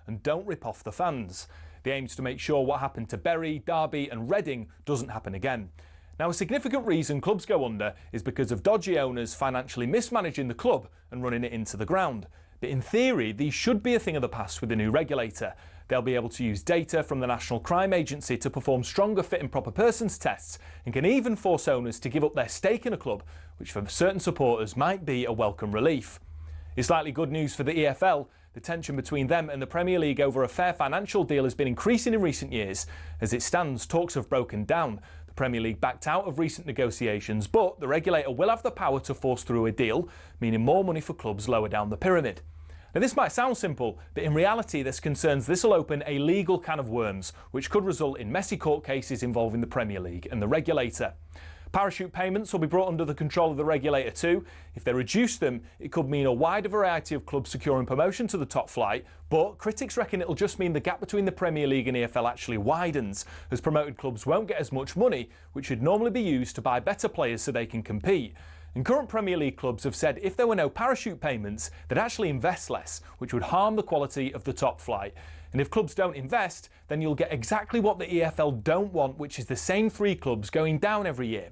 and don't rip off the fans. The aim is to make sure what happened to Bury, Derby and Reading doesn't happen again. Now, a significant reason clubs go under is because of dodgy owners financially mismanaging the club and running it into the ground. But in theory, these should be a thing of the past with the new regulator. They'll be able to use data from the National Crime Agency to perform stronger fit and proper persons tests and can even force owners to give up their stake in a club, which for certain supporters might be a welcome relief. It's likely good news for the EFL. The tension between them and the Premier League over a fair financial deal has been increasing in recent years. As it stands, talks have broken down. The Premier League backed out of recent negotiations, but the regulator will have the power to force through a deal, meaning more money for clubs lower down the pyramid. Now, this might sound simple, but in reality there's concerns this will open a legal can of worms, which could result in messy court cases involving the Premier League and the regulator. Parachute payments will be brought under the control of the regulator too. If they reduce them, it could mean a wider variety of clubs securing promotion to the top flight, but critics reckon it'll just mean the gap between the Premier League and EFL actually widens, as promoted clubs won't get as much money, which should normally be used to buy better players so they can compete. And current Premier League clubs have said if there were no parachute payments, they'd actually invest less, which would harm the quality of the top flight. And if clubs don't invest, then you'll get exactly what the EFL don't want, which is the same three clubs going down every year.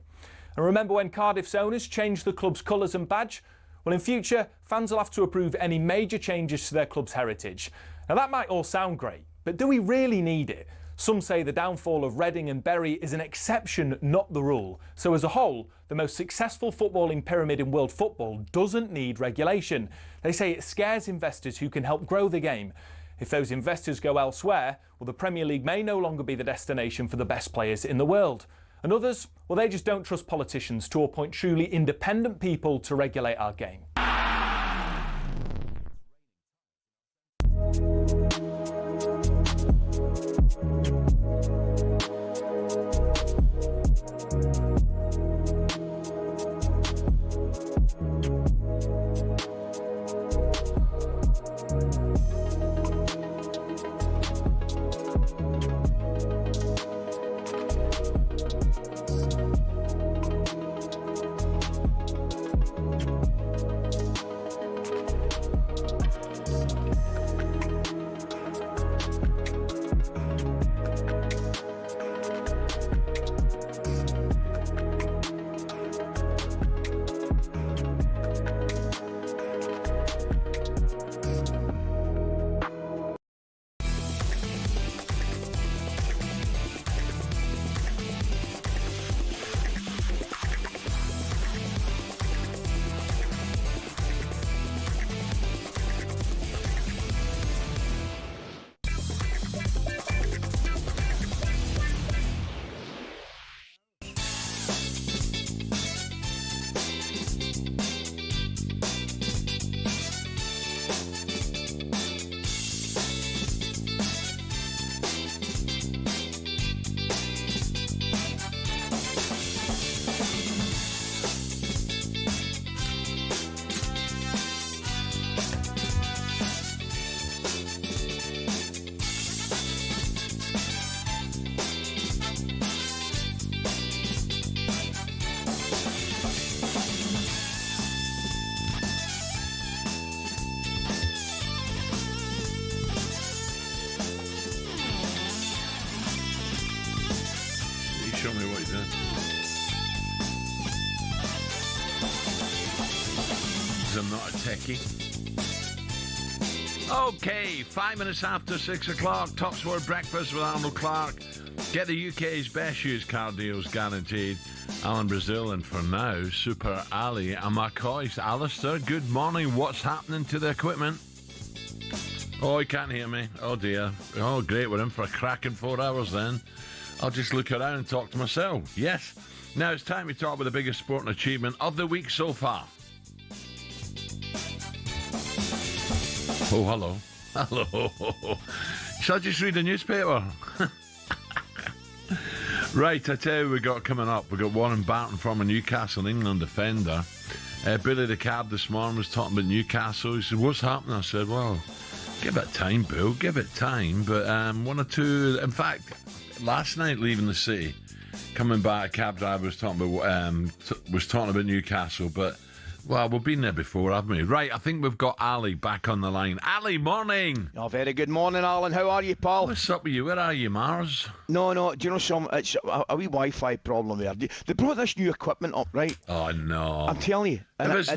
And remember when Cardiff's owners changed the club's colours and badge? Well, in future, fans will have to approve any major changes to their club's heritage. Now, that might all sound great, but do we really need it? Some say the downfall of Reading and Bury is an exception, not the rule. So as a whole, the most successful footballing pyramid in world football doesn't need regulation. They say it scares investors who can help grow the game. If those investors go elsewhere, well, the Premier League may no longer be the destination for the best players in the world. And others, well, they just don't trust politicians to appoint truly independent people to regulate our game. Show me what he's doing. Because I'm not a techie. Okay, 5 minutes after 6 o'clock, talkSPORT Breakfast with Arnold Clark. Get the UK's best used car deals guaranteed. Alan Brazil, and for now, Super Ally McCoist. Alistair, good morning. What's happening to the equipment? Oh, he can't hear me. Oh, dear. Oh, great. We're in for a cracking 4 hours then. I'll just look around and talk to myself. Yes. Now it's time to talk about the biggest sporting achievement of the week so far. Oh, hello. Hello. Shall I just read the newspaper? Right, I tell you we got coming up. We got Warren Barton, former Newcastle England defender. Billy the Cab this morning was talking about Newcastle. He said, what's happening? I said, well, give it time, Bill. Give it time. But one or two... In fact... Last night, leaving the city, coming back, a cab driver was talking about Newcastle, but Well, we've been there before, haven't we? Right, I think we've got Ali back on the line. Ali, morning. Oh, very good morning, Alan. How are you, pal? What's up with you? Where are you, Mars? No, do you know something? It's a wee Wi-Fi problem there. They brought this new equipment up, right? Oh, no. I'm telling you. If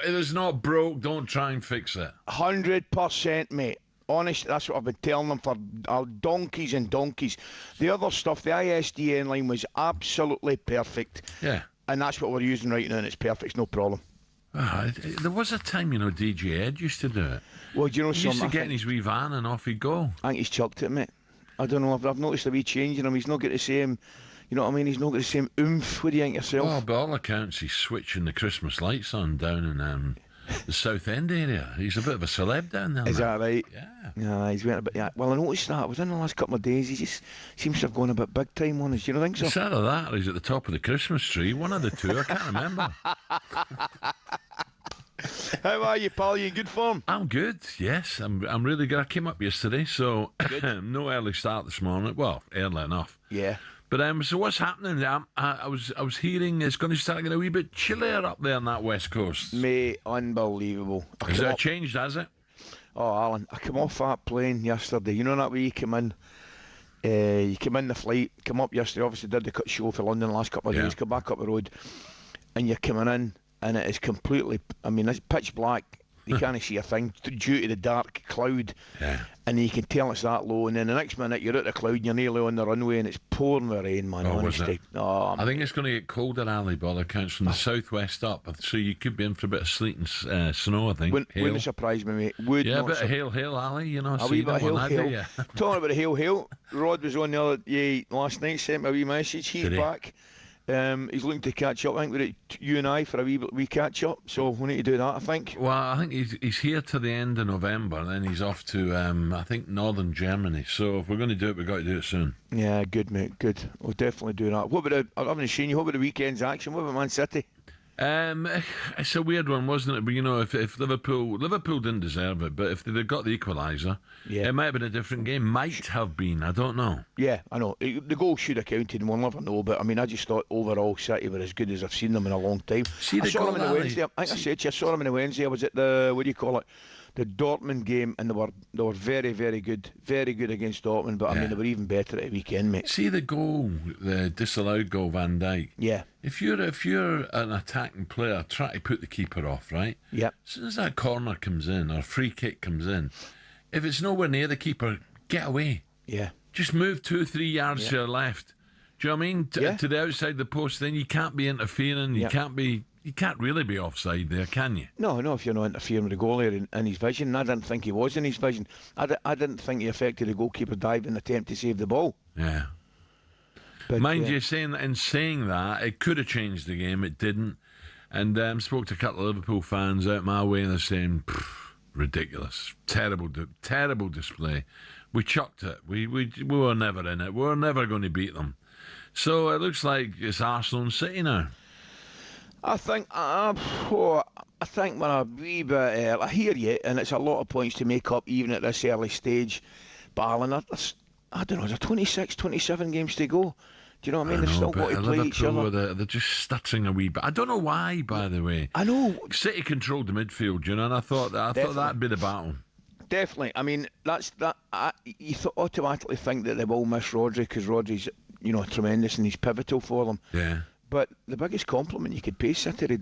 it's not broke, don't try and fix it. 100%, mate. Honest, that's what I've been telling them for donkeys and donkeys. The other stuff, the ISDN line was absolutely perfect. Yeah. And that's what we're using right now, and it's perfect. It's no problem. There was a time, DJ Ed used to do it. Well, do you know He something? used to get in his wee van and off he'd go. I think he's chucked it, mate. I don't know. I've noticed a wee change in him. He's not got the same, you know what I mean? He's not got the same oomph. What do you think yourself? Well, by all accounts, he's switching the Christmas lights on down in the South End area. He's a bit of a celeb down there. Is that right? Yeah. Yeah, he's went a bit. Yeah. Well, I noticed that. Within the last couple of days, he just seems to have gone a bit big time on us. Do you not think so? It's either that or he's at the top of the Christmas tree. One of the two. I can't remember. How are you, pal? You in good form? I'm good, yes. I'm really good. I came up yesterday, so no early start this morning. Well, early enough. Yeah. But so what's happening? I was hearing it's going to start getting a wee bit chillier up there on that west coast. Mate, unbelievable. Has that changed, has it? Oh, Alan, I came off that plane yesterday. You know that way you come in? You came in the flight, come up yesterday, obviously did the show for London the last couple of days, come back up the road, and you're coming in, and it is completely, I mean, it's pitch black. You can't see a thing due to the dark cloud. Yeah. And you can tell it's that low, and then the next minute you're at the cloud and you're nearly on the runway and it's pouring with rain, man. Oh, honestly. was it? Oh, I think it's going to get colder, Ali, by all accounts, from the southwest up. So you could be in for a bit of sleet and snow, I think. Wouldn't surprise me, mate. Would yeah, a not bit of hail, Ali, you know. A wee bit of hail. Talking about the hail. Rod was on the other last night, sent me a wee message. He's back. He's looking to catch up. I think we're at you and I for a wee catch up. So we need to do that, I think. Well, I think he's here to the end of November, and then he's off to I think northern Germany. So if we're going to do it, we've got to do it soon. Yeah, good, mate. Good. We'll definitely do that. What about I haven't seen you. What about the weekend's action? What about Man City? It's a weird one, wasn't it? But you know, if Liverpool didn't deserve it, but if they'd got the equaliser, it might have been a different game. Might have been. I don't know. Yeah, I know. The goal should have counted, and we'll never know. But I mean, I just thought overall City were as good as I've seen them in a long time. I saw them on the Wednesday. I think I said to you, I saw them on the Wednesday. I was at the the Dortmund game, and they were very, very good against Dortmund. But I mean, they were even better at the weekend, mate. See the goal, the disallowed goal, Van Dijk. Yeah. If you're an attacking player, try to put the keeper off, right? Yep. As soon as that corner comes in or free kick comes in, if it's nowhere near the keeper, get away. Yeah. Just move 2-3 yards to your left. Do you know what I mean? To the outside the post, then you can't be interfering. You can't really be offside there, can you? No, if you're not interfering with the goalie in his vision. I didn't think he was in his vision. I didn't think he affected the goalkeeper diving attempt to save the ball. Yeah. But, Mind you, saying that, it could have changed the game. It didn't. And spoke to a couple of Liverpool fans out my way, and they're saying, ridiculous, terrible display. We chucked it. We were never in it. We were never going to beat them. So it looks like it's Arsenal and City now. I think we're a wee bit. I hear you, and it's a lot of points to make up even at this early stage. But Alan, I don't know, there's 26, 27 games to go. Do you know what I mean? They've still got to play each other. They're just stuttering a wee bit. I don't know why, by the way. I know. City controlled the midfield, you know, and I thought that'd be the battle. Definitely. I mean, you automatically think that they will miss Rodri because Rodri's, tremendous and he's pivotal for them. Yeah. But the biggest compliment you could pay City, they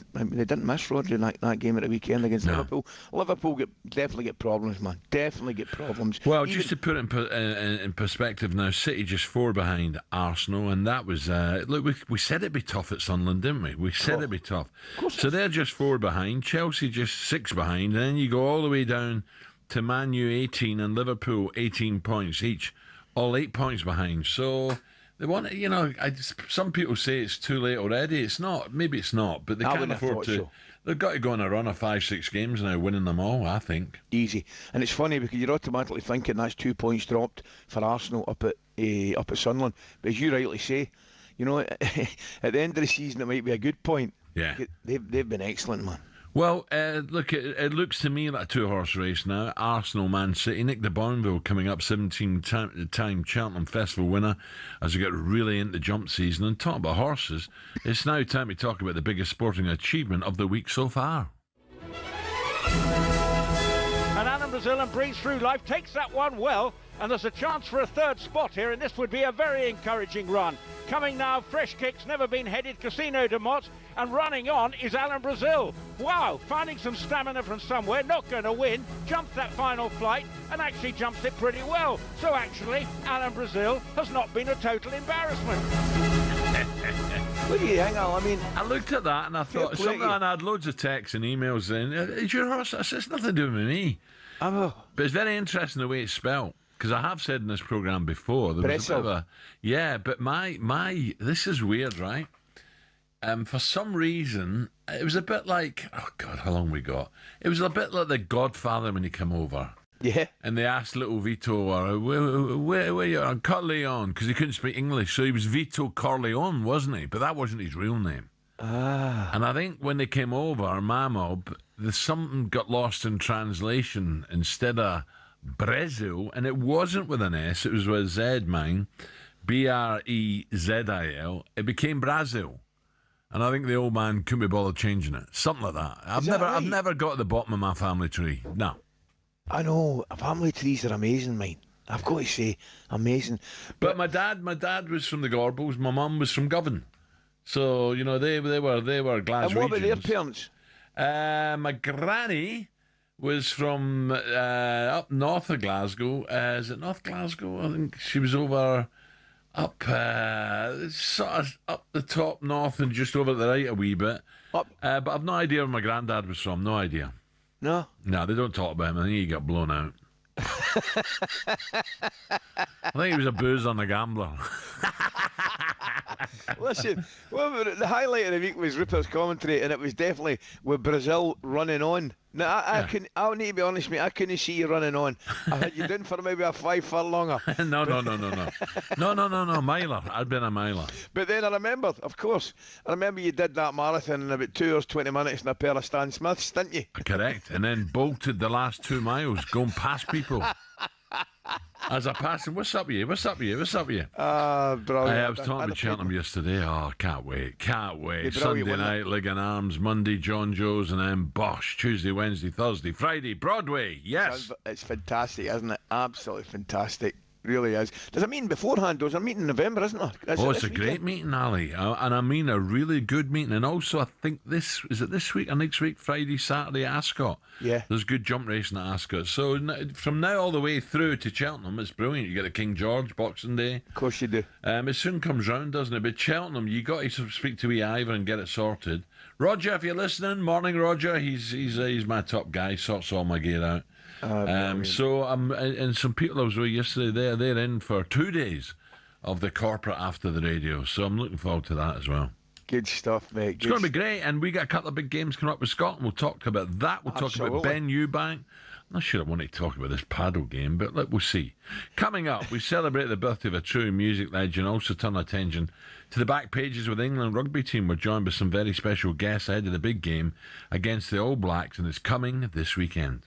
didn't miss Rodri in that game at the weekend against Liverpool. Liverpool definitely get problems, man. Definitely get problems. Well, just to put it in perspective now, City just 4 behind Arsenal, and that was look. We said it'd be tough at Sunderland, didn't we? We said it'd be tough. So they're just 4 behind. Chelsea just 6 behind, and then you go all the way down to Man U 18 and Liverpool 18 points each, all 8 points behind. So. They want, some people say it's too late already. It's not. Maybe it's not, but they can't afford to. So. They've got to go on a run of 5-6 games now, winning them all, I think. Easy. And it's funny because you're automatically thinking that's 2 points dropped for Arsenal up at Sunderland. But as you rightly say, at the end of the season it might be a good point. Yeah. They've been excellent, man. Well, look, it looks to me like a 2-horse race now. Arsenal, Man City. Nick de Boinville coming up, 17-time Cheltenham Festival winner, as we get really into jump season. And talk about horses, it's now time to talk about the biggest sporting achievement of the week so far. And Alan Brazil breathes through life, takes that one well, and there's a chance for a third spot here, and this would be a very encouraging run. Coming now, fresh kicks, never been headed, Casino de Mott, and running on is Alan Brazil. Wow, finding some stamina from somewhere, not going to win, jumps that final flight, and actually jumps it pretty well. So actually, Alan Brazil has not been a total embarrassment. What do you think, Al? I mean, I looked at that and I thought something, and I had loads of texts and emails in. Is your horse? I said, it's nothing to do with me. oh, But it's very interesting the way it's spelt. Because I have said in this programme before, there was a bit of a... Yeah, but my this is weird, right? For some reason, it was a bit like... Oh, God, how long we got? It was a bit like The Godfather when he came over. yeah. And they asked little Vito, where you Corleone, because he couldn't speak English, so he was Vito Corleone, wasn't he? But that wasn't his real name. Ah. And I think when they came over, my mob, something got lost in translation. Instead of Brazil, and it wasn't with an S, it was with a Z, mine, Brezil, it became Brazil. And I think the old man couldn't be bothered changing it. Something like that. I've never got to the bottom of my family tree. No. I know, family trees are amazing, mate. I've got to say, amazing. But my dad was from the Gorbals. My mum was from Govan. So, you know, they were Glaswegians. And what about their parents? My granny was from up north of Glasgow. Is it North Glasgow? I think she was over up sort of up the top north and just over to the right a wee bit. But I've no idea where my granddad was from. No idea. No? No, they don't talk about him. I think he got blown out. I think he was a boozer and a gambler. Listen, the highlight of the week was Rupert's commentary, and it was definitely with Brazil running on. Now, I'll need to be honest, mate, I couldn't see you running on. I had you down for maybe a 5 furlonger. No, miler. I'd been a miler. But then I remembered, of course, you did that marathon in about 2 hours, 20 minutes in a pair of Stan Smiths, didn't you? Correct. And then bolted the last 2 miles, going past people. As I passed him, what's up with you? Brilliant. I was talking about Cheltenham yesterday. Oh, can't wait. Sunday night, Leg and Arms. Monday, John Joe's, and then Bosch. Tuesday, Wednesday, Thursday, Friday, Broadway. Yes. It's fantastic, isn't it? Absolutely fantastic. Really is. There's a meeting beforehand, there's a meeting in November, isn't there? It's a great meeting, Ali. And I mean a really good meeting. And also, I think is it this week or next week? Friday, Saturday, Ascot. Yeah. There's good jump racing at Ascot. So from now all the way through to Cheltenham, it's brilliant. You get a King George, Boxing Day. Of course you do. It soon comes round, doesn't it? But Cheltenham, you got to speak to wee Ivor and get it sorted. Roger, if you're listening, morning, Roger. He's my top guy. Sorts all my gear out. And some people I was with yesterday, they're in for 2 days of the corporate after the radio, so I'm looking forward to that as well. Good stuff, mate. It's going to be great, and we got a couple of big games coming up with Scotland. We'll talk about that. We'll talk about Ben Eubank. I'm not sure I want to talk about this paddle game, but we'll see. Coming up, we celebrate the birthday of a true music legend, also turn attention to the back pages with the England rugby team. We're joined by some very special guests ahead of the big game against the All Blacks, and it's coming this weekend.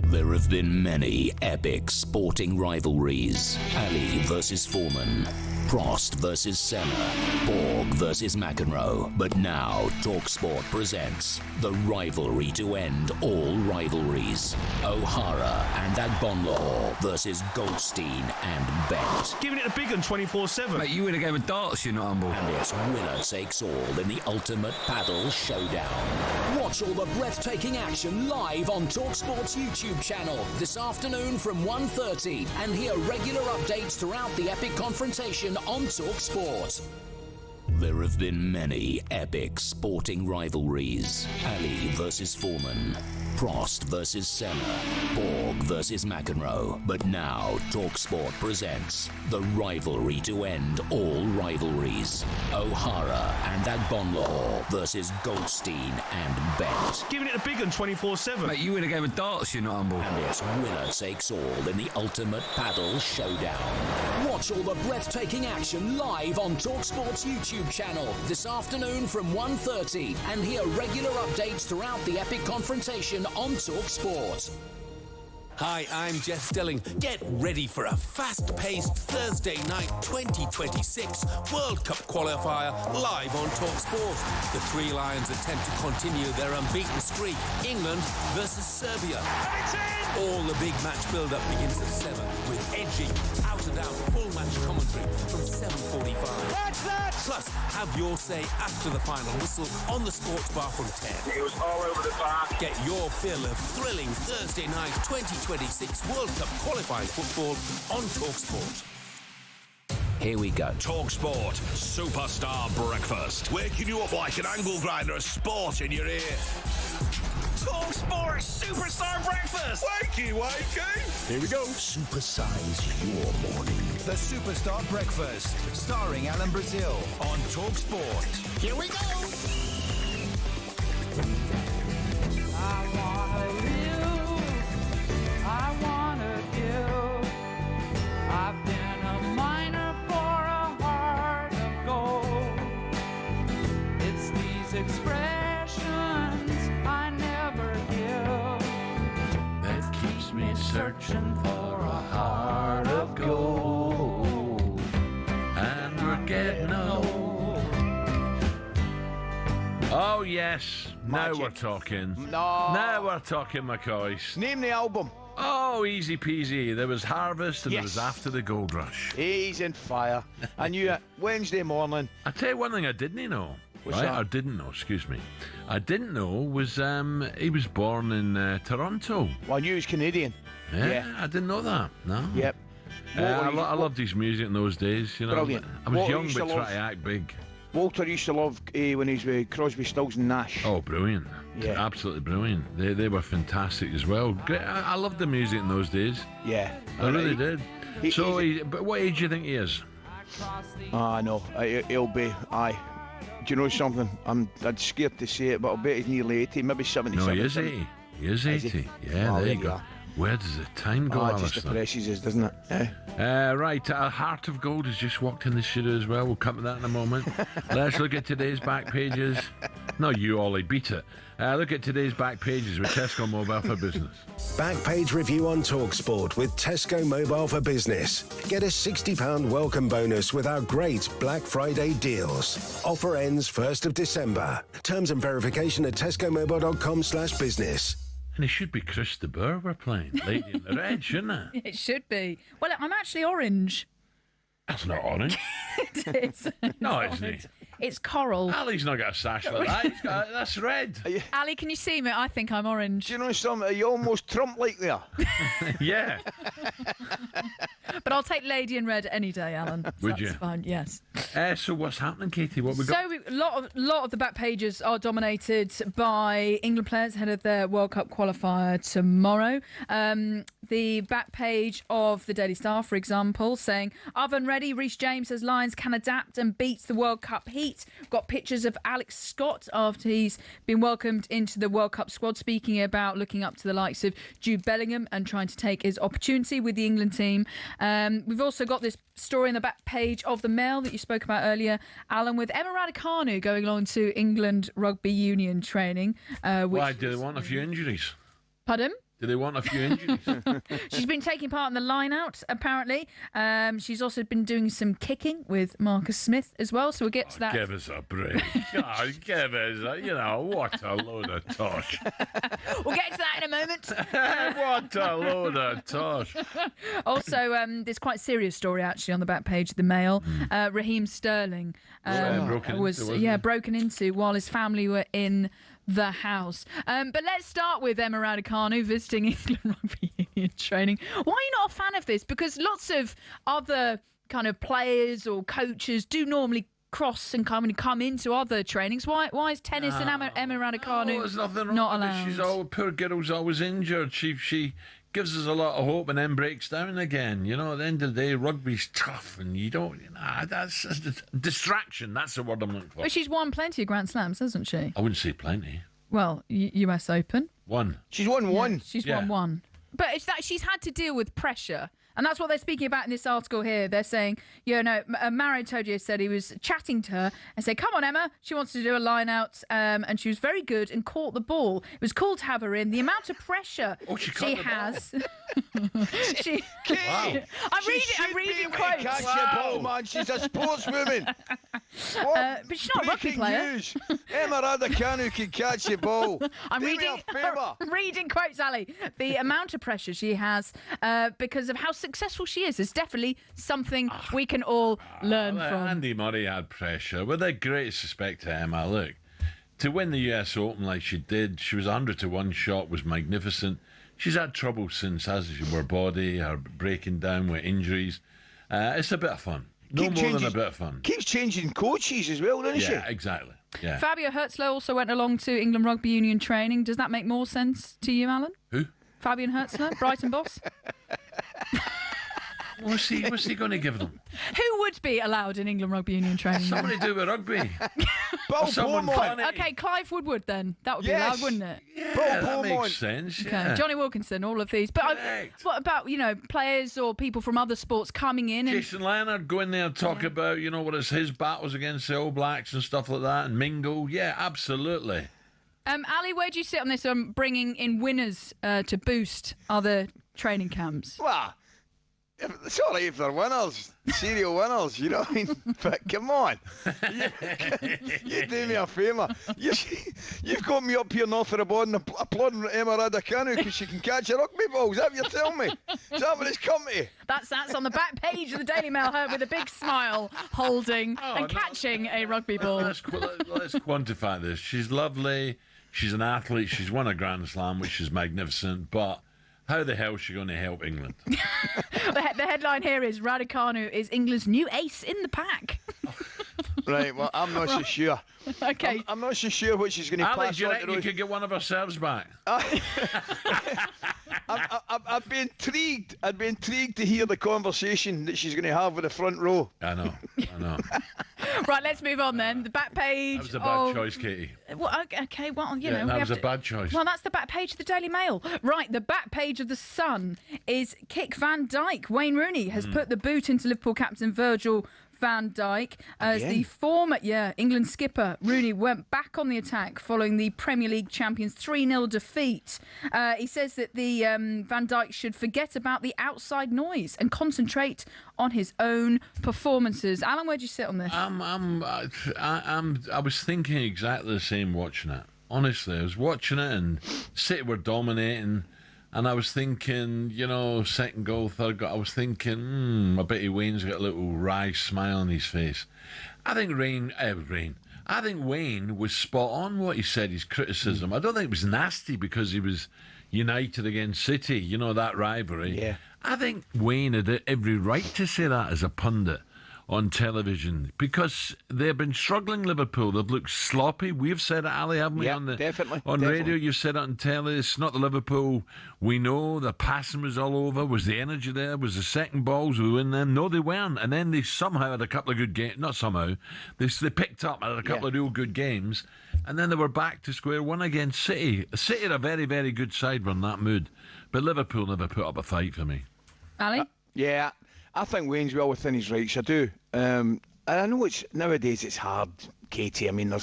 There have been many epic sporting rivalries. Ali versus Foreman, Prost versus Senna, Borg versus McEnroe. But now talkSPORT presents the rivalry to end all rivalries. O'Hara and Agbonlahor versus Goldstein and Bent. Giving it a big one 24/7. Mate, you win a game of darts, you're not humble. And it's winner takes all in the ultimate paddle showdown. Watch all the breathtaking action live on talkSPORT's YouTube channel this afternoon from 1:30 and hear regular updates throughout the epic confrontation on talkSPORT. There have been many epic sporting rivalries. Ali versus Foreman, Prost versus Senna, Borg versus McEnroe. But now talkSPORT presents the rivalry to end all rivalries. O'Hara and Agbonlahor versus Goldstein and Bent. Giving it a big one 24/7. Mate, you win a game of darts, you're not humble. And it's winner takes all in the ultimate paddle showdown. Watch all the breathtaking action live on talkSPORT's YouTube channel this afternoon from 1:30 and hear regular updates throughout the epic confrontation on talkSPORT. Hi, I'm Jeff Stelling. Get ready for a fast-paced Thursday night 2026 World Cup qualifier live on talkSPORT. The Three Lions attempt to continue their unbeaten streak. England versus Serbia. All the big match build-up begins at 7 with edgy, out-and-out full match commentary from 7:45. That's that! Plus, have your say after the final whistle on the sports bar from 10. It was all over the park. Get your fill of thrilling Thursday night 2026 World Cup qualifying football on talkSPORT. Here we go. talkSPORT Superstar Breakfast. Waking you up like an angle grinder of sport in your ear. talkSPORT Superstar Breakfast. Wakey. Here we go. Supersize your morning. The Superstar Breakfast, starring Alan Brazil on talkSPORT. Here we go. I wanna give. I've been a miner for a heart of gold. It's these expressions I never give That keeps me searching for a heart of gold. and we're getting old. Oh, yes. Now Magic. we're talking. No. Now we're talking, McCoist. Name the album. Oh, easy peasy. There was Harvest and there was Yes. After the Gold Rush. He's in fire. I knew it. Wednesday morning. I tell you one thing I didn't know. What's right? that? Or didn't know, excuse me. I didn't know was he was born in Toronto. Well, I knew he was Canadian. Yeah, I didn't know that. No. Yep. I loved his music in those days. You know, Brilliant. I was What young used but to trying love- to act big. Walter used to love when he was with Crosby, Stills and Nash. Oh, brilliant! Yeah. Absolutely brilliant. They were fantastic as well. Great. I loved the music in those days. Yeah. I really did. He- But what age do you think he is? Ah, no. He'll be. Aye. Do you know something? I'd scared to say it, but I'll bet he's nearly 80, maybe 77. No, he is 80. He is Is 80. he? Yeah, Oh, there there you you go. are. Where does the time go, It just Alistair? depresses us, doesn't it? Right, Heart of Gold has just walked in the studio as well. We'll come to that in a moment. Let's look at today's back pages. No, you, Ollie, beat it. Look at today's back pages with Tesco Mobile for Business. Back page review on talkSPORT with Tesco Mobile for Business. Get a £60 welcome bonus with our great Black Friday deals. Offer ends 1st of December. Terms and verification at tescomobile.com/business. And it should be Chris de Burgh we're playing. Lady in the Red, shouldn't it? It should be. Well, I'm actually orange. That's not orange. It is. No, isn't he? It's coral. Ali's not got a sash like that. That's red. Ali, can you see me? I think I'm orange. Do you know something? You almost Trump-like there. Yeah. But I'll take lady in red any day, Alan. So Would that's you? Fine. Yes. So what's happening, Katie? What we got? So a lot of the back pages are dominated by England players ahead of their World Cup qualifier tomorrow. The back page of the Daily Star, for example, saying oven ready. Reece James says Lions can adapt and beats the World Cup heat. We've got pictures of Alex Scott after he's been welcomed into the World Cup squad, speaking about looking up to the likes of Jude Bellingham and trying to take his opportunity with the England team. We've also got this story in the back page of the Mail that you spoke about earlier, Alan, with Emma Raducanu going along to England Rugby Union training. Why, do they want a few injuries? Pardon? Do they want a few injuries? She's been taking part in the line-out, apparently. She's also been doing some kicking with Marcus Smith as well, so we'll get to that. Give us a break. Oh, give us a, what a load of tosh. We'll get to that in a moment. What a load of tosh. Also, this quite serious story, actually, on the back page of the Mail. Raheem Sterling broken into while his family were in the house. But let's start with Emma Raducanu visiting England Rugby Union training. Why are you not a fan of this? Because lots of other kind of players or coaches do normally cross and come into other trainings. Why is tennis and Emma Raducanu there's nothing wrong not with it. allowed? She's poor girl's always injured. She gives us a lot of hope and then breaks down again. You know, at the end of the day, rugby's tough and you don't, that's just a distraction. That's the word I'm looking for. But she's won plenty of Grand Slams, hasn't she? I wouldn't say plenty. Well, US Open. One. She's won one. Yeah, she's won one. But it's that she's had to deal with pressure. And that's what they're speaking about in this article here. They're saying, Mario Todio said he was chatting to her and said, come on, Emma. She wants to do a line out. And she was very good and caught the ball. It was cool to have her in. The amount of pressure she has. Katie, I'm reading quotes. Catch your ball, man. She's a sportswoman. But she's not a rugby player. News. Emma Raducanu can catch the ball. I'm reading quotes, Ali. The amount of pressure she has because of how successful she is definitely something we can all learn from. Andy Murray had pressure. With the greatest respect to Emma, look, to win the US Open like she did, she was 100-1 shot, was magnificent. She's had trouble since, hasn't she? Her body, her breaking down with injuries. It's a bit of fun. More than a bit of fun. Keeps changing coaches as well, doesn't she? Yeah, exactly. Yeah. Fabio Hertzler also went along to England Rugby Union training. Does that make more sense to you, Alan? Who? Fabian Hertzler, Brighton boss. What's he going to give them? Who would be allowed in England Rugby Union training? Somebody do with rugby. Someone funny. Okay, Clive Woodward then. That would be allowed, wouldn't it? Yeah, that makes sense. Okay, Yeah. Johnny Wilkinson, all of these. But what about, players or people from other sports coming in? Jason Leonard go in there and talk about, what is his battles against the All Blacks and stuff like that, and mingle. Yeah, absolutely. Ali, where do you sit on this on bringing in winners to boost other training camps? Well, it's all right if they're winners, serial winners, you know what I mean? But come on, you do me a favour. You've got me up here north of the board and applauding Emma Raducanu because she can catch a rugby ball. Is that what you're telling me? Is that what it's come to? That's on the back page of the Daily Mail, her with a big smile, holding and catching a rugby ball. Let's quantify this. She's lovely. She's an athlete. She's won a Grand Slam, which is magnificent. But how the hell is she going to help England? The headline here is Raducanu is England's new ace in the pack. Right, well, I'm not so sure. Okay. I'm not so sure what she's going to pass do you on reckon you could get one of her serves back? I'd be intrigued. I'd be intrigued to hear the conversation that she's going to have with the front row. I know. Right, let's move on then. The back page. That was a bad choice, Katie. Well, okay, well, that was a bad choice. Well, that's the back page of the Daily Mail. Right, the back page of the Sun is Kick Van Dijk. Wayne Rooney has put the boot into Liverpool captain Virgil van Dijk as the former England skipper. Rooney went back on the attack following the Premier League champions 3-0 defeat. He says that the Van Dijk should forget about the outside noise and concentrate on his own performances. Alan, where do you sit on this? I was thinking exactly the same watching it. Honestly, I was watching it and City were dominating. And I was thinking, second goal, third goal, I was thinking, I bet Wayne's got a little wry smile on his face. I think I think Wayne was spot on what he said, his criticism. I don't think it was nasty because he was United against City, that rivalry. Yeah. I think Wayne had every right to say that as a pundit on television because they've been struggling, Liverpool. They've looked sloppy. We've said it, Ali, haven't we? Yeah, definitely. Radio, you've said it on telly. It's not the Liverpool we know. The passing was all over. Was the energy there? Was the second balls we win them? No, they weren't. And then they somehow had a couple of good games. Not somehow. They picked up and had a couple of real good games. And then they were back to square one against City. City are a very, very good side when that mood. But Liverpool never put up a fight for me. Ali? Yeah. I think Wayne's well within his rights. I do. And I know nowadays it's hard, Katie. I mean,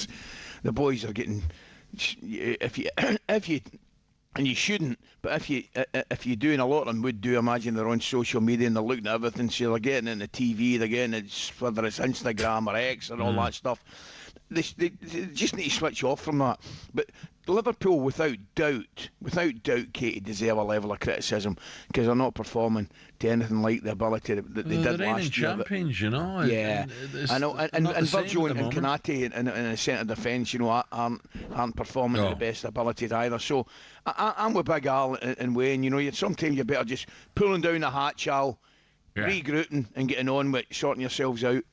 the boys are getting. If you and you shouldn't, but if you do, and a lot of them would do, imagine they're on social media and they're looking at everything. So they're getting in the TV, they're getting it, whether it's Instagram or X and all that stuff. They just need to switch off from that. But Liverpool, without doubt, Katie, deserve a level of criticism because they're not performing to anything like the ability that they did last year. Champions, Yeah, I know. And Virgil and Kanate in the centre defence, aren't performing to the best abilities either. So I'm with Big Al and Wayne. Sometimes you're better just pulling down the hatch, Al, regrouping and getting on with sorting yourselves out.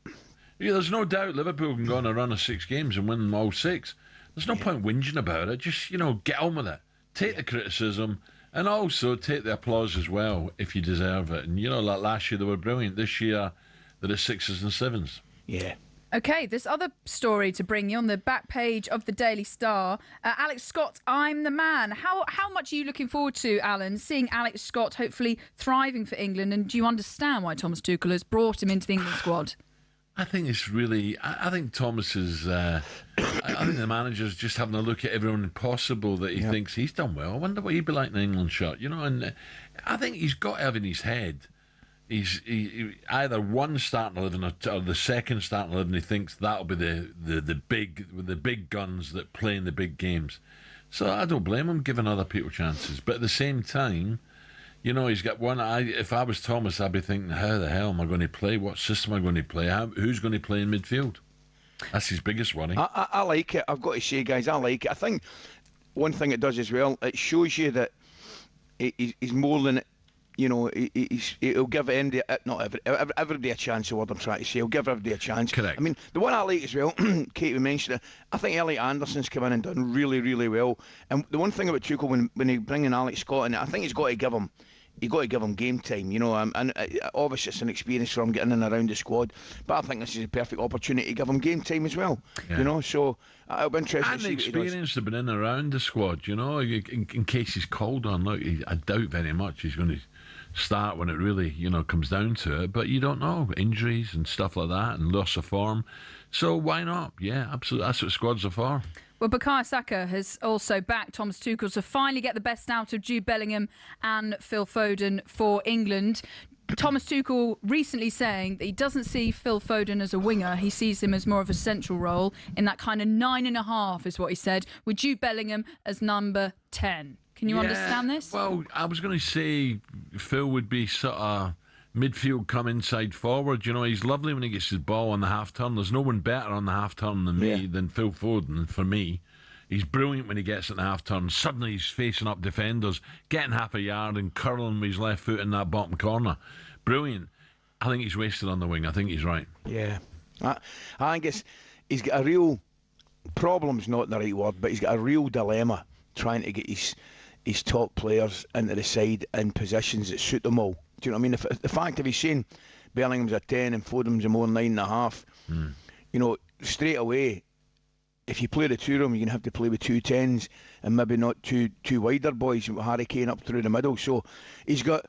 Yeah, there's no doubt Liverpool can go on a run of 6 games and win them all 6. There's no point whinging about it. Just, get on with it. Take the criticism and also take the applause as well if you deserve it. And, like last year they were brilliant. This year they're at 6s and 7s. Yeah. Okay, this other story to bring you on the back page of the Daily Star. Alex Scott, I'm the man. How much are you looking forward to, Alan, seeing Alex Scott hopefully thriving for England? And do you understand why Thomas Tuchel has brought him into the England squad? I think it's really. I think Thomas is. I think the manager's just having a look at everyone possible that he thinks he's done well. I wonder what he'd be like in an England shirt, And I think he's got to have in his head. He either one starting 11 or the second starting 11. He thinks that'll be the big guns that play in the big games. So I don't blame him giving other people chances. But at the same time, he's got one. If I was Thomas, I'd be thinking, how the hell am I going to play? What system am I going to play? Who's going to play in midfield? That's his biggest worry. I like it. I've got to say, guys, I like it. I think one thing it does as well, it shows you that he's more than, he'll give everybody a chance, is what I'm trying to say. He'll give everybody a chance. Correct. I mean, the one I like as well, Katie mentioned it, I think Elliot Anderson's come in and done really, really well. And the one thing about Tuchel, when he bring in Alex Scott in, I think he's got to give him game time, and obviously it's an experience for him getting in and around the squad, but I think this is a perfect opportunity to give him game time as well, so it'll be interesting to see what he does. And experience of being in and around the squad, in case he's called on. Look, I doubt very much he's going to start when it really, comes down to it, but you don't know, injuries and stuff like that and loss of form, so why not? Yeah, absolutely, that's what squads are for. Well, Bukayo Saka has also backed Thomas Tuchel to finally get the best out of Jude Bellingham and Phil Foden for England. Thomas Tuchel recently saying that he doesn't see Phil Foden as a winger. He sees him as more of a central role in that kind of 9.5 is what he said, with Jude Bellingham as number 10. Can you understand this? Well, I was going to say Phil would be sort of midfield come inside forward. He's lovely when he gets his ball on the half turn. There's no one better on the half turn than Phil Foden for me. He's brilliant when he gets at the half turn. Suddenly he's facing up defenders, getting half a yard and curling with his left foot in that bottom corner. Brilliant. I think he's wasted on the wing. I think he's right. Yeah. I think he's got a real problem's not the right word, but he's got a real dilemma trying to get his top players into the side in positions that suit them all. Do you know what I mean? If the fact of he's saying Bellingham's a 10 and Foden's a more 9.5, straight away, if you play the two of them, you're going to have to play with 2 10s and maybe not two wider boys with Harry Kane up through the middle. So he's got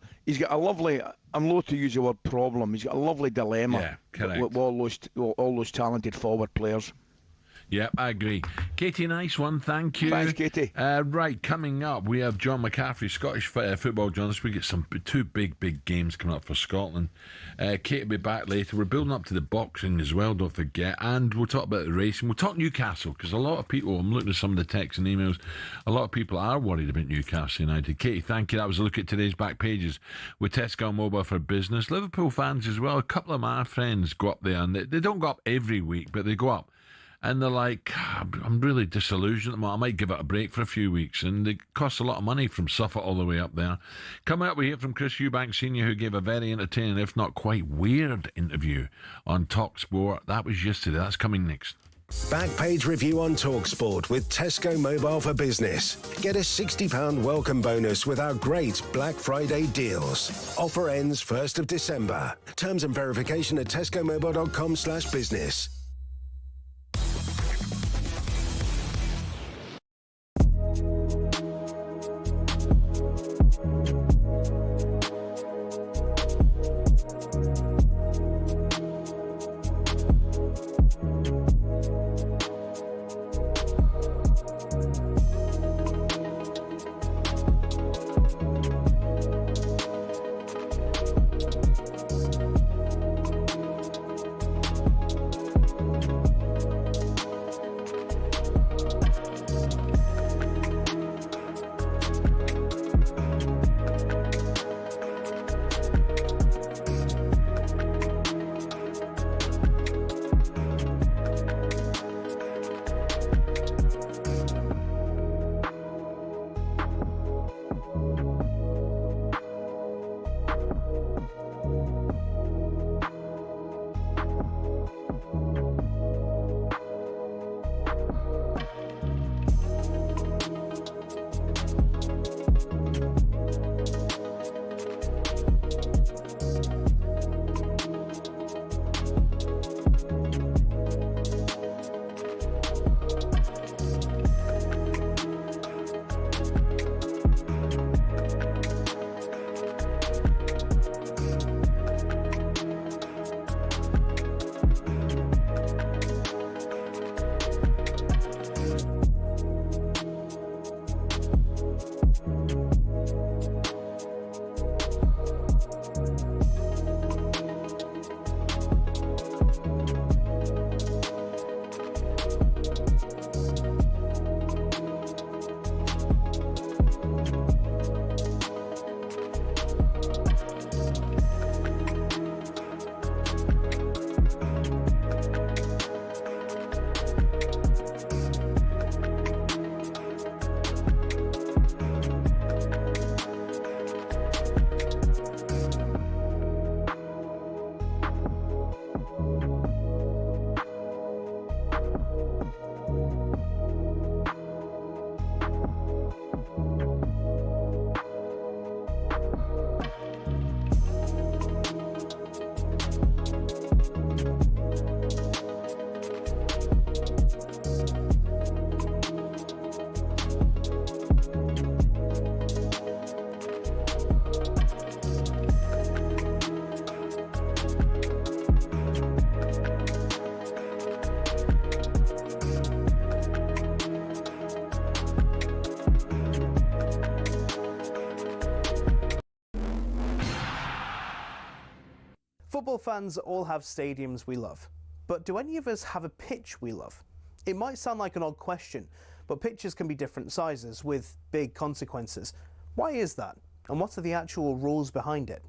a lovely, I'm loath to use the word problem, he's got a lovely dilemma with all those talented forward players. Yep, I agree. Katie, nice one. Thank you. Thanks, Katie. Right, coming up, we have John McCaffrey, Scottish football journalist. We get two big games coming up for Scotland. Katie will be back later. We're building up to the boxing as well, don't forget. And we'll talk about the racing. We'll talk Newcastle, because a lot of people, I'm looking at some of the texts and emails, a lot of people are worried about Newcastle United. Katie, thank you. That was a look at today's back pages with Tesco Mobile for Business. Liverpool fans as well. A couple of my friends go up there, and they don't go up every week, but they go up. And they're like, I'm really disillusioned. I might give it a break for a few weeks. And it costs a lot of money from Suffolk all the way up there. Coming up, we hear from Chris Eubank Sr., who gave a very entertaining, if not quite weird, interview on talkSPORT. That was yesterday. That's coming next. Backpage review on talkSPORT with Tesco Mobile for Business. Get a £60 welcome bonus with our great Black Friday deals. Offer ends 1st of December. Terms and verification at tescomobile.com/business. Football fans all have stadiums we love, but do any of us have a pitch we love? It might sound like an odd question, but pitches can be different sizes with big consequences. Why is that? And what are the actual rules behind it?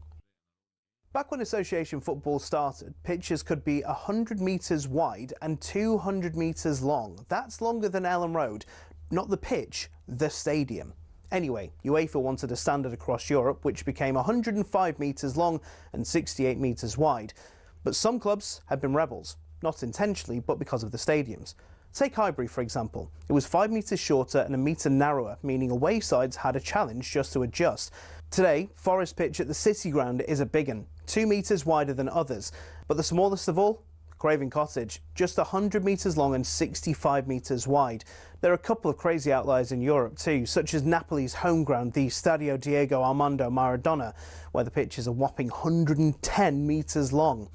Back when association football started, pitches could be 100 metres wide and 200 metres long. That's longer than Ellen Road. Not the pitch, the stadium. Anyway, UEFA wanted a standard across Europe which became 105 metres long and 68 metres wide. But some clubs had been rebels, not intentionally but because of the stadiums. Take Highbury for example. It was 5 metres shorter and a metre narrower, meaning away sides had a challenge just to adjust. Today, Forest Pitch at the City Ground is a big one, 2 metres wider than others. But the smallest of all? Craven Cottage, just 100 metres long and 65 metres wide. There are a couple of crazy outliers in Europe too, such as Napoli's home ground, the Stadio Diego Armando Maradona, where the pitch is a whopping 110 metres long.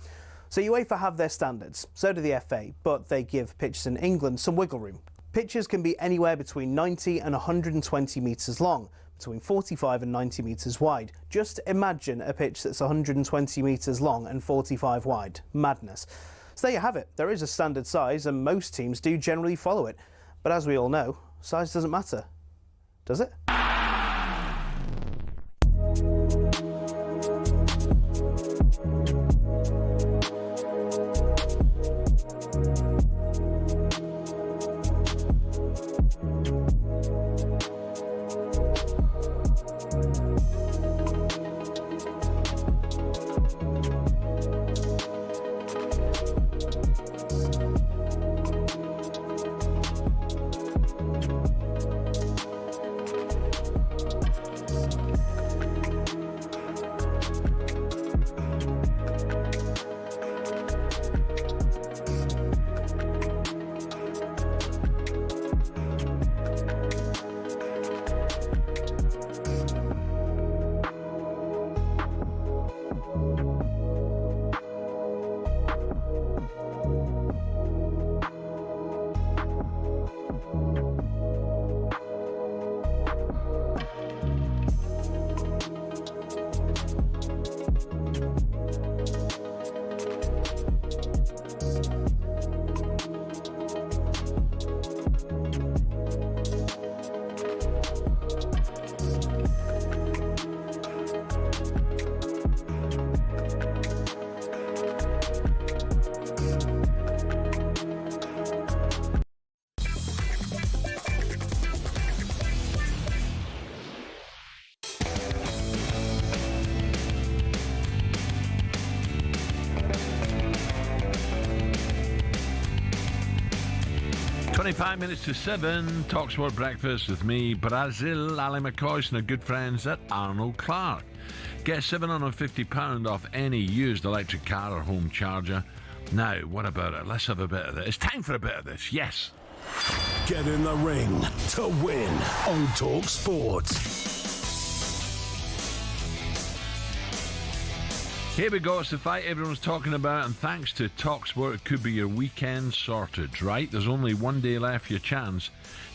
So UEFA have their standards, so do the FA, but they give pitches in England some wiggle room. Pitches can be anywhere between 90 and 120 metres long, between 45 and 90 metres wide. Just imagine a pitch that's 120 metres long and 45 wide. Madness. So there you have it. There is a standard size and most teams do generally follow it. But as we all know, size doesn't matter, does it? 25 minutes to 7, talkSPORT Breakfast with me, Brazil Ally McCoist, and our good friends at Arnold Clark. Get £750 off any used electric car or home charger. Now, what about it? Let's have a bit of this. It's time for a bit of this, yes. Get in the ring to win on talkSPORT. Here we go, it's the fight everyone's talking about, and thanks to talkSPORT, it could be your weekend sorted, right? There's only one day left for your chance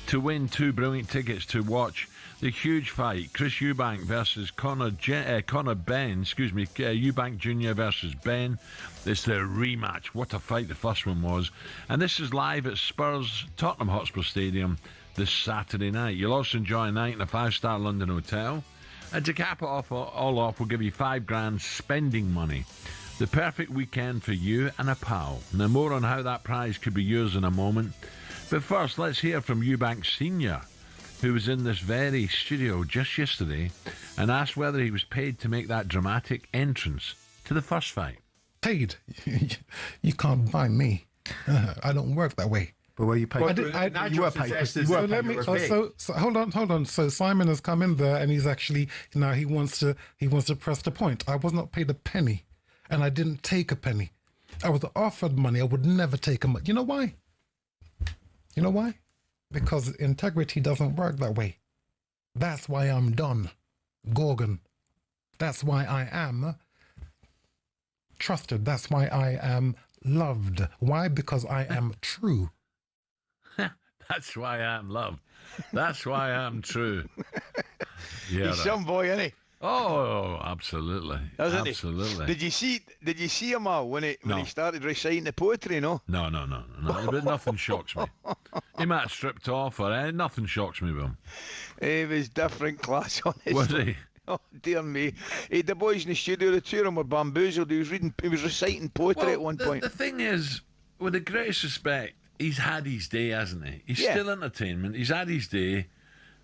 to win 2 brilliant tickets to watch the huge fight, Chris Eubank versus Eubank Jr. versus Ben. It's the rematch. What a fight the first one was. And this is live at Spurs Tottenham Hotspur Stadium this Saturday night. You'll also enjoy a night in a 5-star London hotel. And to cap it off, all off, we'll give you £5,000 spending money. The perfect weekend for you and a pal. Now, more on how that prize could be yours in a moment. But first, let's hear from Eubank Sr., who was in this very studio just yesterday and asked whether he was paid to make that dramatic entrance to the first fight. Paid? You can't buy me. I don't work that way. But were you paid? Well, you were paid. So hold on. So Simon has come in there and he's actually now he wants to press the point. I was not paid a penny, and I didn't take a penny. I was offered money. I would never take a money. You know why? Because integrity doesn't work that way. That's why I'm done, Gorgon. That's why I am trusted. That's why I am loved. Why? Because I am true. That's why I'm loved. That's why I'm true. Yeah, he's some boy, isn't he? Oh, absolutely. Absolutely. Did you see him all when he started reciting the poetry? No. No. But nothing shocks me. He might have stripped off, or nothing shocks me with him. He was different class, honestly. Was he? Oh dear me! The boys in the studio, the two of them were bamboozled. He was reciting poetry at one point. The thing is, with the greatest respect, he's had his day, hasn't he? He's still entertainment. He's had his day.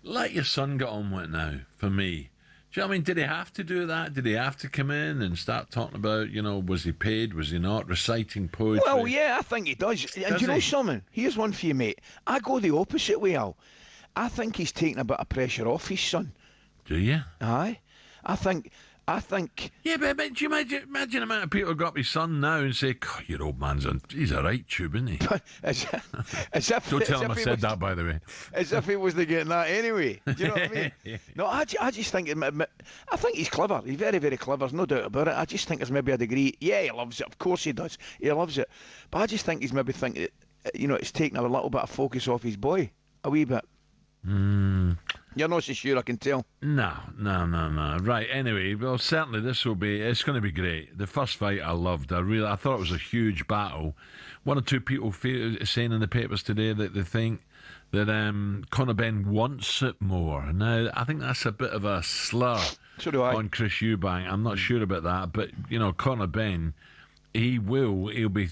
Let your son get on with it now, for me. Do you know what I mean? Did he have to do that? Did he have to come in and start talking about, was he paid, was he not, reciting poetry? Well, yeah, I think he does. And do you know something? Here's one for you, mate. I go the opposite way, Al. I think he's taking a bit of pressure off his son. Do you? Aye. I think... Yeah, but do you imagine the amount of people who got up his son now and say, God, your old man's he's a right tube, isn't he? Don't tell him I said that, by the way. As if he wasn't getting that anyway. Do you know what I mean? No, I just think... I think he's clever. He's very, very clever. There's no doubt about it. I just think there's maybe a degree... Yeah, he loves it. Of course he does. He loves it. But I just think he's maybe thinking, it's taking a little bit of focus off his boy. A wee bit. You're not so sure, I can tell. No. Right, anyway, well, certainly it's going to be great. The first fight I loved. I thought it was a huge battle. One or two people saying in the papers today that they think that Conor Benn wants it more. Now, I think that's a bit of a slur on Chris Eubank. I'm not sure about that, but, Conor Benn, he will be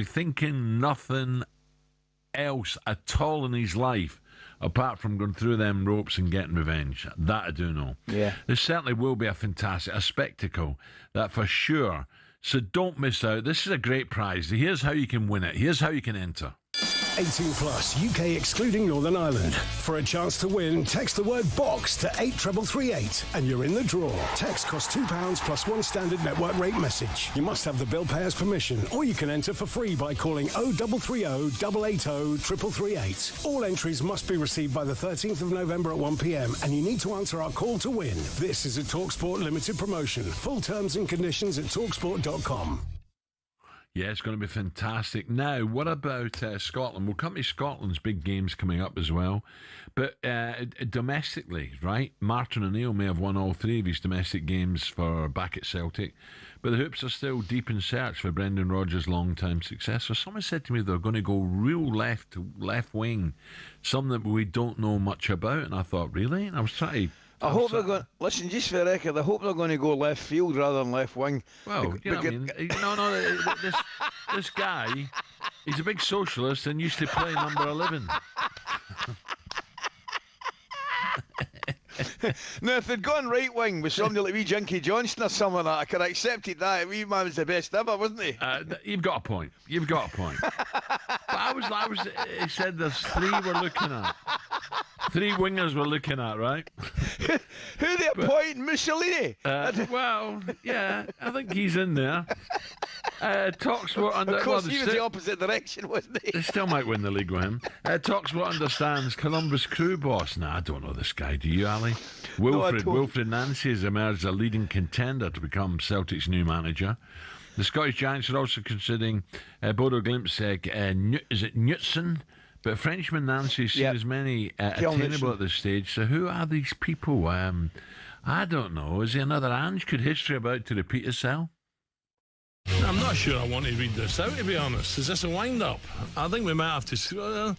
thinking nothing else at all in his life apart from going through them ropes and getting revenge. That I do know. Yeah. There certainly will be a spectacle, that for sure. So don't miss out. This is a great prize. Here's how you can win it. Here's how you can enter. 18 plus, UK excluding Northern Ireland. For a chance to win, text the word BOX to 83338 and you're in the draw. Text costs £2 plus one standard network rate message. You must have the bill payer's permission, or you can enter for free by calling 0330 880 3338. All entries must be received by the 13th of November at 1 p.m. and you need to answer our call to win. This is a TalkSPORT limited promotion. Full terms and conditions at talksport.com. Yeah, it's going to be fantastic. Now, what about Scotland? We'll come to Scotland's big games coming up as well. But domestically, right, Martin O'Neill may have won all three of his domestic games back at Celtic, but the Hoops are still deep in search for Brendan Rodgers' long-time successor. Someone said to me they're going to go real left wing, something that we don't know much about, and I thought, really? And I was trying to... I hope they're going. Listen, just for the record, I hope they're going to go left field rather than left wing. Well, you know what I mean? No. This guy, he's a big socialist and used to play number 11. Now, if they'd gone right wing with somebody like wee Jinky Johnston or something like that, I could have accepted that. Wee man was the best ever, wasn't he? You've got a point. But I was. He said there's three we're looking at. Three wingers we're looking at, right? Who they appointing? Mussolini? Well, yeah, I think he's in there. TalkSPORT. Of course, he was the opposite direction, wasn't he? They still might win the league with him. TalkSPORT understands Columbus crew boss. Nah, I don't know this guy. Do you, Ali? Wilfred Nancy has emerged a leading contender to become Celtic's new manager. The Scottish Giants are also considering Bodo Glimt's, is it Knutson? But Frenchman Nancy has seen as many attainable at this stage. So who are these people? I don't know. Is he another Ange? Could history about to repeat itself? I'm not sure I want to read this out, to be honest. Is this a wind-up? I think we might have to...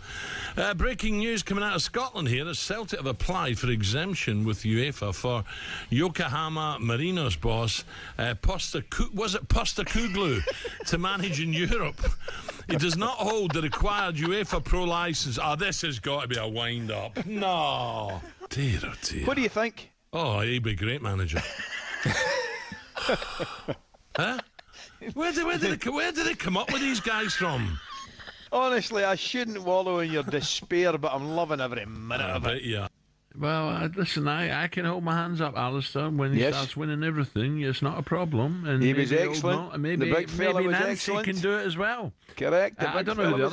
breaking news coming out of Scotland here as Celtic have applied for exemption with UEFA for Yokohama Marinos boss Postecoglou to manage in Europe. He does not hold the required UEFA Pro licence. This has got to be a wind-up. No. Dear, oh dear. What do you think? Oh, he'd be a great manager. Huh? Where did they come up with these guys from? Honestly, I shouldn't wallow in your despair, but I'm loving every minute of it. Yeah. Well, listen, I can hold my hands up, Alistair. When he starts winning everything, it's not a problem. And he was excellent. Maybe the big fella was Nancy excellent. Can do it as well. Correct. I don't know who the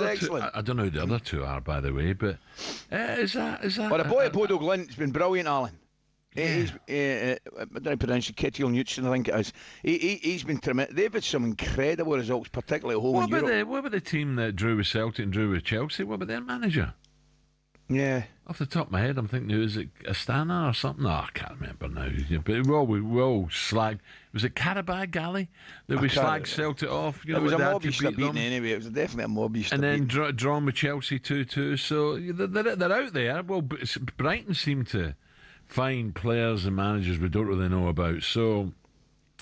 other two are, by the way. But is that? Well, the boy at Bodo Glint's been brilliant, Alan. Yeah. I don't pronounce it, Kitty Newton, I think it is. He's been tremendous. They've had some incredible results, particularly at home in Europe. What about the team that drew with Celtic and drew with Chelsea? What about their manager? Yeah. Off the top of my head, I'm thinking, is it Astana or something? No, I can't remember now. Yeah, but we all slagged. Was it Karabag Galley that we slagged Celtic off? It was a mob used to beat anyway. It was definitely a mob used to beat. And then drawn with Chelsea 2-2. So they're out there. Well, Brighton seem to find players and managers we don't really know about. So,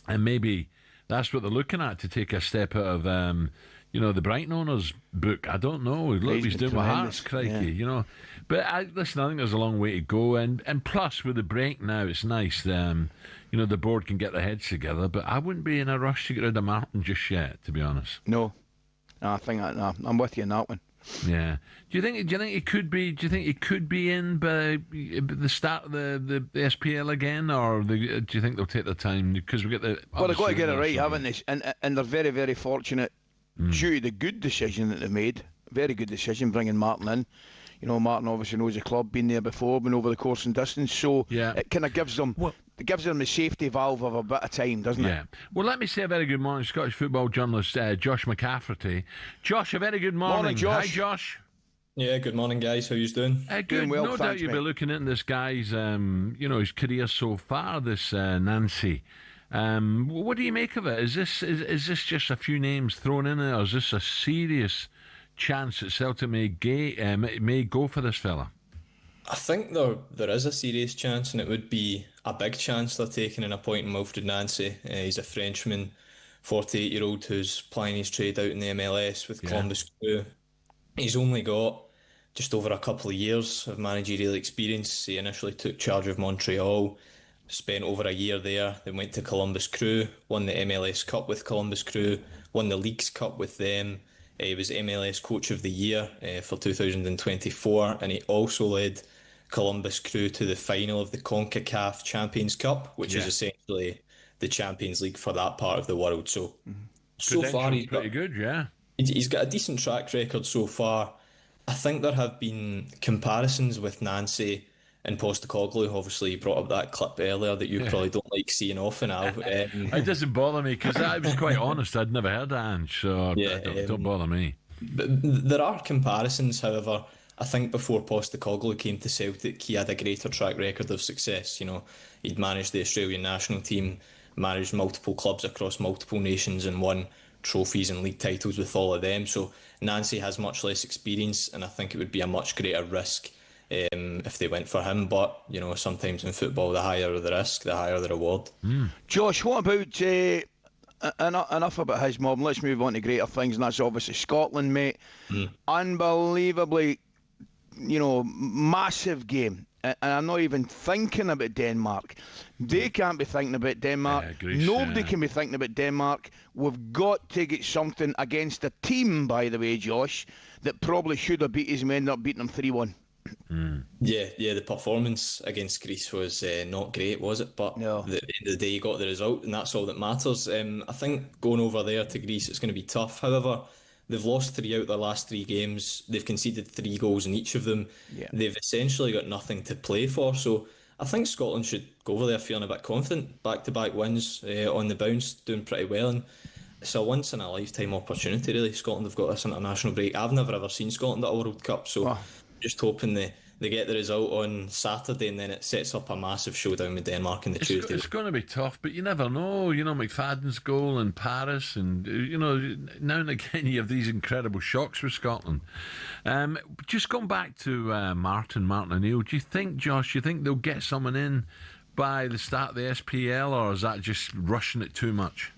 and maybe that's what they're looking at to take a step out of, the Brighton owners' book. I don't know. Look what he's doing with Hearts, crikey, But listen, I think there's a long way to go. And plus, with the break now, it's nice. The board can get their heads together. But I wouldn't be in a rush to get rid of Martin just yet, to be honest. No, I think I'm with you on that one. Yeah. Do you think it could be? Do you think it could be in by the start of the SPL again, or do you think they'll take their time because we get the? Well, they've got to get it right, haven't they? And they're very, very fortunate due to the good decision that they made. Very good decision bringing Martin in. Martin obviously knows the club, been there before, been over the course and distance. So it kind of gives them. The safety valve of a bit of time, doesn't it? Yeah. Well, let me say a very good morning, Scottish football journalist Josh McCafferty. Josh, a very good morning. Morning, Josh. Hi, Josh. Yeah, good morning, guys. How are you doing? Good. Doing well, no thanks, doubt you'll be looking at this guy's, his career so far. This Nancy. What do you make of it? Is this just a few names thrown in there, or is this a serious chance that Celtic may go for this fella? I think there is a serious chance, and it would be a big chance they're taking in appointing Wilfred Nancy. He's a Frenchman, 48-year-old who's plying his trade out in the MLS with Columbus Crew. He's only got just over a couple of years of managerial experience. He initially took charge of Montreal, spent over a year there, then went to Columbus Crew, won the MLS Cup with Columbus Crew, won the Leagues Cup with them. He was MLS Coach of the Year for 2024, and he also led Columbus Crew to the final of the CONCACAF Champions Cup, which is essentially the Champions League for that part of the world. So far he's pretty good, yeah. He's got a decent track record so far. I think there have been comparisons with Nancy and Postecoglou. Obviously, you brought up that clip earlier that you probably don't like seeing often, Al. It doesn't bother me because I was quite honest. I'd never heard of Ange, so don't bother me. But there are comparisons, however. I think before Postecoglou came to Celtic, he had a greater track record of success. He'd managed the Australian national team, managed multiple clubs across multiple nations, and won trophies and league titles with all of them. So Nancy has much less experience, and I think it would be a much greater risk if they went for him. But sometimes in football, the higher the risk, the higher the reward. Josh, what about enough about his mob? Let's move on to greater things, and that's obviously Scotland, mate. Unbelievably, massive game. And I'm not even thinking about Denmark. They can't be thinking about Denmark. Greece, Nobody can be thinking about Denmark. We've got to get something against a team, by the way, Josh, that probably should have beat us and we ended up beating them 3-1. Yeah, the performance against Greece was not great, was it? But at the end of the day, you got the result, and that's all that matters. I think going over there to Greece, it's going to be tough. However, they've lost 3 out of their last 3 games. They've conceded 3 goals in each of them. They've essentially got nothing to play for. So I think Scotland should go over there feeling a bit confident. Back-to-back wins on the bounce, doing pretty well. And it's a once-in-a-lifetime opportunity, really. Scotland have got this international break. I've never ever seen Scotland at a World Cup, so just hoping they get the result on Saturday, and then it sets up a massive showdown with Denmark on the Tuesday. It's going to be tough, but you never know. McFadden's goal in Paris, and now and again you have these incredible shocks with Scotland. Just going back to Martin O'Neill, do you think, Josh, they'll get someone in by the start of the SPL, or is that just rushing it too much?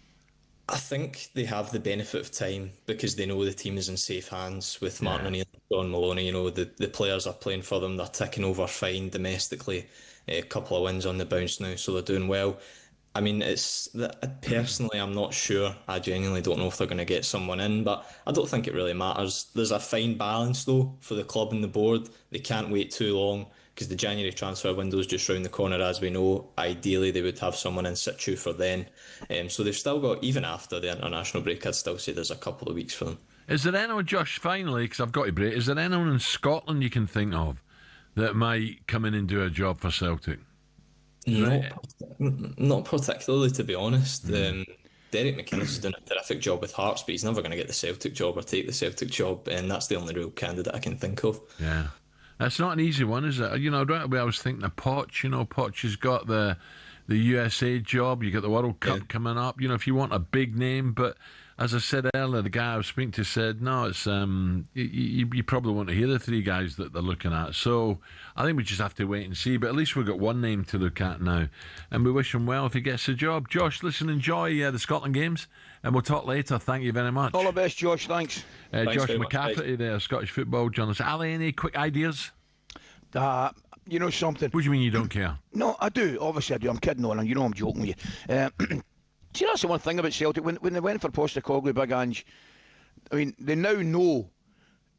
I think they have the benefit of time because they know the team is in safe hands with Martin O'Neill and John Maloney. The players are playing for them. They're ticking over fine domestically. A couple of wins on the bounce now, so they're doing well. I mean, personally, I'm not sure. I genuinely don't know if they're going to get someone in, but I don't think it really matters. There's a fine balance, though, for the club and the board. They can't wait too long because the January transfer window is just round the corner, as we know. Ideally, they would have someone in situ for then. So they've still got, even after the international break, I'd still say there's a couple of weeks for them. Is there anyone, Josh, finally, because I've got to break, is there anyone in Scotland you can think of that might come in and do a job for Celtic? Not particularly, to be honest. Derek McInnes has done a terrific job with Hearts, but he's never going to get the Celtic job or take the Celtic job, and that's the only real candidate I can think of. Yeah. That's not an easy one, is it? Right away I was thinking of Poch. Poch has got the USA job. You got the World Cup coming up. If you want a big name, but as I said earlier, the guy I was speaking to said, no, it's you probably want to hear the three guys that they're looking at. So I think we just have to wait and see. But at least we've got one name to look at now, and we wish him well if he gets the job. Josh, listen, enjoy the Scotland games, and we'll talk later. Thank you very much. All the best, Josh. Thanks. Josh McCafferty there, Scottish football journalist. Ali, any quick ideas? You know something? What do you mean you don't care? No, I do. Obviously I do. I'm kidding on, and I'm joking with you. See, that's the one thing about Celtic. When they went for Postecoglou, Big Ange, I mean, they now know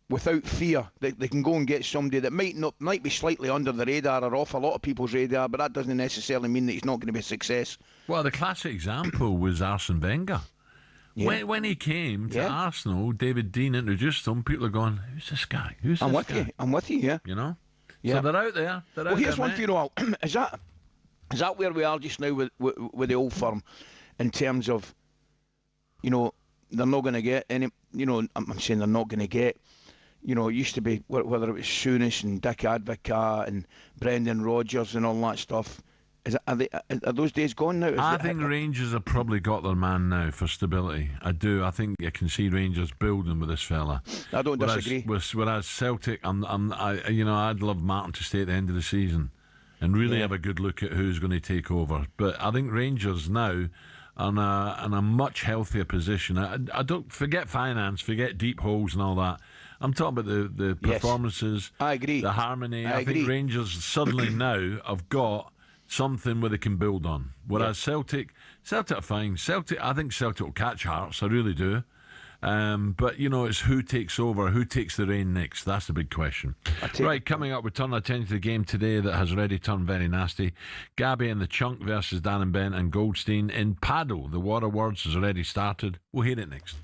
without fear that they can go and get somebody that might be slightly under the radar or off a lot of people's radar, but that doesn't necessarily mean that he's not going to be a success. Well, the classic example was Arsene Wenger. Yeah. When he came to Arsenal, David Dean introduced him. People are going, "Who's this guy? Who's this guy?" I'm with you. Yeah. So they're out there. Well, here's one for you, Noel. Is that where we are just now with the old firm, in terms of, they're not going to get any. I'm saying they're not going to get. It used to be whether it was Souness and Dick Advocaat and Brendan Rodgers and all that stuff. Are those days gone now? I think Rangers have probably got their man now for stability. I do. I think you can see Rangers building with this fella. I don't disagree. Whereas Celtic, I'd love Martin to stay at the end of the season and really have a good look at who's going to take over. But I think Rangers now are in a much healthier position. I don't forget finance, forget deep holes and all that. I'm talking about the performances. I agree. The harmony. I agree. think Rangers suddenly now have got something where they can build on. Whereas Celtic are fine. I think Celtic will catch Hearts. I really do. But, it's who takes over, who takes the reign next. That's the big question. Right, coming up, we turn our attention to the game today that has already turned very nasty. Gabby and the Chunk versus Dan and Ben and Goldstein in Paddle. The War of Words has already started. We'll hear it next.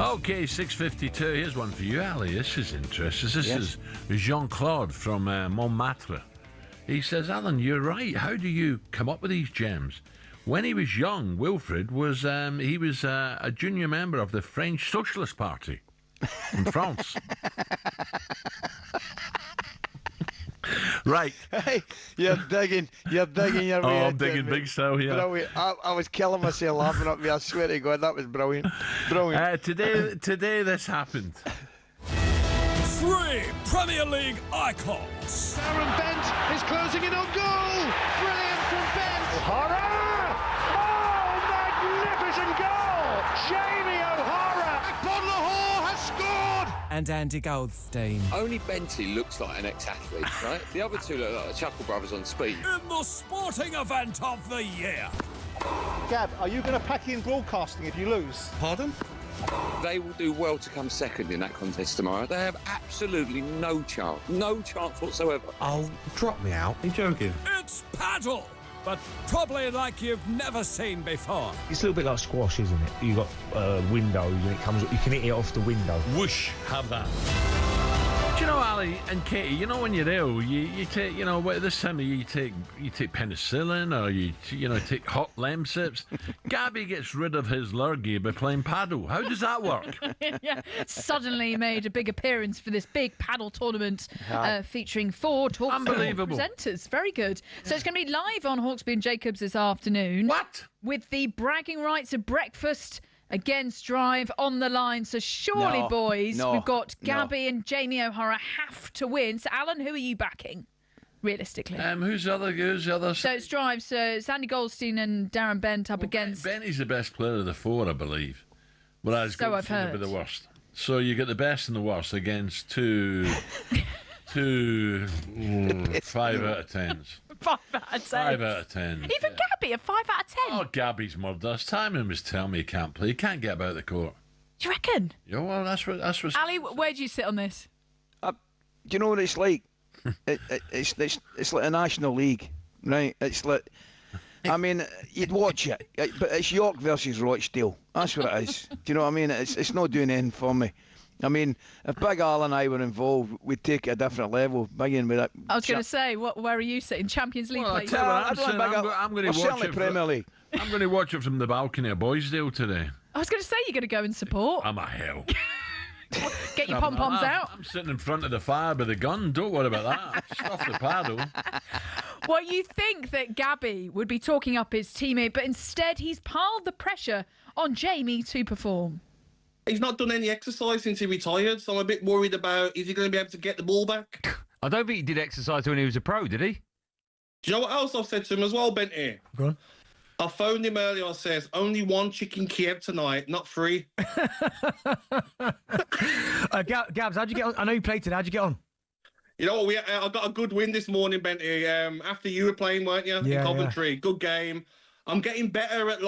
Okay, 6:52. Here's one for you, Ali. This is interesting. This is Jean-Claude from Montmartre. He says, Alan, you're right. How do you come up with these gems? When he was young, Wilfred was a junior member of the French Socialist Party in France. Right. Hey, you're digging your way. I'm digging big style here. Brilliant. I was killing myself laughing at me. I swear to God, that was brilliant. Brilliant. Today this happened. 3 Premier League icons. Darren Bent is closing in on goal. Brilliant from Bent. O'Hara! Oh, magnificent goal! Jamie O'Hara. Bonlahor has scored. And Andy Goldstein. Only Bentley looks like an ex-athlete, right? The other two look like the Chuckle Brothers on speed. In the sporting event of the year. Gab, are you going to pack in broadcasting if you lose? Pardon? They will do well to come second in that contest tomorrow. They have absolutely no chance. No chance whatsoever. Oh, drop me out. You're joking. It's paddle, but probably like you've never seen before. It's a little bit like squash, isn't it? You've got windows and it comes up, you can hit it off the window. Whoosh, have that. Do you know, Ali and Katie, you know when you're ill, you take, this time of year you take penicillin or you take hot Lemsips. Gabby gets rid of his lurgy by playing paddle. How does that work? Yeah, suddenly made a big appearance for this big paddle tournament featuring 4 talkSPORT presenters. Very good. So it's going to be live on Hawksbee and Jacobs this afternoon. What? With the bragging rights of breakfast against Drive on the line. So surely, boys, we've got Gabby and Jamie O'Hara have to win. So, Alan, who are you backing, realistically? Who's the other? So it's Drive. So it's Andy Goldstein and Darren Bent up against... Benny's the best player of the 4, I believe. Whereas So I've Goldstein heard. will be the worst. So you get the best and the worst against two 5 out of 10s. 5 out of 10. 5 out of 10. Even Gabby, a 5 out of 10. Oh, Gabby's murderous. Timing was telling me he can't play. He can't get about the court. Do you reckon? Yeah, well, that's what. Ali, where do you sit on this? Do you know what it's like? It's like a national league, right? It's like, I mean, you'd watch it, but it's York versus Rochdale. That's what it is. Do you know what I mean? It's not doing anything for me. I mean, if Big Al and I were involved, we'd take it a different level. Begin with that. I was going to say, where are you sitting? Champions League place? I'm going to watch it. Premier League. I'm going to watch it from the balcony of Boisdale today. I was going to say, you're going to go and support. I'm a hell. Get your pom-poms out. I'm sitting in front of the fire with a gun. Don't worry about that. Stuff the paddle. Well, you think that Gabby would be talking up his teammate, but instead he's piled the pressure on Jamie to perform. He's not done any exercise since he retired, so I'm a bit worried about, is he going to be able to get the ball back? I don't think he did exercise when he was a pro, did he? Do you know what else I've said to him as well, Benty? Go on. I phoned him earlier, I says, only 1 chicken Kiev tonight, not 3. Gabs, how'd you get on? I know you played today, how'd you get on? You know what, I got a good win this morning, Benty, after you were playing, weren't you? Yeah, in Coventry, good game. I'm getting better at,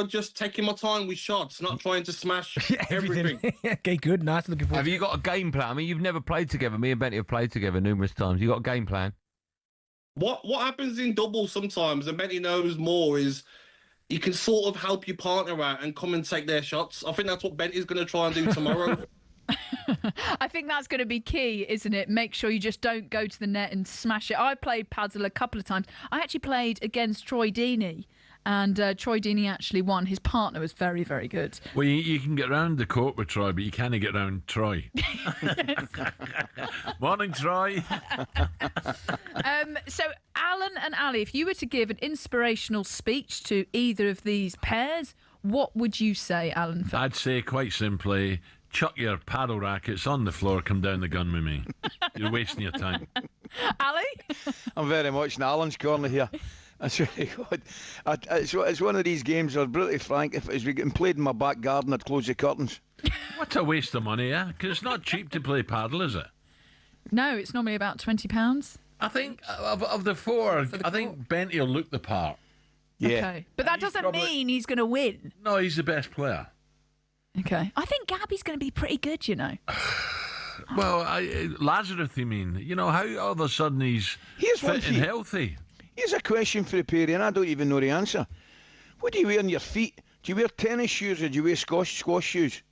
just taking my time with shots, not trying to smash everything. Okay, good, nice, looking forward. Have you got a game plan? I mean, you've never played together. Me and Benty have played together numerous times. You got a game plan? What happens in doubles sometimes, and Benty knows more, is you can sort of help your partner out and come and take their shots. I think that's what Benty's going to try and do tomorrow. I think that's going to be key, isn't it? Make sure you just don't go to the net and smash it. I played paddle a couple of times. I actually played against Troy Deeney. And Troy Deeney actually won. His partner was very, very good. Well, you can get round the court with Troy, but you can't get round Troy. Morning, Troy. So, Alan and Ali, if you were to give an inspirational speech to either of these pairs, what would you say, Alan? I'd say, quite simply, chuck your paddle rackets on the floor, come down the gun with me. You're wasting your time. Ali? I'm very much in Alan's corner here. That's really good. It's one of these games, I'm brutally frank, if it was getting played in my back garden, I'd close the curtains. What a waste of money, yeah? Because it's not cheap to play paddle, is it? No, it's normally about £20. I think, of the 4, I think Benty will look the part. Yeah. Okay. But that doesn't mean he's going to win. No, he's the best player. Okay. I think Gabby's going to be pretty good, you know. Well, Lazarus, you mean? You know, how all of a sudden he's fit and healthy? Here's a question for the pair, and I don't even know the answer. What do you wear on your feet? Do you wear tennis shoes or do you wear squash shoes?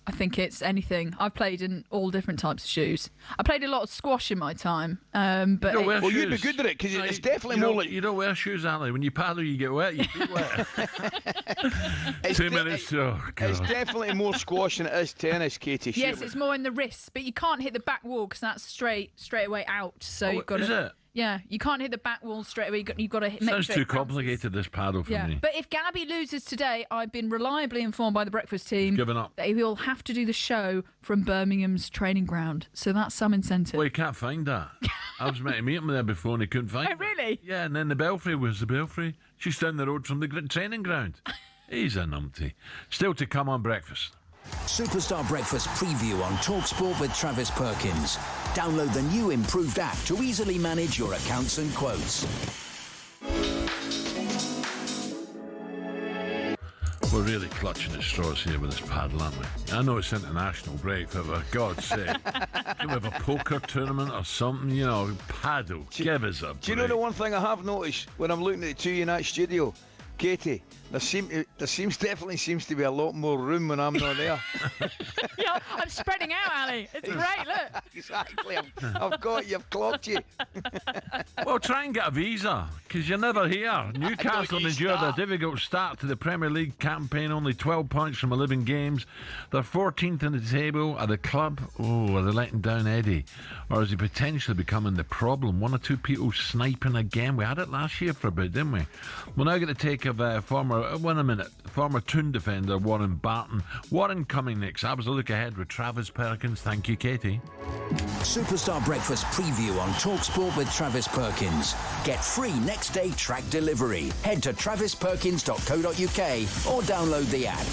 I think it's anything. I've played in all different types of shoes. I played a lot of squash in my time, but You don't wear Well, shoes. you'd be good at it because it's definitely you more don't- like You don't wear shoes, Ali. When you paddle, you get wet. You feet wet. it's 2 minutes. Oh, It's God. definitely more squash than it is tennis, Katie. yes, it's more in the wrists, but you can't hit the back wall because that's straight away out. So you've got is to. it? Yeah, you can't hit the back wall straight away. You've got to make Sounds sure too it bounces. complicated, this paddle for Yeah, me. but if Gabby loses today, I've been reliably informed by the breakfast team Given up. that he will have to do the show from Birmingham's training ground. So that's some incentive. Well, you can't find that. I was meant to meet him there before and he couldn't find it. Really? Yeah, and then the Belfry was the Belfry. She's down the road from the training ground. He's a numpty. Still to come on breakfast. Superstar Breakfast preview on talkSPORT with Travis Perkins. Download the new improved app to easily manage your accounts and quotes. We're really clutching at straws here with this paddle, aren't we? I know it's international break, but for God's sake, can we have a poker tournament or something? You know, paddle. Give us a break. Do you know the one thing I have noticed when I'm looking at the two in that studio, Katie? There definitely seems to be a lot more room when I'm not there. Yeah, I'm spreading out, Ali. It's great, look. Exactly. I've got you. I've clocked you. Well, try and get a visa, because you're never here. Newcastle endured a difficult start to the Premier League campaign, only 12 points from 11 games. They're 14th in the table. Are the club, are they letting down Eddie? Or is he potentially becoming the problem? One or two people sniping again. We had it last year for a bit, didn't we? We'll now get the take of former Toon defender Warren Barton. Warren coming next. That was a look ahead with Travis Perkins. Thank you, Katie. Superstar Breakfast preview on talkSPORT with Travis Perkins. Get free next day track delivery. Head to travisperkins.co.uk or download the app.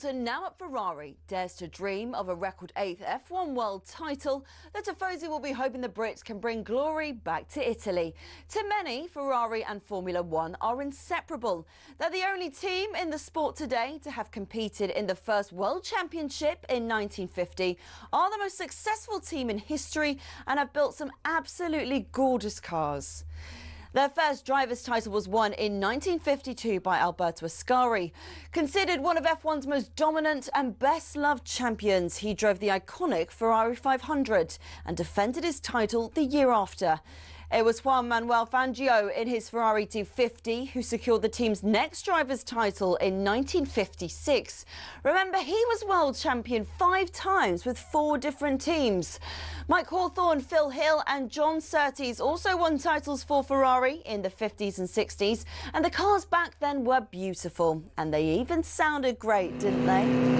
Hamilton, now at Ferrari, dares to dream of a record 8th F1 world title. The Tifosi will be hoping the Brits can bring glory back to Italy. To many, Ferrari and Formula One are inseparable. They're the only team in the sport today to have competed in the first World Championship in 1950, are the most successful team in history, and have built some absolutely gorgeous cars. Their first driver's title was won in 1952 by Alberto Ascari. Considered one of F1's most dominant and best-loved champions, he drove the iconic Ferrari 500 and defended his title the year after. It was Juan Manuel Fangio in his Ferrari 250 who secured the team's next driver's title in 1956. Remember, he was world champion 5 times with 4 different teams. Mike Hawthorne, Phil Hill and John Surtees also won titles for Ferrari in the 50s and 60s, and the cars back then were beautiful, and they even sounded great, didn't they?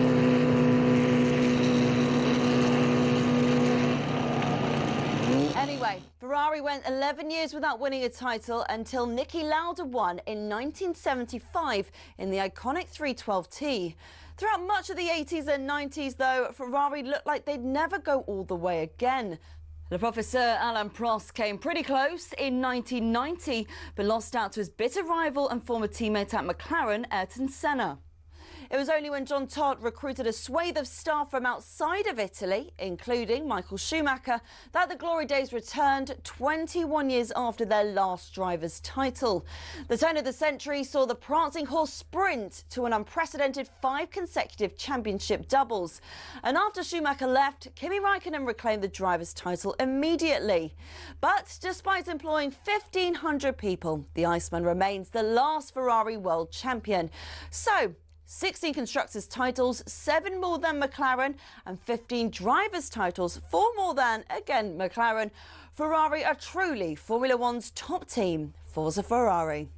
Anyway, Ferrari went 11 years without winning a title until Niki Lauda won in 1975 in the iconic 312T. Throughout much of the 80s and 90s, though, Ferrari looked like they'd never go all the way again. Le Professeur Alain Prost came pretty close in 1990, but lost out to his bitter rival and former teammate at McLaren, Ayrton Senna. It was only when John Todt recruited a swathe of staff from outside of Italy, including Michael Schumacher, that the glory days returned 21 years after their last driver's title. The turn of the century saw the prancing horse sprint to an unprecedented 5 consecutive championship doubles. And after Schumacher left, Kimi Raikkonen reclaimed the driver's title immediately. But despite employing 1,500 people, the Iceman remains the last Ferrari world champion. So, 16 constructors' titles, 7 more than McLaren, and 15 drivers' titles, 4 more than, again, McLaren. Ferrari are truly Formula One's top team. Forza Ferrari.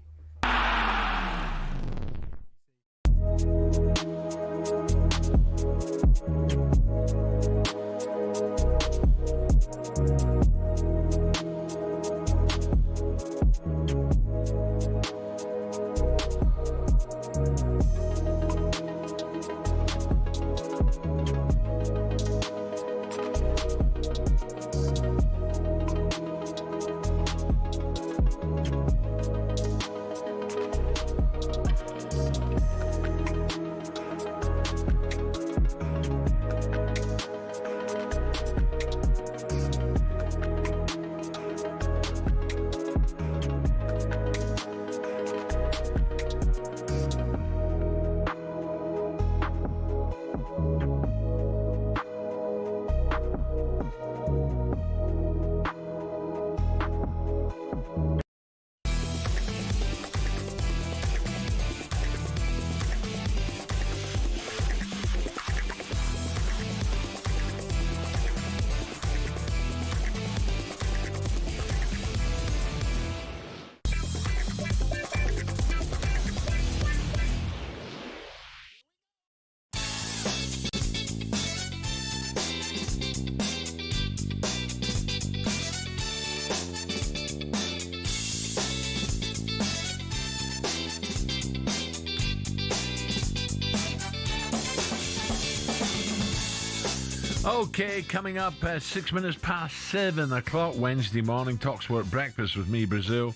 Okay, coming up 6 minutes past 7 o'clock Wednesday morning, talkSPORT Breakfast with me, Brazil,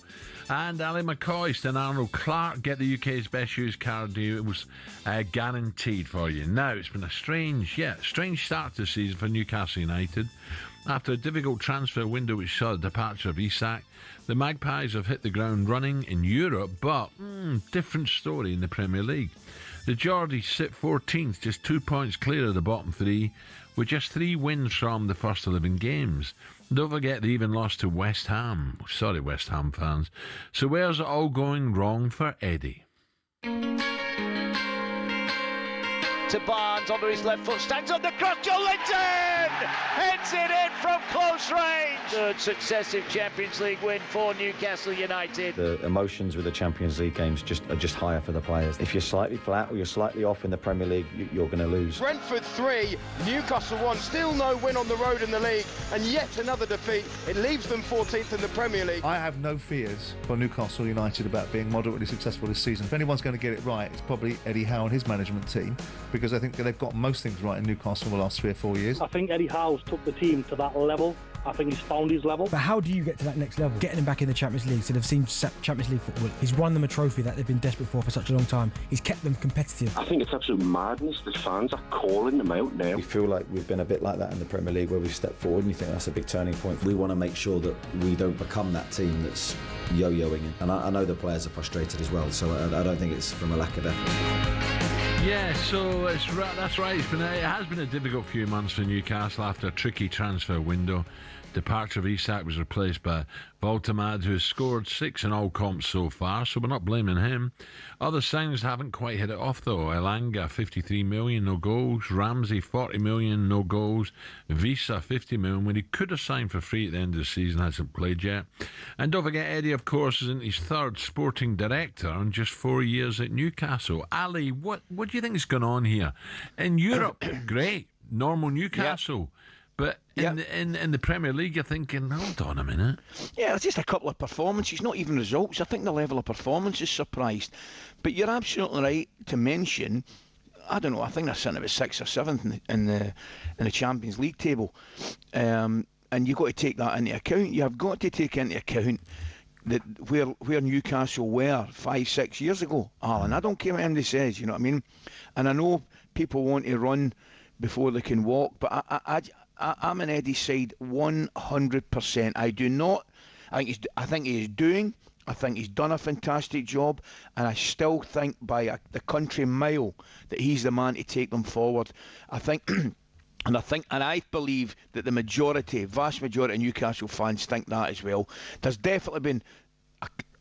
and Ally McCoist and Arnold Clark get the UK's best used car deals guaranteed for you. Now, it's been a strange start to the season for Newcastle United. After a difficult transfer window which saw the departure of Isak, the Magpies have hit the ground running in Europe, but different story in the Premier League. The Geordies sit 14th, just 2 points clear of the bottom 3, with just 3 wins from the first 11 games. Don't forget they even lost to West Ham. Sorry, West Ham fans. So where's it all going wrong for Eddie? To Barnes, under his left foot, stands on the cross, John Linton! Heads it in from close range! third successive Champions League win for Newcastle United. The emotions with the Champions League games are just higher for the players. If you're slightly flat or you're slightly off in the Premier League, you're going to lose. Brentford 3, Newcastle 1, still no win on the road in the league, and yet another defeat. It leaves them 14th in the Premier League. I have no fears for Newcastle United about being moderately successful this season. If anyone's going to get it right, it's probably Eddie Howe and his management team, because I think they've got most things right in Newcastle in the last 3 or 4 years. I think Eddie Howe's took the team to that level. I think he's found his level. But how do you get to that next level? Getting him back in the Champions League, so they've seen Champions League football. He's won them a trophy that they've been desperate for such a long time. He's kept them competitive. I think it's absolute madness. The fans are calling them out now. We feel like we've been a bit like that in the Premier League, where we've stepped forward, and you think that's a big turning point. We want to make sure that we don't become that team that's yo-yoing, and I know the players are frustrated as well, so I don't think it's from a lack of effort. Yeah, so that's right. It has been a difficult few months for Newcastle after a tricky transfer window. Departure of Isak was replaced by Voltamad, who has scored 6 in all comps so far, so we're not blaming him. Other signings haven't quite hit it off, though. Elanga, 53 million, no goals. Ramsey, 40 million, no goals. Visa, 50 million, when he could have signed for free at the end of the season, hasn't played yet. And don't forget, Eddie, of course, is in his third sporting director in just 4 years at Newcastle. Ali, what do you think is going on here? In Europe, great, normal Newcastle. Yep. But in the Premier League, you're thinking, hold on a minute. Yeah, it's just a couple of performances, not even results. I think the level of performance is surprised. But you're absolutely right to mention, I don't know, I think they're sitting about 6th or 7th in the Champions League table. And you've got to take that into account. You have got to take into account that where Newcastle were 5-6 years ago, Alan. I don't care what anybody says, you know what I mean? And I know people want to run before they can walk, but I'm on Eddie's side 100%. I do not. I think he's done a fantastic job, and I still think by the country mile that he's the man to take them forward. I believe that the vast majority of Newcastle fans think that as well. There's definitely been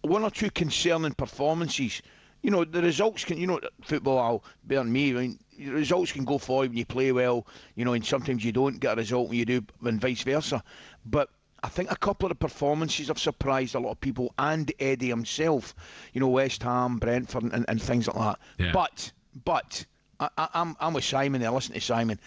one or two concerning performances. You know, the results can, football, I'll bear me, I mean, the results can go for you when you play well, and sometimes you don't get a result when you do, and vice versa. But I think a couple of the performances have surprised a lot of people, and Eddie himself, West Ham, Brentford, and things like that. Yeah. But I'm with Simon there, listen to Simon.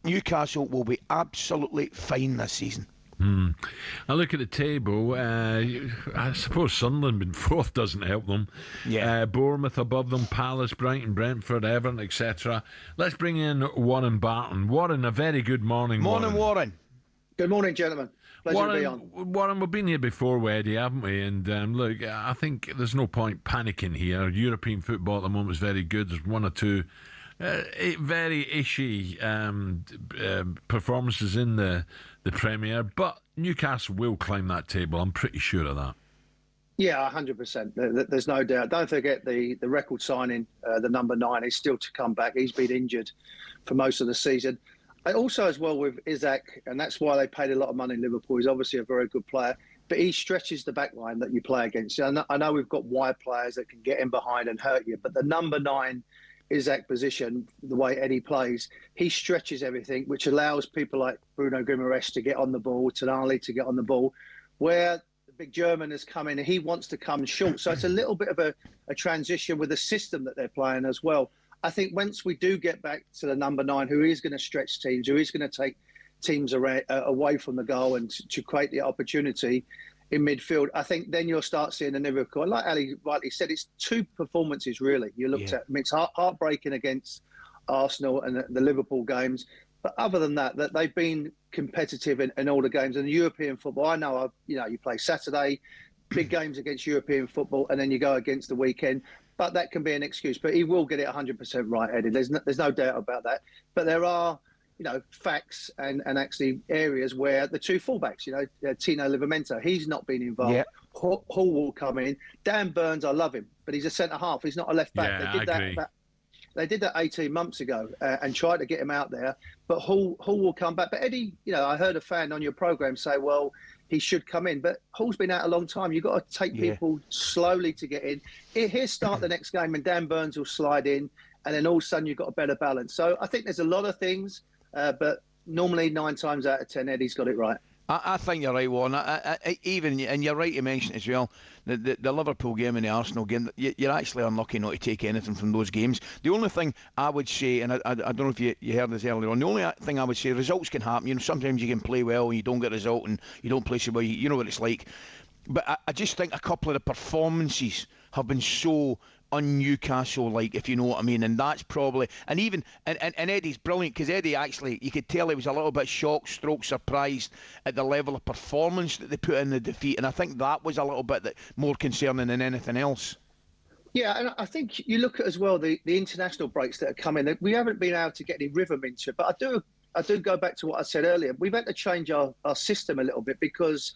Newcastle will be absolutely fine this season. I look at the table. I suppose Sunderland being 4th doesn't help them. Yeah. Bournemouth above them, Palace, Brighton, Brentford, Everton, etc. Let's bring in Warren Barton. Warren, a very good morning. Morning, Warren. Good morning, gentlemen. Pleasure to be on. Warren, we've been here before, Eddie, haven't we? And look, I think there's no point panicking here. European football at the moment is very good. There's one or two very ishy performances in the Premier, but Newcastle will climb that table. I'm pretty sure of that. Yeah, 100%. There's no doubt. Don't forget the record signing, the number 9, is still to come back. He's been injured for most of the season. Also, as well with Isak, and that's why they paid a lot of money in Liverpool. He's obviously a very good player, but he stretches the back line that you play against. I know we've got wide players that can get in behind and hurt you, but the number 9 Isak position, the way Eddie plays, he stretches everything, which allows people like Bruno Guimaraes to get on the ball, Toney to get on the ball, where the big German has come in and he wants to come short. So it's a little bit of a transition with the system that they're playing as well. I think once we do get back to the number 9, who is going to stretch teams, who is going to take teams away from the goal and to create the opportunity in midfield, I think then you'll start seeing the Liverpool. Like Ali rightly said, it's 2 performances really. You looked at, I mean, it's heartbreaking against Arsenal and the Liverpool games, but other than that they've been competitive in all the games. And the European football, I know, you play Saturday, big games against European football, and then you go against the weekend. But that can be an excuse. But he will get it 100% right, Eddie. There's no doubt about that. But there are, facts and actually areas where the 2 fullbacks, Tino Livramento, he's not been involved. Yeah. Hall will come in. Dan Burns, I love him, but he's a centre-half. He's not a left-back. Yeah, they did that 18 months ago and tried to get him out there. But Hall will come back. But Eddie, I heard a fan on your programme say, well, he should come in. But Hall's been out a long time. You've got to take people slowly to get in. He'll start the next game and Dan Burns will slide in. And then all of a sudden you've got a better balance. So I think there's a lot of things. But normally 9 times out of 10, Eddie's got it right. I think you're right, Warren. Even, and you're right to mention as well, the Liverpool game and the Arsenal game, you're actually unlucky not to take anything from those games. The only thing I would say, and I don't know if you heard this earlier on, the only thing I would say, results can happen. You know, sometimes you can play well and you don't get a result, and you don't play so well. You know what it's like. But I just think a couple of the performances have been so un-Newcastle like, if you know what I mean, and that's probably, and even and Eddie's brilliant, because Eddie actually, you could tell he was a little bit shocked stroke surprised at the level of performance that they put in the defeat, and I think that was a little bit more concerning than anything else. Yeah, and I think you look at as well the international breaks that are coming. We haven't been able to get any rhythm into it, but I do go back to what I said earlier. We've had to change our system a little bit because,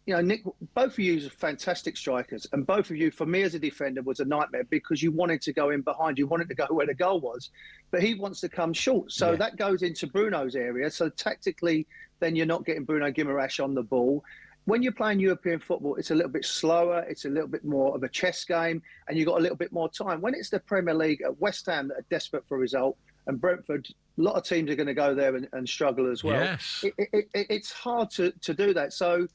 you know, Nick, both of you are fantastic strikers, and both of you, for me as a defender, was a nightmare because you wanted to go in behind, you wanted to go where the goal was, but he wants to come short. So that goes into Bruno's area. So tactically, then you're not getting Bruno Guimaraes on the ball. When you're playing European football, it's a little bit slower, it's a little bit more of a chess game, and you've got a little bit more time. When it's the Premier League, at West Ham that are desperate for a result, and Brentford, a lot of teams are going to go there and struggle as well. Yes. It's hard to do that. So,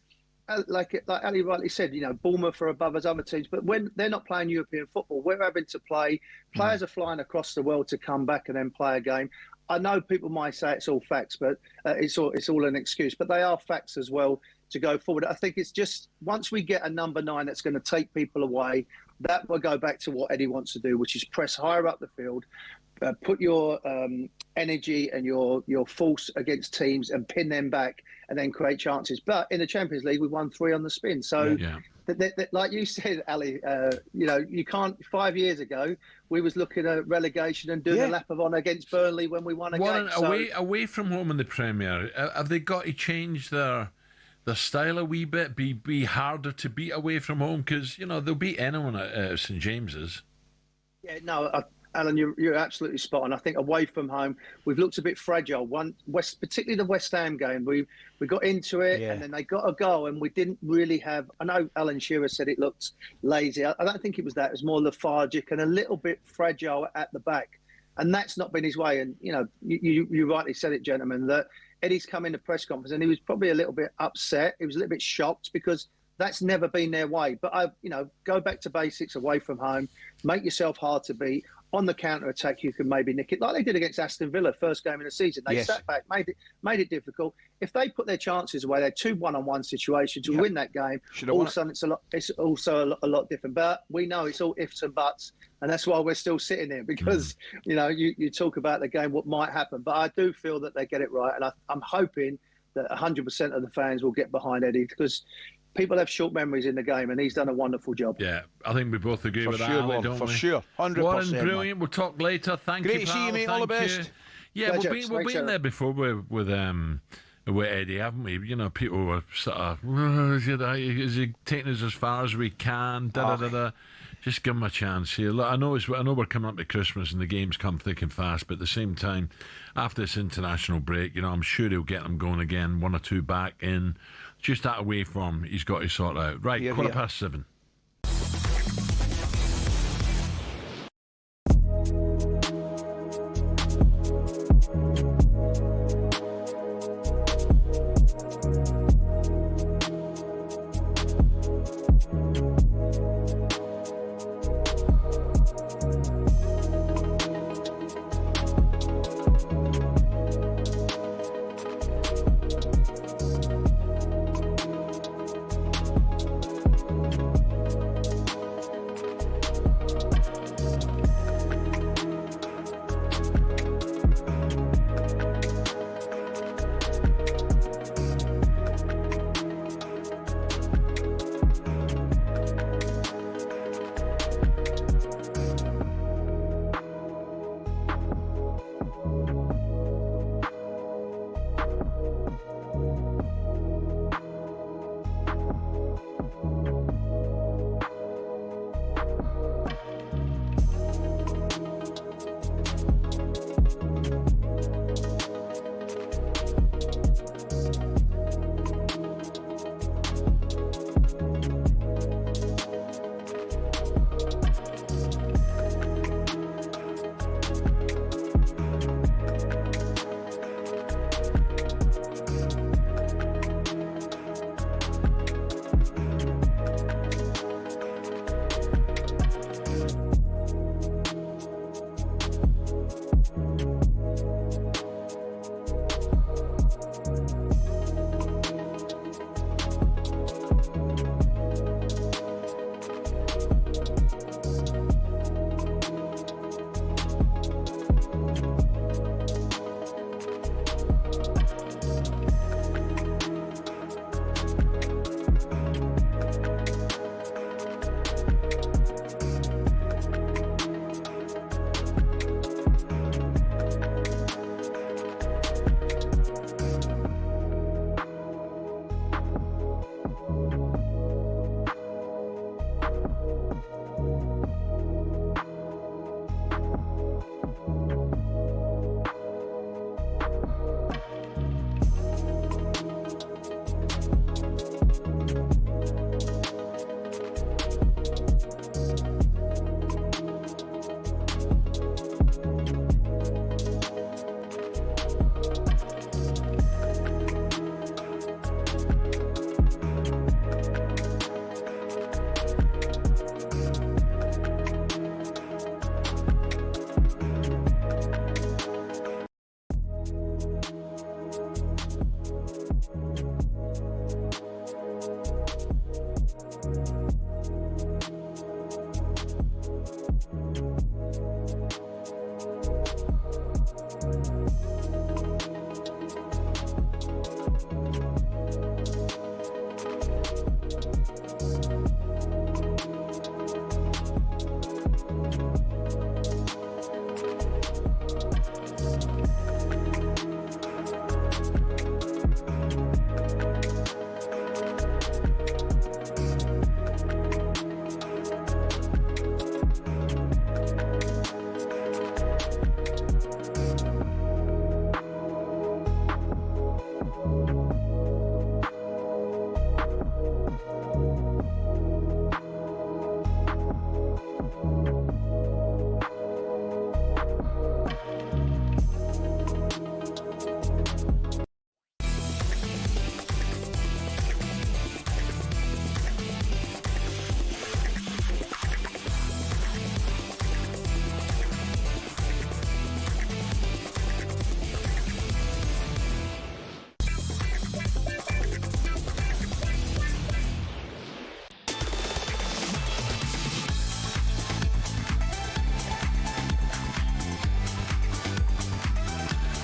like Ali rightly said, you know, Bournemouth are above us other teams, but when they're not playing European football, we're having to play. Players are flying across the world to come back and then play a game. I know people might say it's all facts, but it's all an excuse. But they are facts as well to go forward. I think it's just once we get a number 9 that's going to take people away, that will go back to what Eddie wants to do, which is press higher up the field, put your energy and your force against teams and pin them back and then create chances. But in the Champions League, we won 3 on the spin. So, like you said, Ali, you know, you can't. 5 years ago, we was looking at relegation and doing a lap of honour against Burnley when we won a game. Away from home in the Premier, have they got to change their style a wee bit? Be harder to beat away from home, because you know they'll beat anyone at St James's. Yeah, no. Alan, you're absolutely spot on. I think away from home, we've looked a bit fragile. Particularly the West Ham game, we got into it and then they got a goal and we didn't really have. I know Alan Shearer said it looked lazy. I don't think it was that. It was more lethargic and a little bit fragile at the back, and that's not been his way. And you know, you rightly said it, gentlemen, that Eddie's come in the press conference and he was probably a little bit upset. He was a little bit shocked because that's never been their way. But go back to basics away from home, make yourself hard to beat. On the counter-attack, you can maybe nick it, like they did against Aston Villa, first game of the season. They sat back, made it difficult. If they put their chances away, they're 2 one-on-one situations to win that game. All of a sudden, it's also a lot different. But we know it's all ifs and buts, and that's why we're still sitting here, because you know you talk about the game, what might happen. But I do feel that they get it right, and I'm hoping that 100% of the fans will get behind Eddie, because people have short memories in the game, and he's done a wonderful job. Yeah, I think we both agree with that, Ali, don't we? For sure, 100%. Warren, brilliant. We'll talk later. Thank you, Great to see you, mate. All the best. Yeah, we've been there before with Eddie, haven't we? You know, people were sort of, is he taking us as far as we can? Just give him a chance here. Look, I know we're coming up to Christmas and the games come thick and fast, but at the same time, after this international break, you know, I'm sure he'll get them going again, 1 or 2 back in. Just that away form he's got to sort out. Right, 7:15.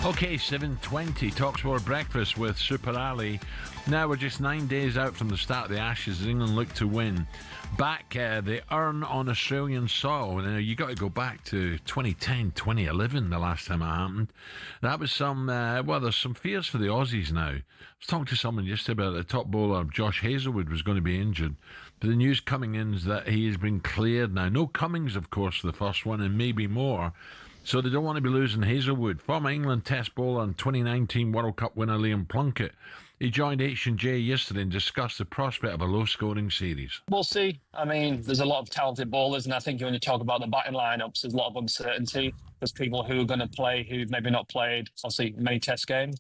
Okay, 7:20, talkSPORT breakfast with Super Ali. Now we're just 9 days out from the start of the Ashes as England look to win. Back, the urn on Australian soil. Now, you got to go back to 2010, 2011, the last time it happened. That was some, there's some fears for the Aussies now. I was talking to someone just about the top bowler, Josh Hazlewood, was going to be injured. But the news coming in is that he has been cleared now. No Cummings, of course, for the first one, and maybe more. So they don't want to be losing Hazlewood. Former England Test bowler and 2019 World Cup winner Liam Plunkett. He joined H&J yesterday and discussed the prospect of a low-scoring series. We'll see. I mean, there's a lot of talented bowlers, and I think when you talk about the batting lineups, there's a lot of uncertainty. There's people who are going to play who've maybe not played, obviously, many Test games.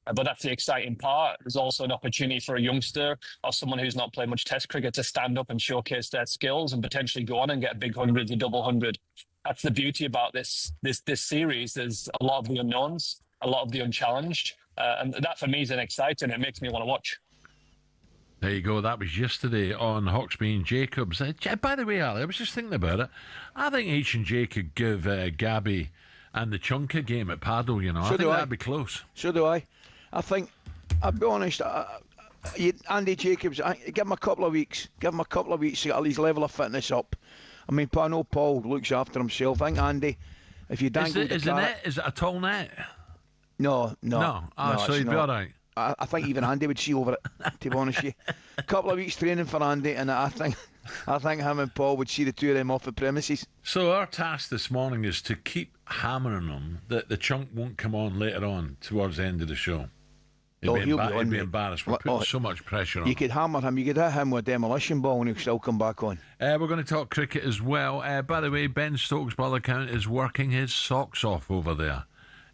But that's the exciting part. There's also an opportunity for a youngster or someone who's not played much Test cricket to stand up and showcase their skills and potentially go on and get a big 100, a double 100. That's the beauty about this series. There's a lot of the unknowns, a lot of the unchallenged. And that, for me, is an exciting. It makes me want to watch. There you go. That was yesterday on Hawksbee and Jacobs. By the way, Ali, I was just thinking about it. I think H&J could give Gabby and the Chunk a game at Paddle, you know. I think that'd be close. So do I. I think, I'll be honest, Andy Jacobs, give him a couple of weeks. Give him a couple of weeks to get his level of fitness up. I mean, I know Paul looks after himself. I think Andy, if you dangle the carrot... Is it a tall net? No. So he'd be all right. I think even Andy would see over it, to be honest with you. A couple of weeks training for Andy, and I think him and Paul would see the two of them off the premises. So our task this morning is to keep hammering them that the Chunk won't come on later on towards the end of the show. He'd be embarrassed. We're putting so much pressure on him. You could hammer him. You could hit him with a demolition ball and he'll still come back on. We're going to talk cricket as well. By the way, Ben Stokes, by all account, is working his socks off over there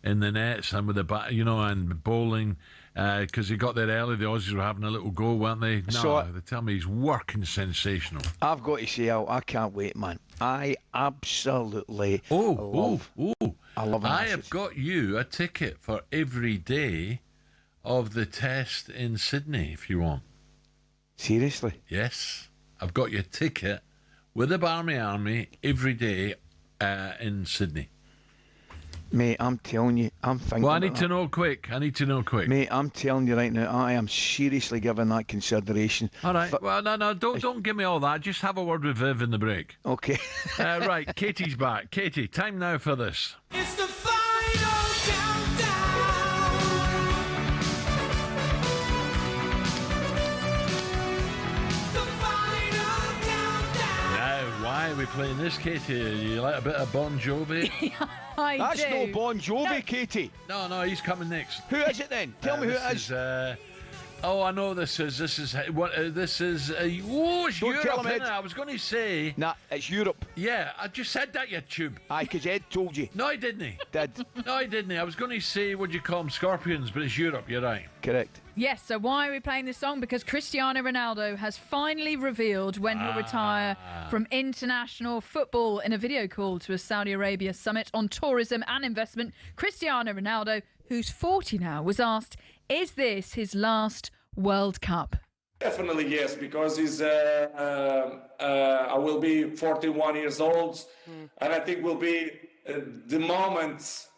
in the nets and with the bat, and bowling. Because he got there early. The Aussies were having a little go, weren't they? No, they tell me he's working sensational. I've got to say, I can't wait, man. I absolutely love it. I have got you a ticket for every day of the test in Sydney, if you want. Seriously? Yes. I've got your ticket with the Barmy Army every day in Sydney. Mate, I'm telling you, I'm thinking. Well, I need to know quick. Mate, I'm telling you right now, I am seriously giving that consideration. All right. Well, no, don't give me all that. Just have a word with Viv in the break. Okay. Right, Katie's back. Katie, time now for this. It's the final countdown. The final countdown. Now, why are we playing this, Katie? You like a bit of Bon Jovi? That's no Bon Jovi, Katie. No, he's coming next. Who is it then? Tell me who it is. I know this is. It's Europe, isn't it? I was going to say. Nah, it's Europe. Yeah, I just said that, you tube. Aye, because Ed told you. No, he didn't. No, he didn't. I was going to say, what do you call them, Scorpions, but it's Europe, you're right. Correct. Yes, so why are we playing this song? Because Cristiano Ronaldo has finally revealed when he'll retire from international football in a video call to a Saudi Arabia summit on tourism and investment. Cristiano Ronaldo, who's 40 now, was asked, is this his last World Cup? Definitely yes, because I will be 41 years old, and I think will be the moment,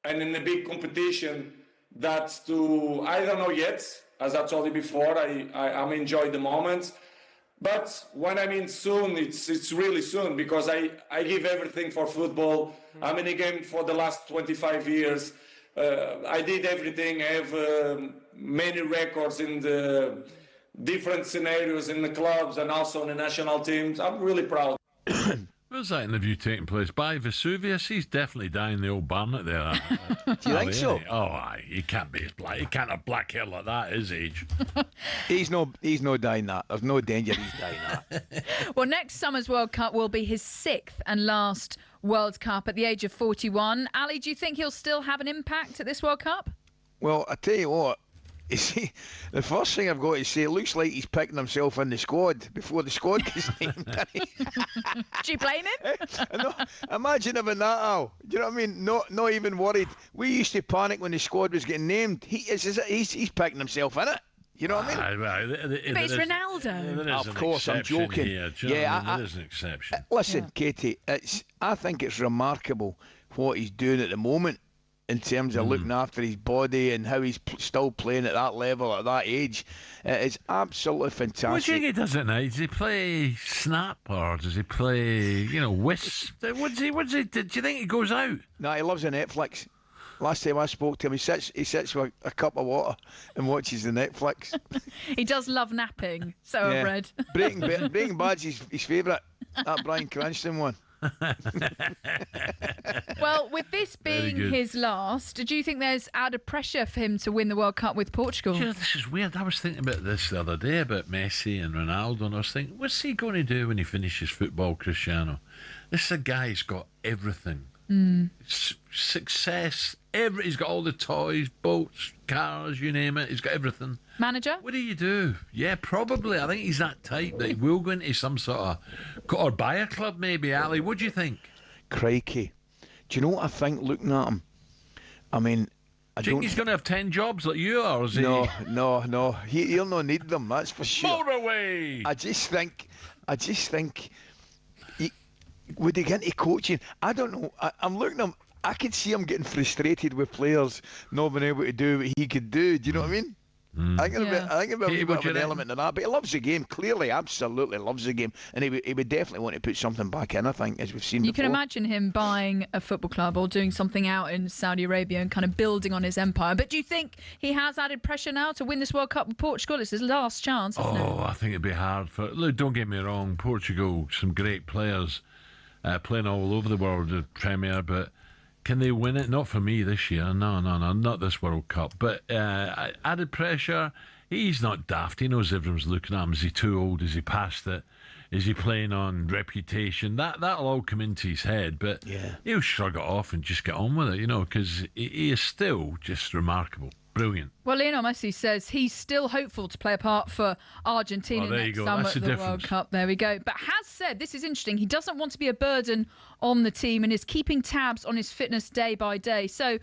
and in a big competition, that's I don't know yet, as I told you before, I'm enjoying the moment, but when I mean soon, it's really soon, because I give everything for football. I'm in the game for the last 25 years. I did everything. I have many records in the different scenarios in the clubs and also in the national teams. I'm really proud. Where's that interview taking place? By Vesuvius? He's definitely dying the old Barnet there. Do you think so? Oh, aye. He can't be as black. He can't have black hair like that at his age. He's no dying that. There's no danger he's dying that. Well, next summer's World Cup will be his 6th and last World Cup at the age of 41. Ali, do you think he'll still have an impact at this World Cup? Well, I tell you what, you see, the first thing I've got to say, it looks like he's picking himself in the squad before the squad gets named. Do you blame him? No, imagine having that, Al. Do you know what I mean? Not even worried. We used to panic when the squad was getting named. He's picking himself in it. You know what I mean? But it's Ronaldo. Of course, I'm joking. Here, there is an exception. Listen, Katie, I think it's remarkable what he's doing at the moment in terms of looking after his body and how he's still playing at that level at that age. It's absolutely fantastic. What do you think he does at night? Does he play snap or does he play, wisp? What do you think he goes out? No, he loves the Netflix. Last time I spoke to him, he sits with a cup of water and watches the Netflix. He does love napping, so I've read. Breaking Bad's his favourite, that Bryan Cranston one. Well, with this being his last, do you think there's added pressure for him to win the World Cup with Portugal? This is weird. I was thinking about this the other day about Messi and Ronaldo, and I was thinking, what's he going to do when he finishes football, Cristiano? This is a guy who's got everything. Success. He's got all the toys, boats, cars, you name it. He's got everything. Manager? What do you do? Yeah, probably. I think he's that type that he will go into some sort of... Or buy a club, maybe, Ali. What do you think? Crikey. Do you know what I think looking at him? I mean... Do you think he's going to have 10 jobs like you, or is he... No. He'll not need them, that's for sure. Motorway! I just think... Would he get into coaching? I don't know. I'm looking at him. I could see him getting frustrated with players not being able to do what he could do. Do you know what I mean? I think there'll be a bit of an element of that. But he loves the game. Clearly, absolutely loves the game. And he would definitely want to put something back in, I think, as we've seen before. You can imagine him buying a football club or doing something out in Saudi Arabia and kind of building on his empire. But do you think he has added pressure now to win this World Cup with Portugal? It's his last chance, isn't it? I think it'd be hard for... Look, don't get me wrong. Portugal, some great players playing all over the world, the Premier, but... Can they win it? Not for me this year. No, not this World Cup. But added pressure. He's not daft. He knows everyone's looking at him. Is he too old? Is he past it? Is he playing on reputation? That'll all come into his head. But he'll shrug it off and just get on with it, because he is still just remarkable. Brilliant. Well, Lionel Messi says he's still hopeful to play a part for Argentina next summer at the World Cup. There we go. But has said, this is interesting, he doesn't want to be a burden on the team and is keeping tabs on his fitness day by day. So,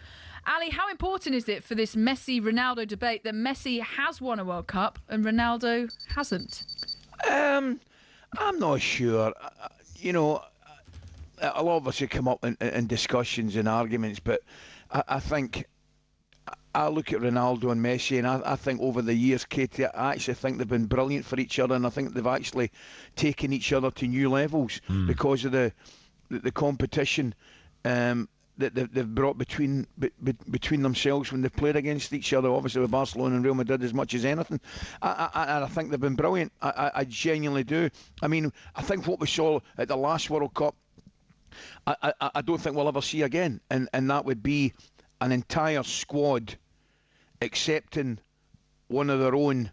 Ali, how important is it for this Messi-Ronaldo debate that Messi has won a World Cup and Ronaldo hasn't? I'm not sure. It'll obviously come up in discussions and arguments, but I think... I look at Ronaldo and Messi, and I think over the years, Katie, I actually think they've been brilliant for each other, and I think they've actually taken each other to new levels because of the competition that they've brought between themselves when they've played against each other. Obviously, with Barcelona and Real Madrid as much as anything, I think they've been brilliant. I genuinely do. I mean, I think what we saw at the last World Cup, I don't think we'll ever see again, and that would be an entire squad accepting one of their own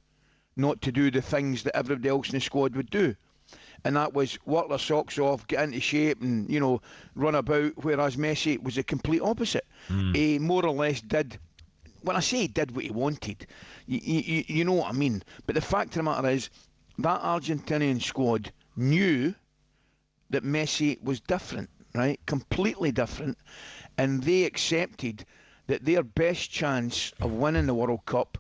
not to do the things that everybody else in the squad would do. And that was work their socks off, get into shape and, run about, whereas Messi was the complete opposite. He more or less did, when I say he did what he wanted, you know what I mean. But the fact of the matter is, that Argentinian squad knew that Messi was different, right? Completely different. And they accepted that their best chance of winning the World Cup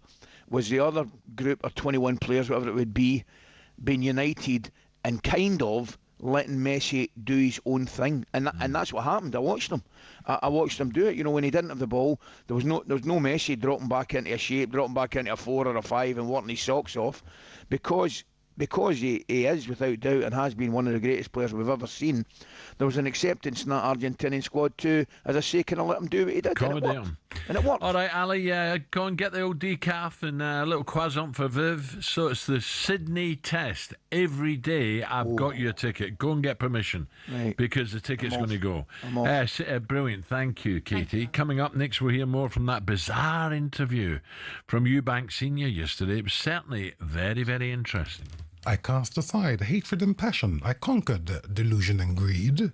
was the other group of 21 players, whatever it would be, being united and kind of letting Messi do his own thing. And that's what happened. I watched him. I watched him do it. When he didn't have the ball, there was no Messi dropping back into a shape, dropping back into a 4 or a 5 and working his socks off, because because he is without doubt and has been one of the greatest players we've ever seen, there was an acceptance in that Argentinian squad to, as I say, kind of let him do what he did. Accommodate him. And it worked. All right, Ali, go and get the old decaf and a little croissant for Viv. So it's the Sydney test. Every day I've got you a ticket. Go and get permission, right, because the ticket's going to go. Brilliant. Thank you, Katie. Thank you. Coming up next, we'll hear more from that bizarre interview from Eubank Senior yesterday. It was certainly very, very interesting. I cast aside hatred and passion. I conquered delusion and greed.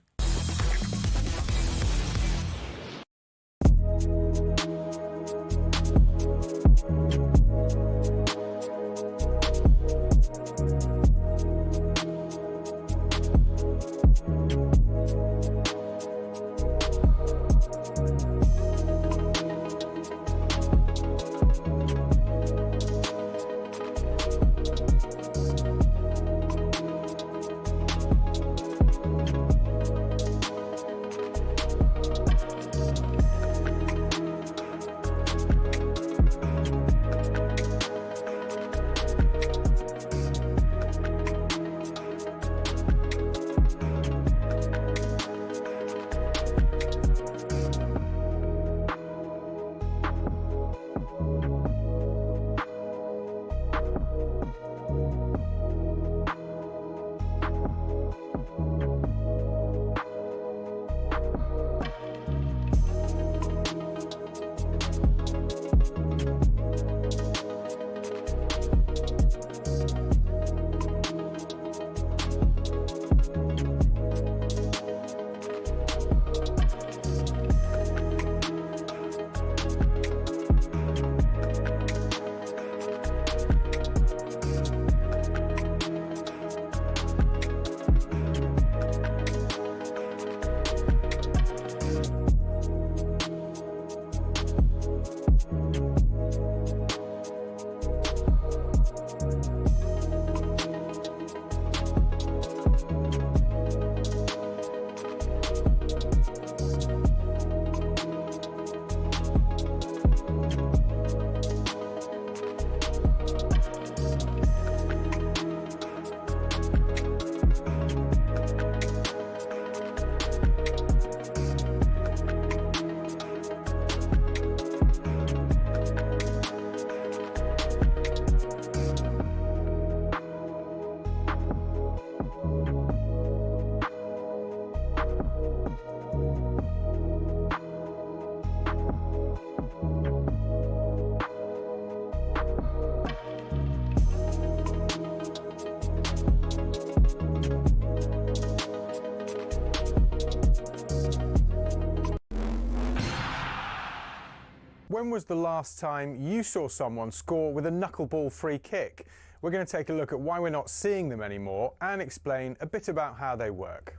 When was the last time you saw someone score with a knuckleball free kick? We're going to take a look at why we're not seeing them anymore and explain a bit about how they work.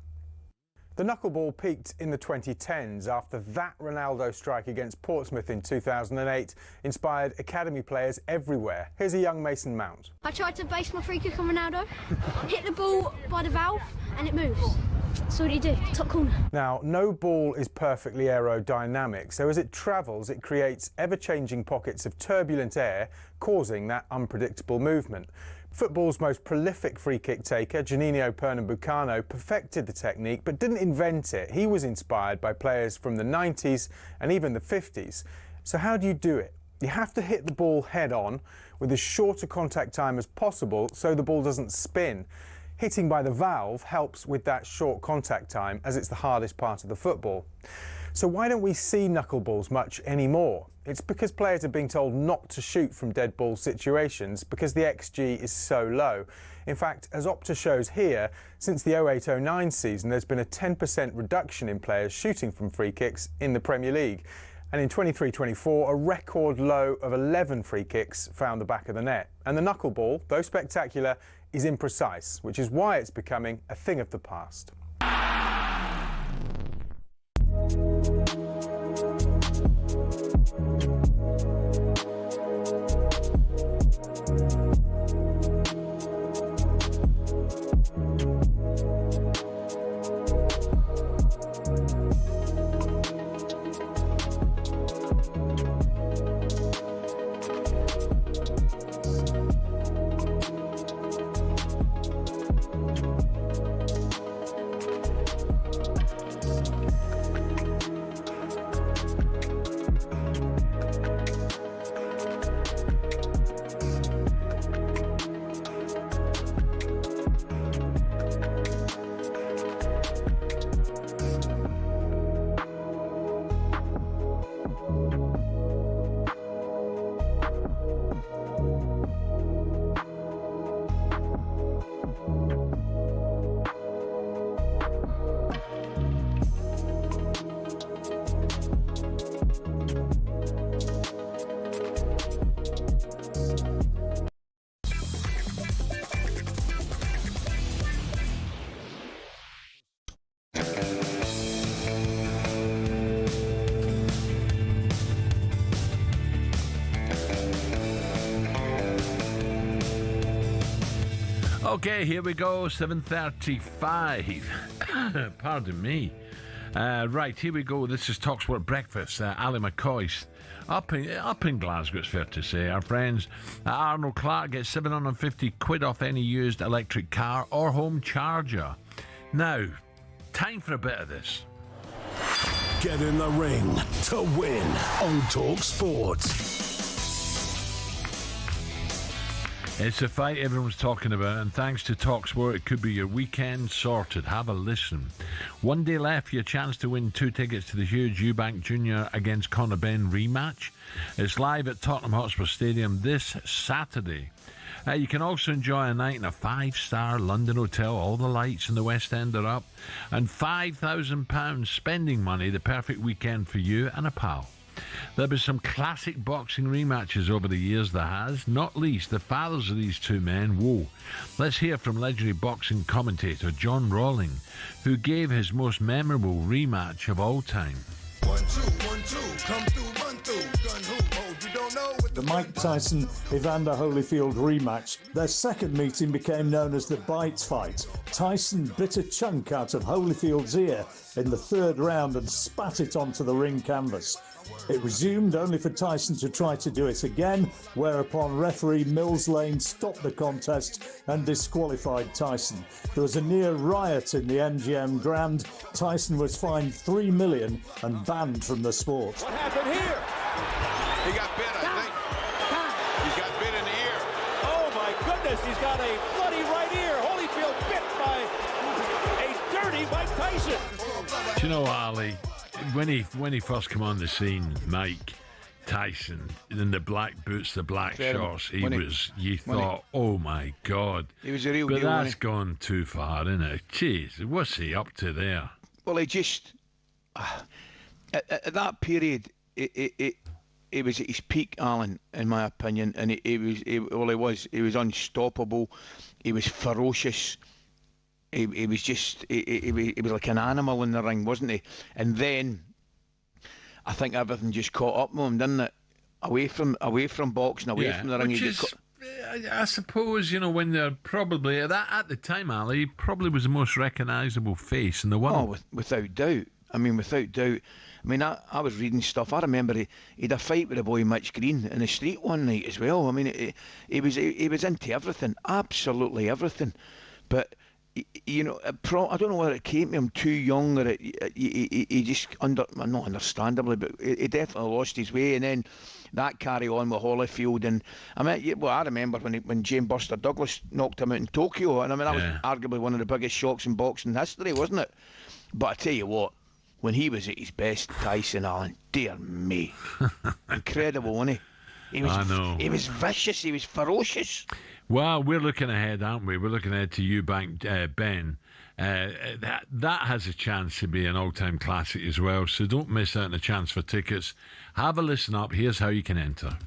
The knuckleball peaked in the 2010s after that Ronaldo strike against Portsmouth in 2008 inspired academy players everywhere. Here's a young Mason Mount. I tried to base my free kick on Ronaldo, hit the ball by the valve and it moves. So what do you do? Top corner. Now, no ball is perfectly aerodynamic, so as it travels it creates ever-changing pockets of turbulent air, causing that unpredictable movement. Football's most prolific free kick taker, Juninho Pernambucano, perfected the technique but didn't invent it. He was inspired by players from the 90s and even the 50s. So how do you do it? You have to hit the ball head on with as short a contact time as possible so the ball doesn't spin. Hitting by the valve helps with that short contact time as it's the hardest part of the football. So why don't we see knuckleballs much anymore? It's because players are being told not to shoot from dead ball situations because the XG is so low. In fact, as Opta shows here, since the 08-09 season there's been a 10% reduction in players shooting from free kicks in the Premier League. And in 23-24, a record low of 11 free kicks found the back of the net. And the knuckleball, though spectacular, is imprecise, which is why it's becoming a thing of the past. Okay, here we go, 7:35. Pardon me. Right, here we go. This is talkSPORT Breakfast. Ally McCoist. Up in Glasgow, it's fair to say. Our friends Arnold Clark gets 750 quid off any used electric car or home charger. Now, time for a bit of this. Get in the ring to win on talkSPORT. It's a fight everyone's talking about, and thanks to talkSPORT, it could be your weekend sorted. Have a listen. One day left for your chance to win 2 tickets to the huge Eubank Junior against Conor Benn rematch. It's live at Tottenham Hotspur Stadium this Saturday. You can also enjoy a night in a 5-star London hotel. All the lights in the West End are up. And £5,000 spending money, the perfect weekend for you and a pal. There'll be some classic boxing rematches over the years, there has, not least the fathers of these two men. Whoa. Let's hear from legendary boxing commentator John Rawling, who gave his most memorable rematch of all time. 1, 2, 1, 2, come through, run through, gun who, oh, you don't know what the Mike Tyson-Evander Holyfield rematch. Their second meeting became known as the Bite Fight. Tyson bit a chunk out of Holyfield's ear in the third round and spat it onto the ring canvas. It resumed only for Tyson to try to do it again, whereupon referee Mills Lane stopped the contest and disqualified Tyson. There was a near riot in the MGM Grand. Tyson was fined $3 million and banned from the sport. What happened here? He got bit, I think. He's got bit in the ear. Oh my goodness, he's got a bloody right ear. Holyfield bit by a dirty Mike Tyson. Do you know what, Ali? When he first came on the scene, Mike Tyson, in the black boots, the black shorts, you thought, oh my God. He was a real deal. But that's gone too far, isn't it? Jeez, what's he up to there? Well, he just, at that period, it was at his peak, Alan, in my opinion, and he was unstoppable, he was ferocious. He was like an animal in the ring, wasn't he? And then I think everything just caught up with him, didn't it? Away from boxing, away from the ring. I suppose, when they're probably at the time, Ali, he probably was the most recognisable face in the world. Oh, without doubt. I mean, without doubt. I mean, I was reading stuff. I remember he had a fight with a boy Mitch Green in the street one night as well. I mean, he was into everything, absolutely everything. But I don't know whether it came to him too young or he just not understandably, but he definitely lost his way, and then that carry on with Holyfield. And I mean, I remember when James Buster Douglas knocked him out in Tokyo, and I mean that was arguably one of the biggest shocks in boxing history, wasn't it? But I tell you what, when he was at his best, Tyson, Alan, dear me, incredible, wasn't he? I know. He was vicious. He was ferocious. Well, we're looking ahead, aren't we? We're looking ahead to Eubank Benn. That has a chance to be an all-time classic as well, so don't miss out on a chance for tickets. Have a listen up. Here's how you can enter.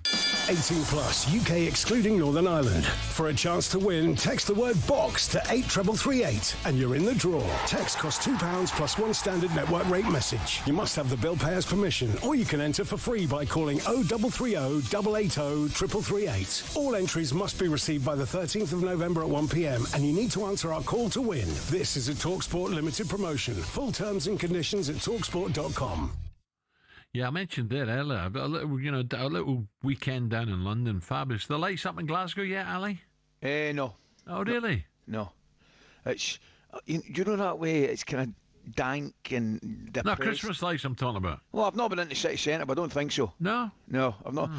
18 plus, UK excluding Northern Ireland. For a chance to win, text the word BOX to 83338 and you're in the draw. Text costs £2 plus one standard network rate message. You must have the bill payer's permission, or you can enter for free by calling 0330 880 3338. All entries must be received by the 13th of November at 1 p.m. and you need to answer our call to win. This is a talkSPORT limited promotion. Full terms and conditions at talksport.com. Yeah, I mentioned there earlier, but a little weekend down in London, fabulous. The lights up in Glasgow yet, Ali? No. Oh, really? No. It's, you know that way, it's kind of dank and depressed. No, Christmas lights I'm talking about. Well, I've not been into city centre, but I don't think so. No? No, I've not.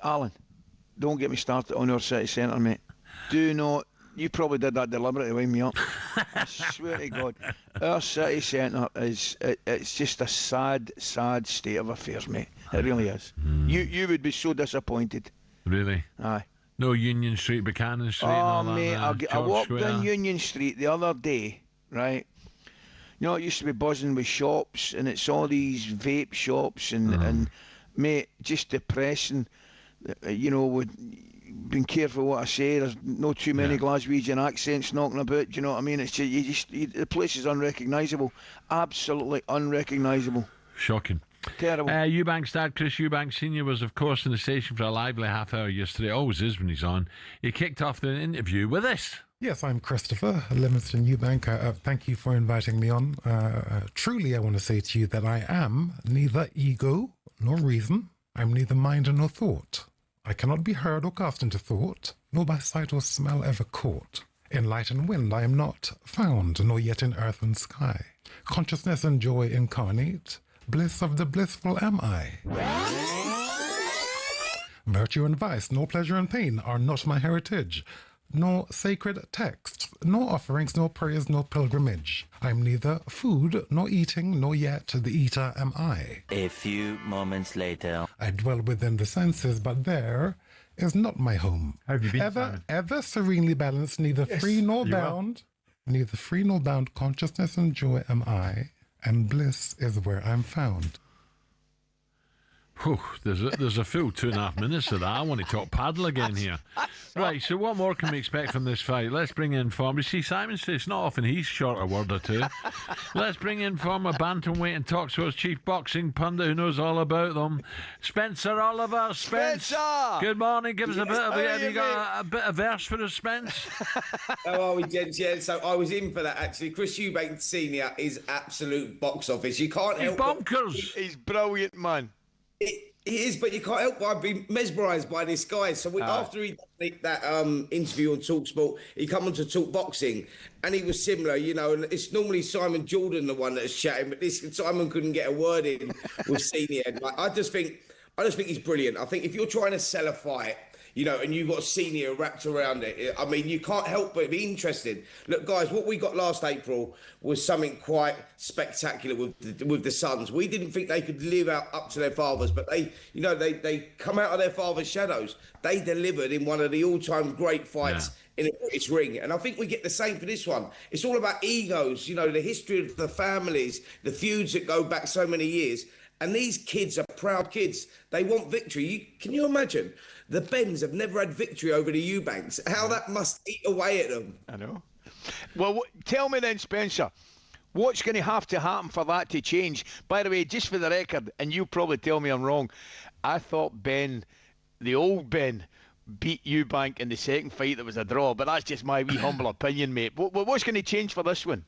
Alan, don't get me started on our city centre, mate. Do not. You probably did that deliberately to wind me up. I swear to God, our city centre it's just a sad state of affairs, mate. It really is. You would be so disappointed. Really? Aye. No Union Street, Buchanan Street, and all that. Mate, I walked down Union Street the other day, right? You know, it used to be buzzing with shops, and it's all these vape shops, and mate, just depressing. With being careful what I say. There's no too many Glaswegian accents knocking about. Do you know what I mean? It's just the place is unrecognisable, absolutely unrecognisable. Shocking. Terrible. Eubank's dad, Chris Eubank Sr., was of course in the station for a lively half hour yesterday. Always is when he's on. He kicked off the interview with this. Yes, I'm Christopher, Livingston Eubank. Thank you for inviting me on. Truly, I want to say to you that I am neither ego nor reason. I'm neither mind nor thought. I cannot be heard or cast into thought, nor by sight or smell ever caught. In light and wind I am not found, nor yet in earth and sky. Consciousness and joy incarnate, bliss of the blissful am I. Virtue and vice, nor pleasure and pain are not my heritage, nor sacred texts, nor offerings, nor prayers, nor pilgrimage. I am neither food, nor eating, nor yet the eater am I. A few moments later. I dwell within the senses, but there is not my home. Have you been, Simon? Ever serenely balanced, neither free nor bound. Neither free nor bound, consciousness and joy am I, and bliss is where I'm found. Whew, there's a full 2.5 minutes of that. I want to talk paddle again here. Right, so what more can we expect from this fight? Let's bring in former. See, Simon says it's not often he's short a word or two. Let's bring in former bantamweight and talkSPORT's chief boxing pundit who knows all about them, Spencer Oliver. Spencer! Good morning. Give us a bit of have you got a bit of verse for us, Spence? How are we, gents? Yeah, so I was in for that, actually. Chris Eubank Senior is absolute box office. You can't help bonkers. He's brilliant, man. He is, but you can't help but be mesmerised by this guy. So after he did that interview on talkSPORT, he come on to talk boxing, and he was similar, you know. And it's normally Simon Jordan the one that's chatting, but this Simon couldn't get a word in with Senior. Like, I just think he's brilliant. I think if you're trying to sell a fight, you know, and you've got Senior wrapped around it, I mean, you can't help but be interested. Look, guys, what we got last April was something quite spectacular with the Suns. We didn't think they could live up to their fathers, but they come out of their father's shadows. They delivered in one of the all-time great fights in a British ring. And I think we get the same for this one. It's all about egos, you know, the history of the families, the feuds that go back so many years. And these kids are proud kids. They want victory. Can you imagine? The Bens have never had victory over the Eubanks. How that must eat away at them. I know. Well, tell me then, Spencer, what's going to have to happen for that to change? By the way, just for the record, and you'll probably tell me I'm wrong, I thought Ben, the old Ben, beat Eubank in the second fight. That was a draw, but that's just my wee humble opinion, mate. What's going to change for this one?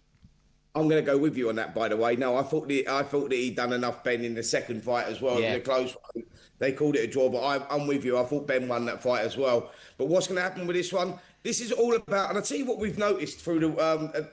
I'm going to go with you on that, by the way. No, I thought that he'd done enough, Ben, in the second fight as well. Yeah. In a close one. They called it a draw, but I'm with you. I thought Ben won that fight as well. But what's going to happen with this one? This is all about, and I'll tell you what we've noticed through the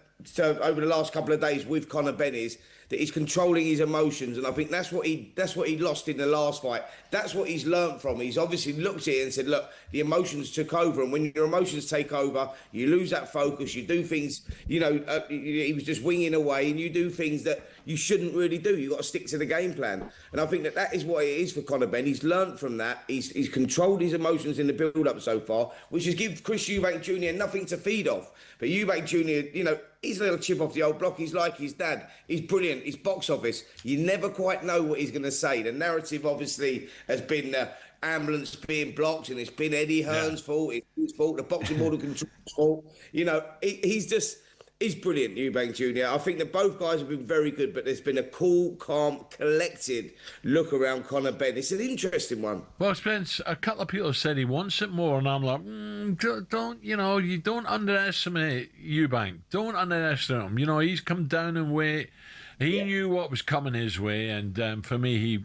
over the last couple of days with Conor Benn is that he's controlling his emotions, and I think that's what he lost in the last fight. That's what he's learnt from. He's obviously looked at it and said, look, the emotions took over, and when your emotions take over, you lose that focus. You do things, you know, he was just winging away, and you do things that you shouldn't really do. You've got to stick to the game plan, and I think that is what it is for Conor Benn. He's learnt from that. He's controlled his emotions in the build-up so far, which has given Chris Eubank Jr. nothing to feed off. But Eubank Jr., you know, he's a little chip off the old block. He's like his dad. He's brilliant. He's box office. You never quite know what he's going to say. The narrative, obviously, has been the ambulance being blocked, and it's been Eddie Hearn's fault. It's his fault. The boxing board of control's fault. You know, he's brilliant, Eubank Jr. I think that both guys have been very good, but there's been a cool, calm, collected look around Conor Benn. It's an interesting one. Well, Spence, a couple of people have said he wants it more, and I'm like, you don't underestimate Eubank. Don't underestimate him. You know, he's come down in weight. He knew what was coming his way, and for me,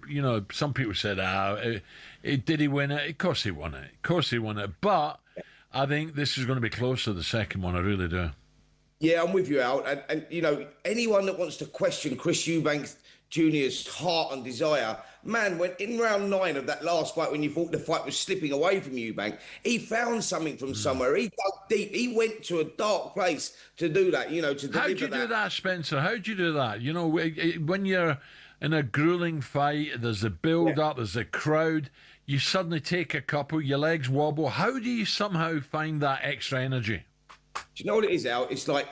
some people said, did he win it? Of course he won it. But I think this is going to be close to the second one. I really do. Yeah, I'm with you, Al. And you know, anyone that wants to question Chris Eubank Jr.'s heart and desire, man, when in round 9 of that last fight, when you thought the fight was slipping away from Eubank, he found something from somewhere. He dug deep. He went to a dark place to do that, you know, to deliver that. How'd you do that, Spencer? How'd you do that? You know, when you're in a grueling fight, there's a build-up, there's a crowd, you suddenly take a couple, your legs wobble. How do you somehow find that extra energy? Do you know what it is, Al? It's like,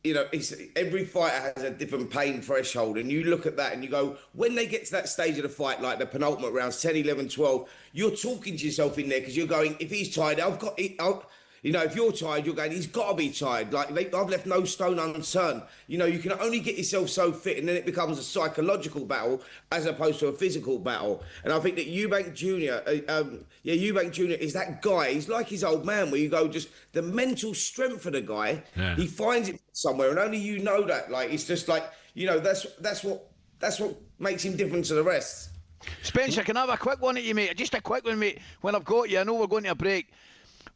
you know, every fighter has a different pain threshold, and you look at that and you go, when they get to that stage of the fight, like the penultimate rounds, 10, 11, 12, you're talking to yourself in there because you're going, if he's tired, You know, if you're tired, you're going, he's got to be tired. Like, I've left no stone unturned. You know, you can only get yourself so fit, and then it becomes a psychological battle as opposed to a physical battle. And I think that Eubank Jr. is that guy. He's like his old man, where you go, just the mental strength of the guy. Yeah. He finds it somewhere, and only you know that. Like, it's just like, you know, that's what makes him different to the rest. Spencer, can I have a quick one at you, mate? Just a quick one, mate. When I've got you, I know we're going to a break.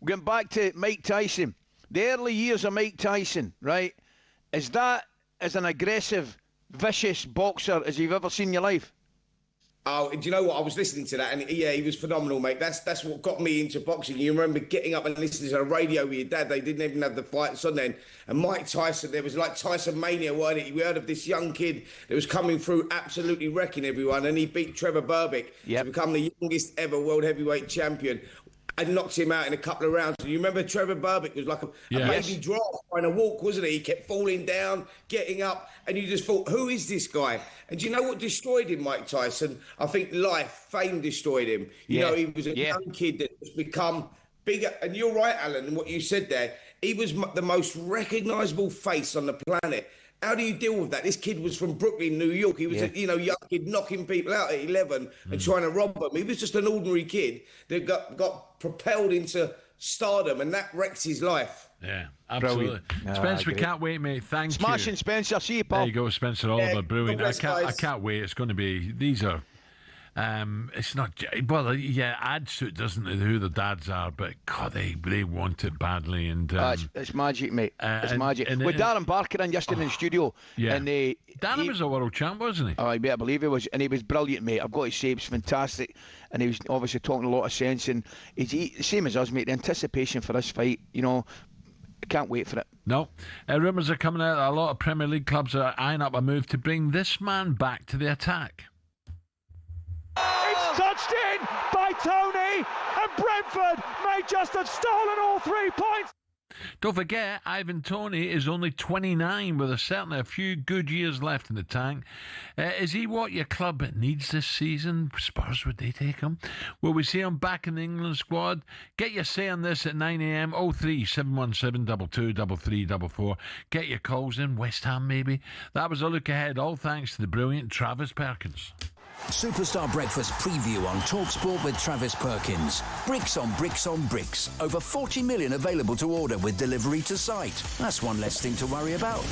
We're going back to Mike Tyson. The early years of Mike Tyson, right? Is that as an aggressive, vicious boxer as you've ever seen in your life? Oh, do you know what? I was listening to that, and yeah, he was phenomenal, mate. That's what got me into boxing. You remember getting up and listening to the radio with your dad. They didn't even have the fights on then. And Mike Tyson, there was like Tyson mania, weren't it? We heard of this young kid that was coming through absolutely wrecking everyone, and he beat Trevor Berbick to become the youngest ever world heavyweight champion. And knocked him out in a couple of rounds. And you remember Trevor Berbick was like a baby giraffe trying to walk, wasn't he? He kept falling down, getting up, and you just thought, who is this guy? And do you know what destroyed him, Mike Tyson? I think fame destroyed him. You know, he was a young kid that has become bigger. And you're right, Alan, in what you said there. He was the most recognisable face on the planet. How do you deal with that? This kid was from Brooklyn, New York. He was a young kid knocking people out at 11 and trying to rob them. He was just an ordinary kid that got propelled into stardom, and that wrecked his life. Yeah, absolutely. Spencer, we can't wait, mate. Thank you. Smashing, Spencer. See you, pal. There you go, Spencer Oliver. Brilliant. I can't wait. It's going to be... These are... it's not... Well, yeah, adds to it, doesn't it, who the dads are, but God, they want it badly. And it's magic, mate. It's magic. With Darren Barker in yesterday in the studio. Yeah. And Darren was a world champ, wasn't he? Oh, I believe he was. And he was brilliant, mate. I've got to say, he was fantastic. And he was obviously talking a lot of sense. And he's same as us, mate. The anticipation for this fight, you know, I can't wait for it. No. Rumours are coming out that a lot of Premier League clubs are eyeing up a move to bring this man back to the attack. It's touched in by Toney, and Brentford may just have stolen all 3 points. Don't forget, Ivan Toney is only 29 with certainly a few good years left in the tank. Is he what your club needs this season? Spurs, would they take him? Will we see him back in the England squad? Get your say on this at 9 a.m. 03 717 22 3344. Get your calls in. West Ham, maybe. That was a look ahead, all thanks to the brilliant Travis Perkins. Superstar Breakfast preview on talkSPORT with Travis Perkins. Bricks on bricks on bricks. Over 40 million available to order with delivery to site. That's one less thing to worry about.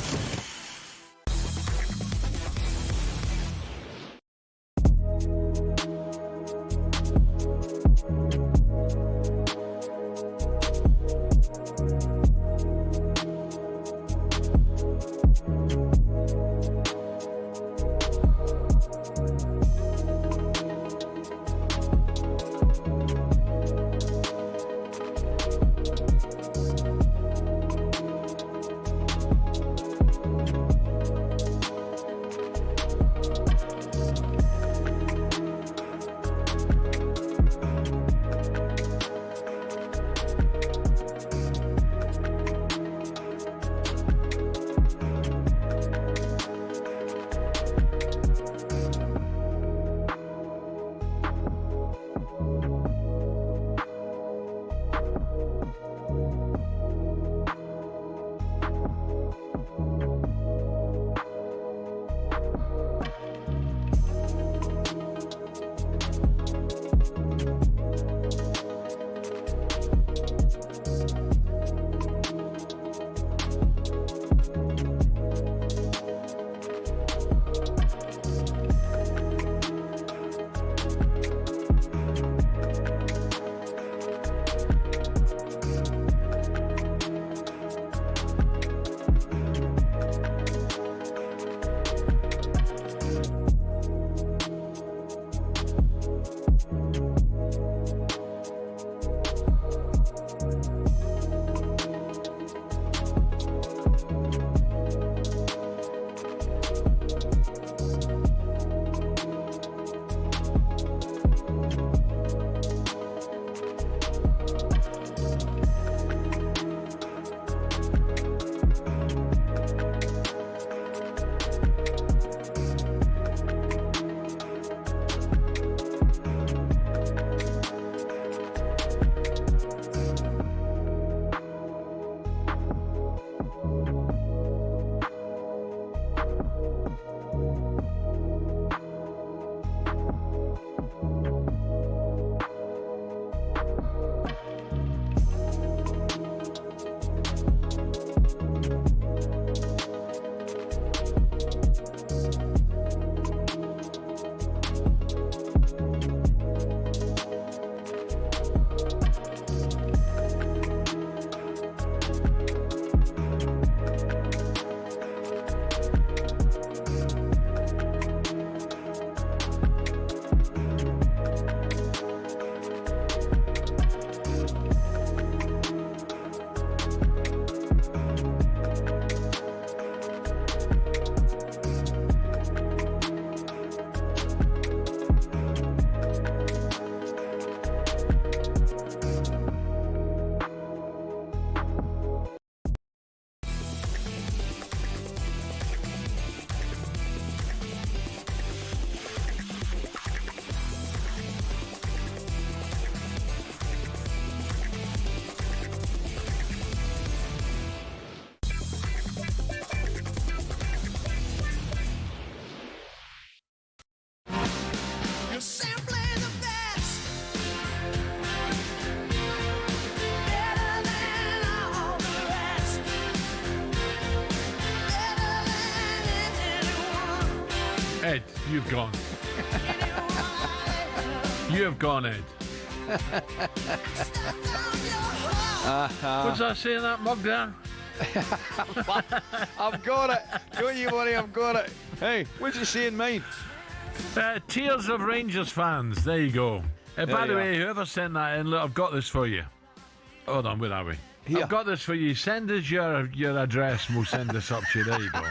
Ed, you've gone. You've gone, Ed. What's that saying, that mug there? I've got it. Don't you worry, I've got it. Hey, what's it saying, mine? Tears of Rangers fans. There you go. By the way, whoever sent that in, look, I've got this for you. Hold on, where are we? Here. I've got this for you. Send us your address and we'll send this up to you. There you go.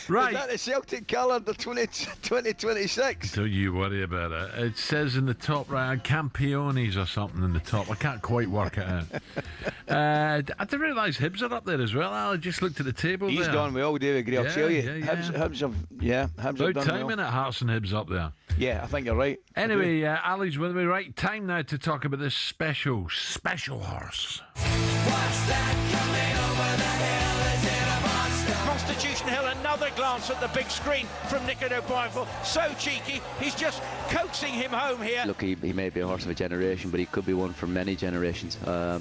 Right. Is that the Celtic colour, the 2026? Don't you worry about it. It says in the top right, Campiones or something in the top. I can't quite work it out. I didn't realise Hibs are up there as well. I just looked at the table. He's there. done well, David Gray. I'll tell you. Hibs have about done time well. in it, Hearts and Hibs up there. Yeah, I think you're right. Anyway, Ali's with me. Right, time now to talk about this special horse. What's that coming over the hill? Is it a monster? Constitution Hill, another glance at the big screen from Nico Boinville. So cheeky, he's just coaxing him home here. Look, he may be a horse of a generation, but he could be one for many generations.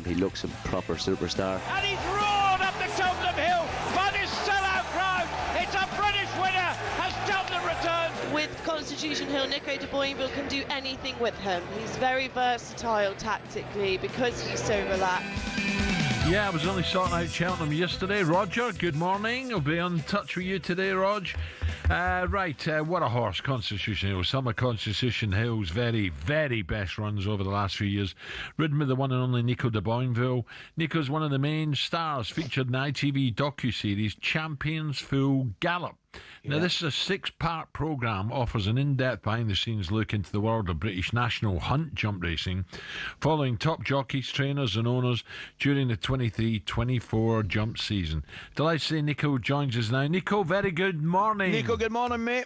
He looks a proper superstar. And he's roared up the Cheltenham Hill by this sellout crowd. It's a British winner as Cheltenham returns. With Constitution Hill, Nico de Boinville can do anything with him. He's very versatile tactically because he's so relaxed. Yeah, I was only sorting out Cheltenham yesterday. Roger, good morning. I'll be in touch with you today, Rog. What a horse, Constitution Hill. Some of Constitution Hill's very, very best runs over the last few years. Ridden with the one and only Nico de Boinville. Nico's one of the main stars featured in the ITV docu-series Champions Full Gallop. Now, this is a 6-part programme, offers an in-depth behind-the-scenes look into the world of British national hunt jump racing, following top jockeys, trainers and owners during the 23-24 jump season. Delighted to say Nico joins us now. Nico, very good morning. Nico, good morning, mate.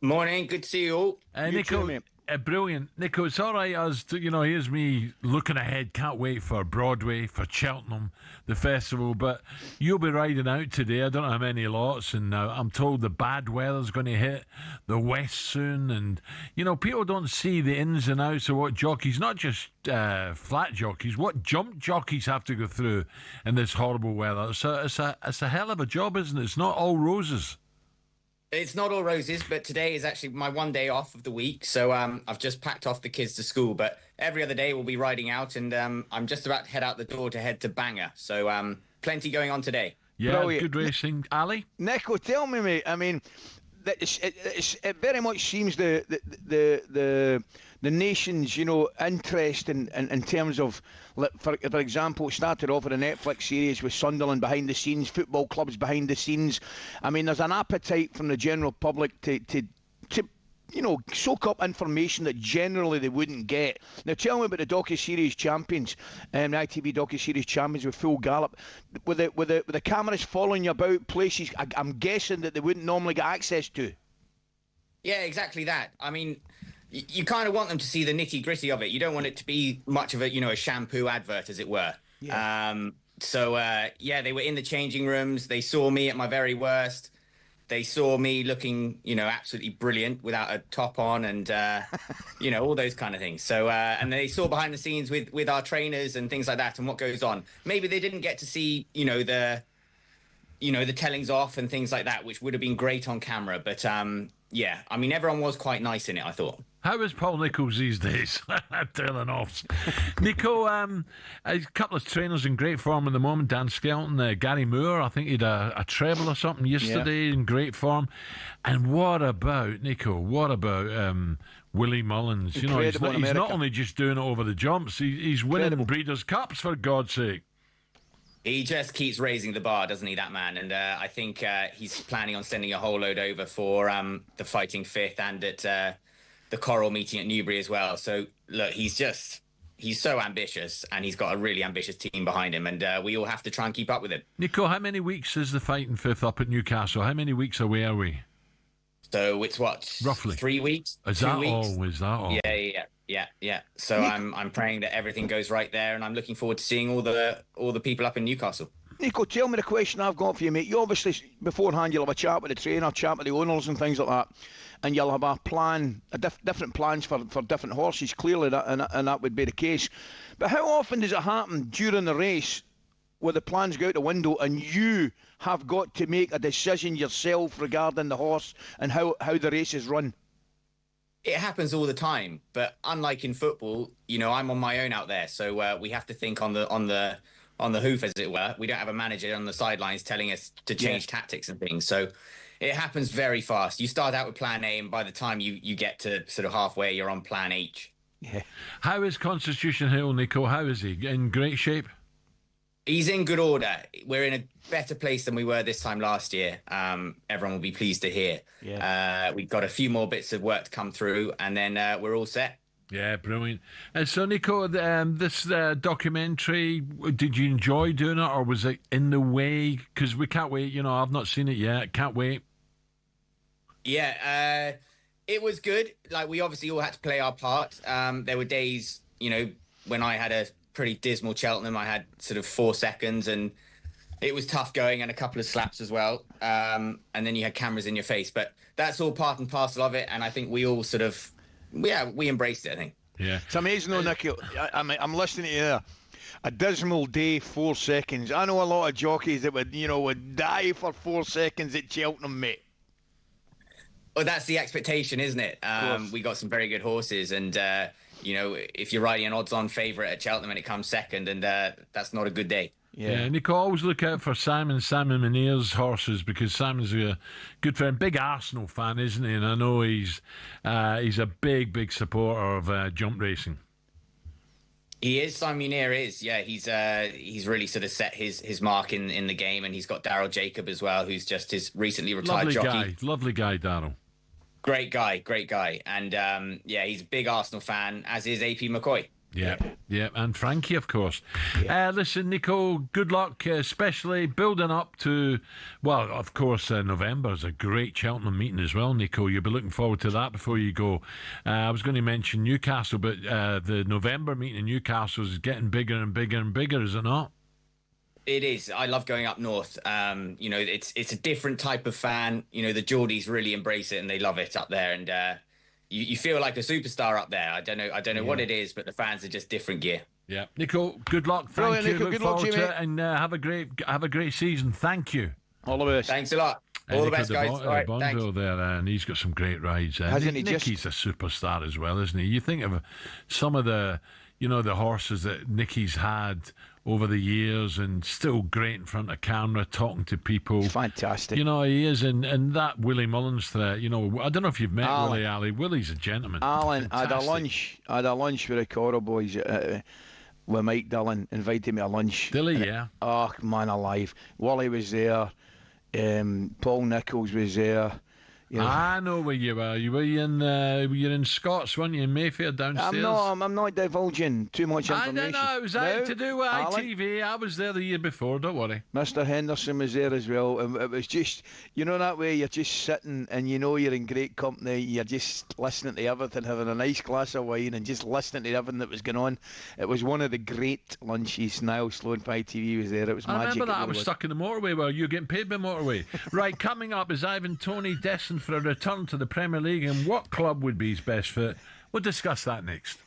Morning, good to see you all. Nico, too, mate. Brilliant. Nico, it's all right as to, here's me looking ahead, can't wait for Broadway, for Cheltenham, the festival, but you'll be riding out today. I don't know how many lots, and I'm told the bad weather's going to hit the west soon, and, people don't see the ins and outs of what jockeys, not just flat jockeys, what jump jockeys have to go through in this horrible weather. So it's a hell of a job, isn't it? It's not all roses. It's not all roses, but today is actually my one day off of the week. So I've just packed off the kids to school. But every other day we'll be riding out, and I'm just about to head out the door to head to Bangor. So plenty going on the Yeah, brilliant. Good racing. Ali? Nico, tell me, mate. I mean, it very much seems the nation's interest in terms of, for example, it started off with a Netflix series with Sunderland behind the scenes, football clubs behind the scenes. I mean, there's an appetite from the general public to soak up information that generally they wouldn't get. Now, tell me about the docu-series champions, the ITV docu-series champions with Full Gallop. With the cameras following you about places, I'm guessing that they wouldn't normally get access to. Yeah, exactly that. I mean, you kind of want them to see the nitty-gritty of it. You don't want it to be much of a shampoo advert, as it were. Yeah. They were in the changing rooms. They saw me at my very worst. They saw me looking, absolutely brilliant without a top on and, all those kind of things. So, and they saw behind the scenes with our trainers and things like that and what goes on. Maybe they didn't get to see, the tellings off and things like that, which would have been great on camera. But, everyone was quite nice in it, I thought. How is Paul Nicholls these days? Telling offs. Nico, a couple of trainers in great form at the moment. Dan Skelton, Gary Moore, I think he had a treble or something yesterday in great form. And what about, Nico, Willie Mullins? He's not only just doing it over the jumps, he's winning Breeders' Cups, for God's sake. He just keeps raising the bar, doesn't he, that man? And I think he's planning on sending a whole load over for the Fighting Fifth and at the Coral meeting at Newbury as well. So, look, he's so ambitious, and he's got a really ambitious team behind him, and we all have to try and keep up with him. Nico, how many weeks is the Fighting Fifth up at Newcastle? How many weeks away are we? So it's what? Roughly 3 weeks? Is that all? Is that all? Yeah. So I'm praying that everything goes right there, and I'm looking forward to seeing all the people up in Newcastle. Nico, tell me the question I've got for you, mate. You obviously, beforehand, you'll have a chat with the trainer, chat with the owners and things like that, and you'll have a plan, different plans for different horses, clearly, and that would be the case. But how often does it happen during the race where the plans go out the window and you have got to make a decision yourself regarding the horse and how the race is run? It happens all the time, but unlike in football, I'm on my own out there, so we have to think on the hoof, as it were. We don't have a manager on the sidelines telling us to change tactics and things, so it happens very fast. You start out with plan A, and by the time you get to sort of halfway, you're on plan H. Yeah. How is Constitution Hill, Nico? How is he? In great shape? He's in good order. We're in a better place than we were this time last year. Everyone will be pleased to hear. Yeah. We've got a few more bits of work to come through, and then we're all set. Yeah, brilliant. And so, Nico, this documentary, did you enjoy doing it, or was it in the way? Because we can't wait. I've not seen it yet. Can't wait. Yeah, it was good. Like, we obviously all had to play our part. There were days, when I had a pretty dismal Cheltenham. I had sort of 4 seconds, and it was tough going, and a couple of slaps as well. And then you had cameras in your face. But that's all part and parcel of it, and I think we all sort of, we embraced it, I think. Yeah. It's amazing though, Nicky. I'm listening to you there. A dismal day, 4 seconds. I know a lot of jockeys that would die for 4 seconds at Cheltenham, mate. Well, that's the expectation, isn't it? We got some very good horses, and if you're riding an odds-on favourite at Cheltenham and it comes second, and that's not a good day. Yeah, Nico, always look out for Simon Munir's horses, because Simon's a good friend, big Arsenal fan, isn't he? And I know he's a big supporter of jump racing. He is. Simon Munir is. Yeah, he's really sort of set his mark in the game, and he's got Daryl Jacob as well, who's just his recently retired jockey. Lovely guy, Daryl. Great guy, and he's a big Arsenal fan, as is AP McCoy. Yeah, and Frankie, of course. Listen, Nico, good luck, especially building up to, well, of course, November is a great Cheltenham meeting as well, Nico. You'll be looking forward to that before you go. I was going to mention Newcastle, but the November meeting in Newcastle is getting bigger and bigger and bigger, is it not? It is. I love going up north. It's a different type of fan. The Geordies really embrace it and they love it up there, and you feel like a superstar up there. I don't know what it is, but the fans are just different gear. Yeah, Nico, good luck. Thank you. Nico, Look forward to it, and have a great season. Thank you. All the best. Thanks a lot. All the best, guys. All right, Boinville there, and he's got some great rides. Nicky's a superstar as well, isn't he? You think of some of the horses that Nicky's had over the years, and still great in front of camera, talking to people. Fantastic. He is, and that Willie Mullins threat. I don't know if you've met Willie, Ali. Willie's a gentleman. Alan, I had a lunch with the Coro boys with Mike Dillon, invited me to lunch. Dilly, yeah. Oh, man alive. Wally was there, Paul Nichols was there. I know where you were. You were in Scots, weren't you, in Mayfair downstairs? I'm not divulging too much information. I know. It was to do with ITV. I was there the year before. Don't worry. Mr. Henderson was there as well. And it was just, that way you're just sitting and you're in great company. You're just listening to everything, having a nice glass of wine and just listening to everything that was going on. It was one of the great lunches. Niall Sloan from ITV was there. It was magic. I remember that. I was stuck in the motorway. Well, you're getting paid by motorway. Right, coming up is Ivan Toney destined for a return to the Premier League, and what club would be his best fit? We'll discuss that next.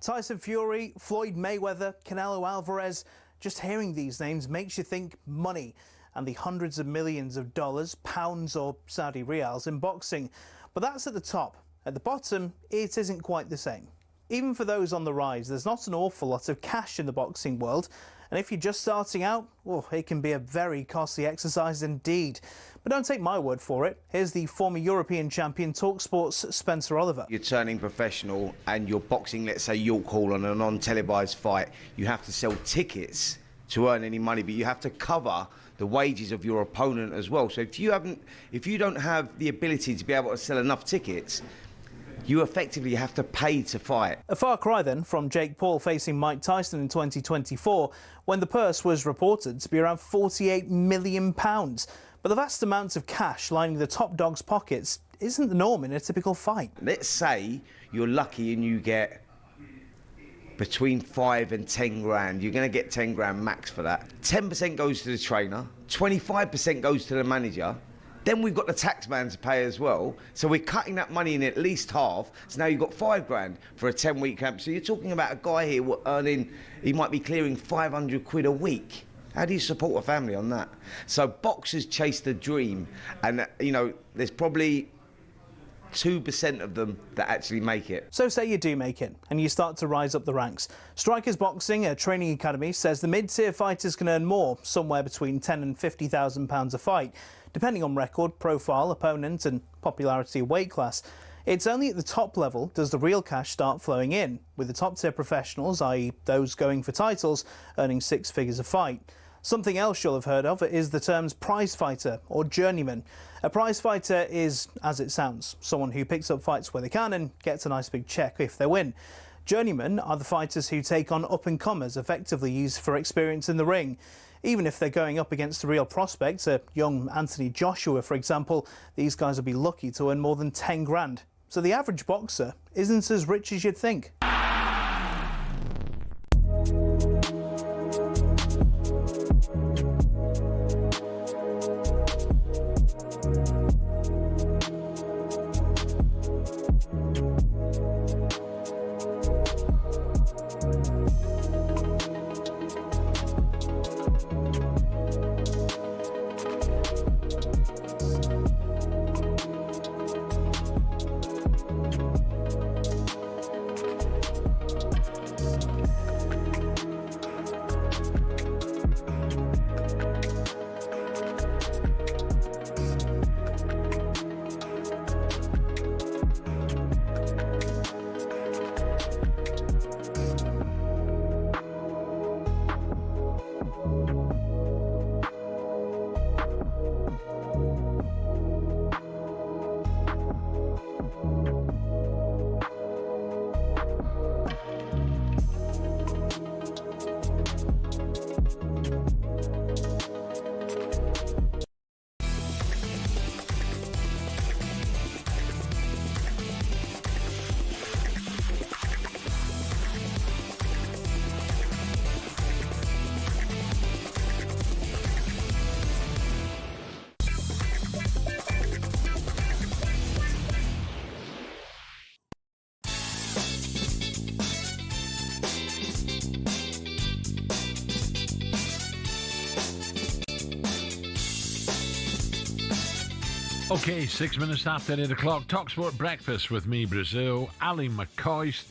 Tyson Fury, Floyd Mayweather, Canelo Alvarez. Just hearing these names makes you think money and the hundreds of millions of dollars, pounds or Saudi riyals in boxing. But that's at the top. At the bottom, it isn't quite the same. Even for those on the rise, there's not an awful lot of cash in the boxing world. And if you're just starting out, well, it can be a very costly exercise indeed. But don't take my word for it. Here's the former European champion talkSPORT's Spencer Oliver. You're turning professional and you're boxing, let's say, York Hall on a non-televised fight. You have to sell tickets to earn any money, but you have to cover the wages of your opponent as well. So if you don't have the ability to be able to sell enough tickets, you effectively have to pay to fight. A far cry then from Jake Paul facing Mike Tyson in 2024, when the purse was reported to be around £48 million. But the vast amounts of cash lining the top dog's pockets isn't the norm in a typical fight. Let's say you're lucky and you get between 5 and 10 grand. You're going to get 10 grand max for that. 10% goes to the trainer, 25% goes to the manager. Then we've got the tax man to pay as well. So we're cutting that money in at least half. So now you've got 5 grand for a 10-week camp. So you're talking about a guy here earning, he might be clearing 500 quid a week. How do you support a family on that? So boxers chase the dream. And, you know, there's probably 2% of them that actually make it. So say you do make it and you start to rise up the ranks. Strikers Boxing, a training academy, says the mid-tier fighters can earn more, somewhere between £10,000 and £50,000 a fight, depending on record, profile, opponent and popularity of weight class. It's only at the top level does the real cash start flowing in, with the top-tier professionals, i.e. those going for titles, earning 6 figures a fight. Something else you'll have heard of is the terms prize fighter or journeyman. A prize fighter is, as it sounds, someone who picks up fights where they can and gets a nice big check if they win. Journeymen are the fighters who take on up-and-comers, effectively used for experience in the ring. Even if they're going up against the real prospects, a young Anthony Joshua, for example, these guys will be lucky to earn more than 10 grand. So the average boxer isn't as rich as you'd think. Okay, 6 minutes after 8 o'clock. talkSPORT Breakfast with me, Brazil, Ally McCoist,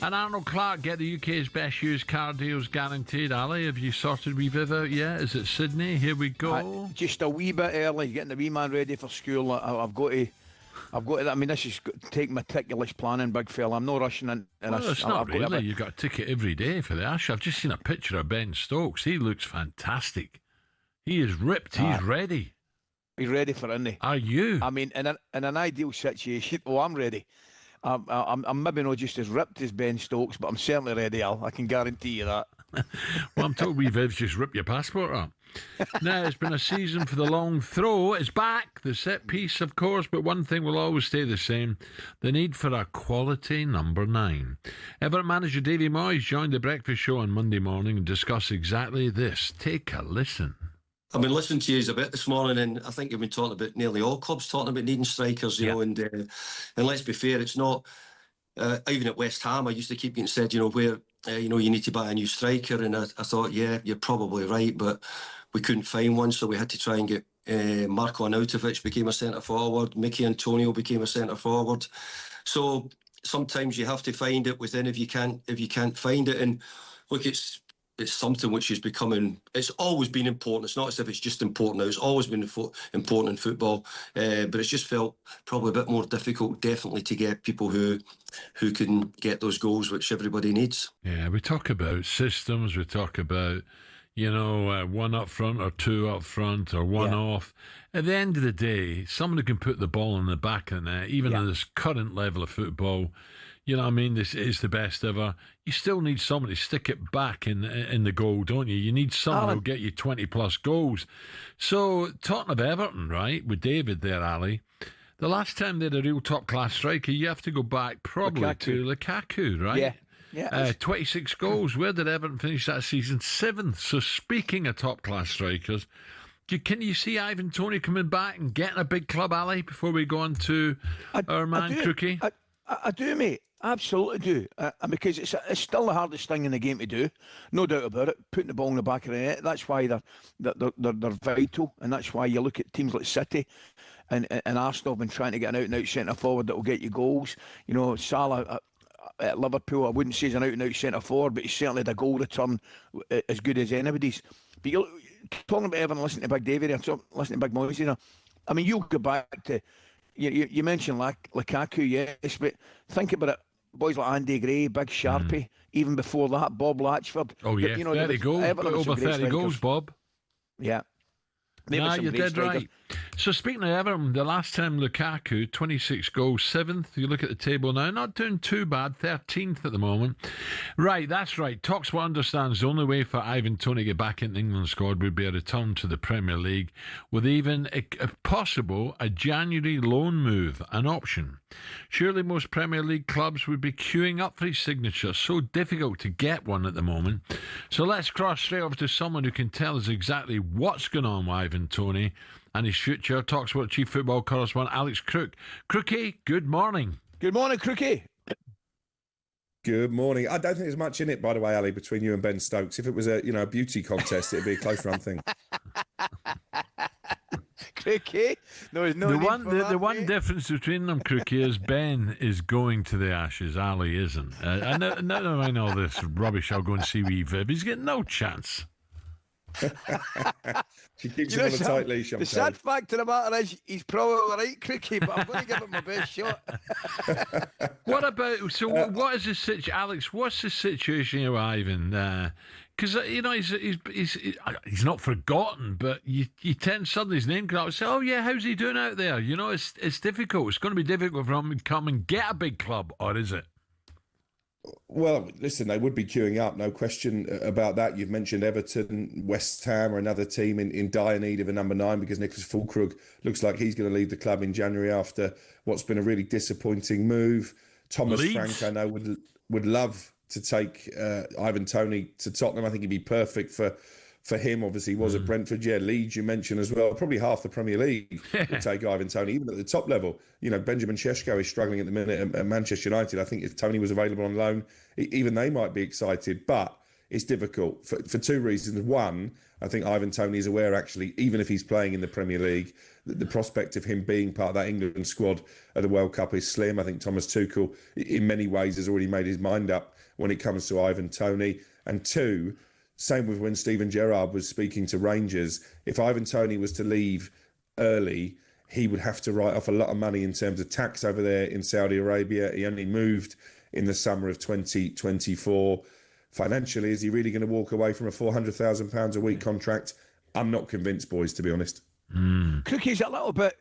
and Arnold Clark. Get the UK's best used car deals guaranteed. Ali, have you sorted Reviv out yet? Is it Sydney? Here we go. Just a wee bit early, getting the wee man ready for school. I've got to. I mean, this is take meticulous planning, big fella. I'm not rushing in. Well, it's not really. You've got a ticket every day for the Ash. I've just seen a picture of Ben Stokes. He looks fantastic. He is ripped. He's ready. He's ready for Indy. Are you? I mean, in an ideal situation, I'm ready. I'm maybe not just as ripped as Ben Stokes, but I'm certainly ready, Al. I can guarantee you that. Well, I'm told Viv's just ripped your passport up. Now, it's been a season for the long throw. It's back. The set piece, of course, but one thing will always stay the same. The need for a quality number 9. Everton manager Davy Moyes joined the breakfast show on Monday morning and discussed exactly this. Take a listen. I've been listening to you a bit this morning, and I think you've been talking about nearly all clubs talking about needing strikers, you know, and let's be fair, it's not even at West Ham, I used to keep getting said, where, you need to buy a new striker. And I thought, yeah, you're probably right, but we couldn't find one. So we had to try and get Marko Arnautovic became a centre forward. Mickey Antonio became a centre forward. So sometimes you have to find it within if you can't find it. And look, it's something which is becoming, it's always been important. It's not as if it's just important now. It's always been important in football. But it's just felt probably a bit more difficult, definitely, to get people who can get those goals, which everybody needs. Yeah, we talk about systems. We talk about, one up front or two up front or one off. At the end of the day, someone who can put the ball in the back of the net, even at this current level of football, you know what I mean? This is the best ever. You still need someone to stick it back in the goal, don't you? You need someone who'll get you 20-plus goals. So, talking of Everton, right, with David there, Ali, the last time they had a real top-class striker, you have to go back probably to Lukaku, right? Yeah. 26 goals. Where did Everton finish that season? 7th. So, speaking of top-class strikers, can you see Ivan Toney coming back and getting a big club, Ali, before we go on to our man, Crookie? I do, mate. Absolutely do. Because it's still the hardest thing in the game to do, no doubt about it. Putting the ball in the back of the net. That's why they're vital, and that's why you look at teams like City and Arsenal have been trying to get an out-and-out centre forward that will get you goals. Salah at Liverpool, I wouldn't say he's an out-and-out centre forward, but he's certainly had a goal return as good as anybody's. But you're talking about Everton, listening to Big David here, listening to Big Moise here. I mean, you'll go back to. You mentioned Lukaku, yes, but think about it. Boys like Andy Gray, Big Sharpie, even before that, Bob Latchford. Oh, yeah, 30 goals. Over 30 goals, Bob. Yeah. You're dead right. So speaking of Everton, the last time Lukaku, 26 goals, 7th. You look at the table now, not doing too bad, 13th at the moment. Right, that's right. talkSPORT understands the only way for Ivan Toney to get back in the England squad would be a return to the Premier League, with even, if possible, a January loan move an option. Surely most Premier League clubs would be queuing up for his signature. So difficult to get one at the moment. So let's cross straight over to someone who can tell us exactly what's going on with Ivan Toney and his future. talkSPORT Chief Football Correspondent Alex Crook. Crookie, good morning. Good morning, Crookie. Good morning. I don't think there's much in it, by the way, Ali, between you and Ben Stokes. If it was a beauty contest, it'd be a close run thing. Crookie, the one difference between them, Crookie, is Ben is going to the Ashes. Ali isn't. I know this rubbish. I'll go and see wee Viv. He's getting no chance. She keeps him on a tight leash. The sad fact of the matter is he's probably right, Crookie, but I'm going to give him my best shot. What is the situation, Alex? What's the situation here with Ivan? Because he's not forgotten, but you tend suddenly his name comes out and say, "Oh yeah, how's he doing out there?" It's difficult. It's going to be difficult for him to come and get a big club, or is it? Well, listen, they would be queuing up, no question about that. You've mentioned Everton, West Ham, or another team in dire need of a number 9 because Nicholas Füllkrug looks like he's going to leave the club in January after what's been a really disappointing move. Thomas Frank, I know, would love to take Ivan Toney to Tottenham. I think he'd be perfect for him. Obviously, he was at Brentford. Yeah, Leeds, you mentioned as well. Probably half the Premier League would take Ivan Toney, even at the top level. Benjamin Šeško is struggling at the minute at Manchester United. I think if Toney was available on loan, even they might be excited. But it's difficult for two reasons. One, I think Ivan Toney is aware, actually, even if he's playing in the Premier League, that the prospect of him being part of that England squad at the World Cup is slim. I think Thomas Tuchel, in many ways, has already made his mind up when it comes to Ivan Toney. And two, same with when Steven Gerrard was speaking to Rangers. If Ivan Toney was to leave early, he would have to write off a lot of money in terms of tax over there in Saudi Arabia. He only moved in the summer of 2024. Financially, is he really going to walk away from a £400,000 a week contract? I'm not convinced, boys, to be honest. Crookie's a little bit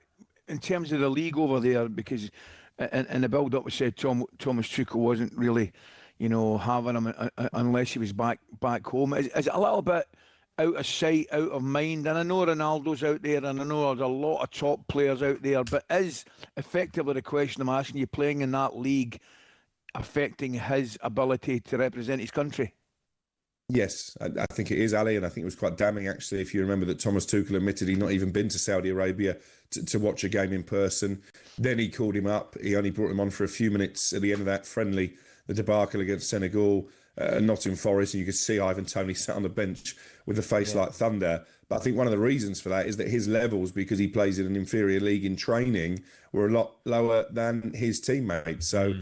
in terms of the league over there, because in the build-up we said Thomas Tuchel wasn't really, having him unless he was back home. Is it a little bit out of sight, out of mind? And I know Ronaldo's out there, and I know there's a lot of top players out there, but is effectively the question I'm asking you, playing in that league affecting his ability to represent his country? Yes, I think it is, Ali, and I think it was quite damning, actually, if you remember that Thomas Tuchel admitted he'd not even been to Saudi Arabia to watch a game in person. Then he called him up. He only brought him on for a few minutes at the end of that friendly, the debacle against Senegal, Nottingham Forest, and you could see Ivan Toney sat on the bench with a face like thunder. But I think one of the reasons for that is that his levels, because he plays in an inferior league in training, were a lot lower than his teammates. So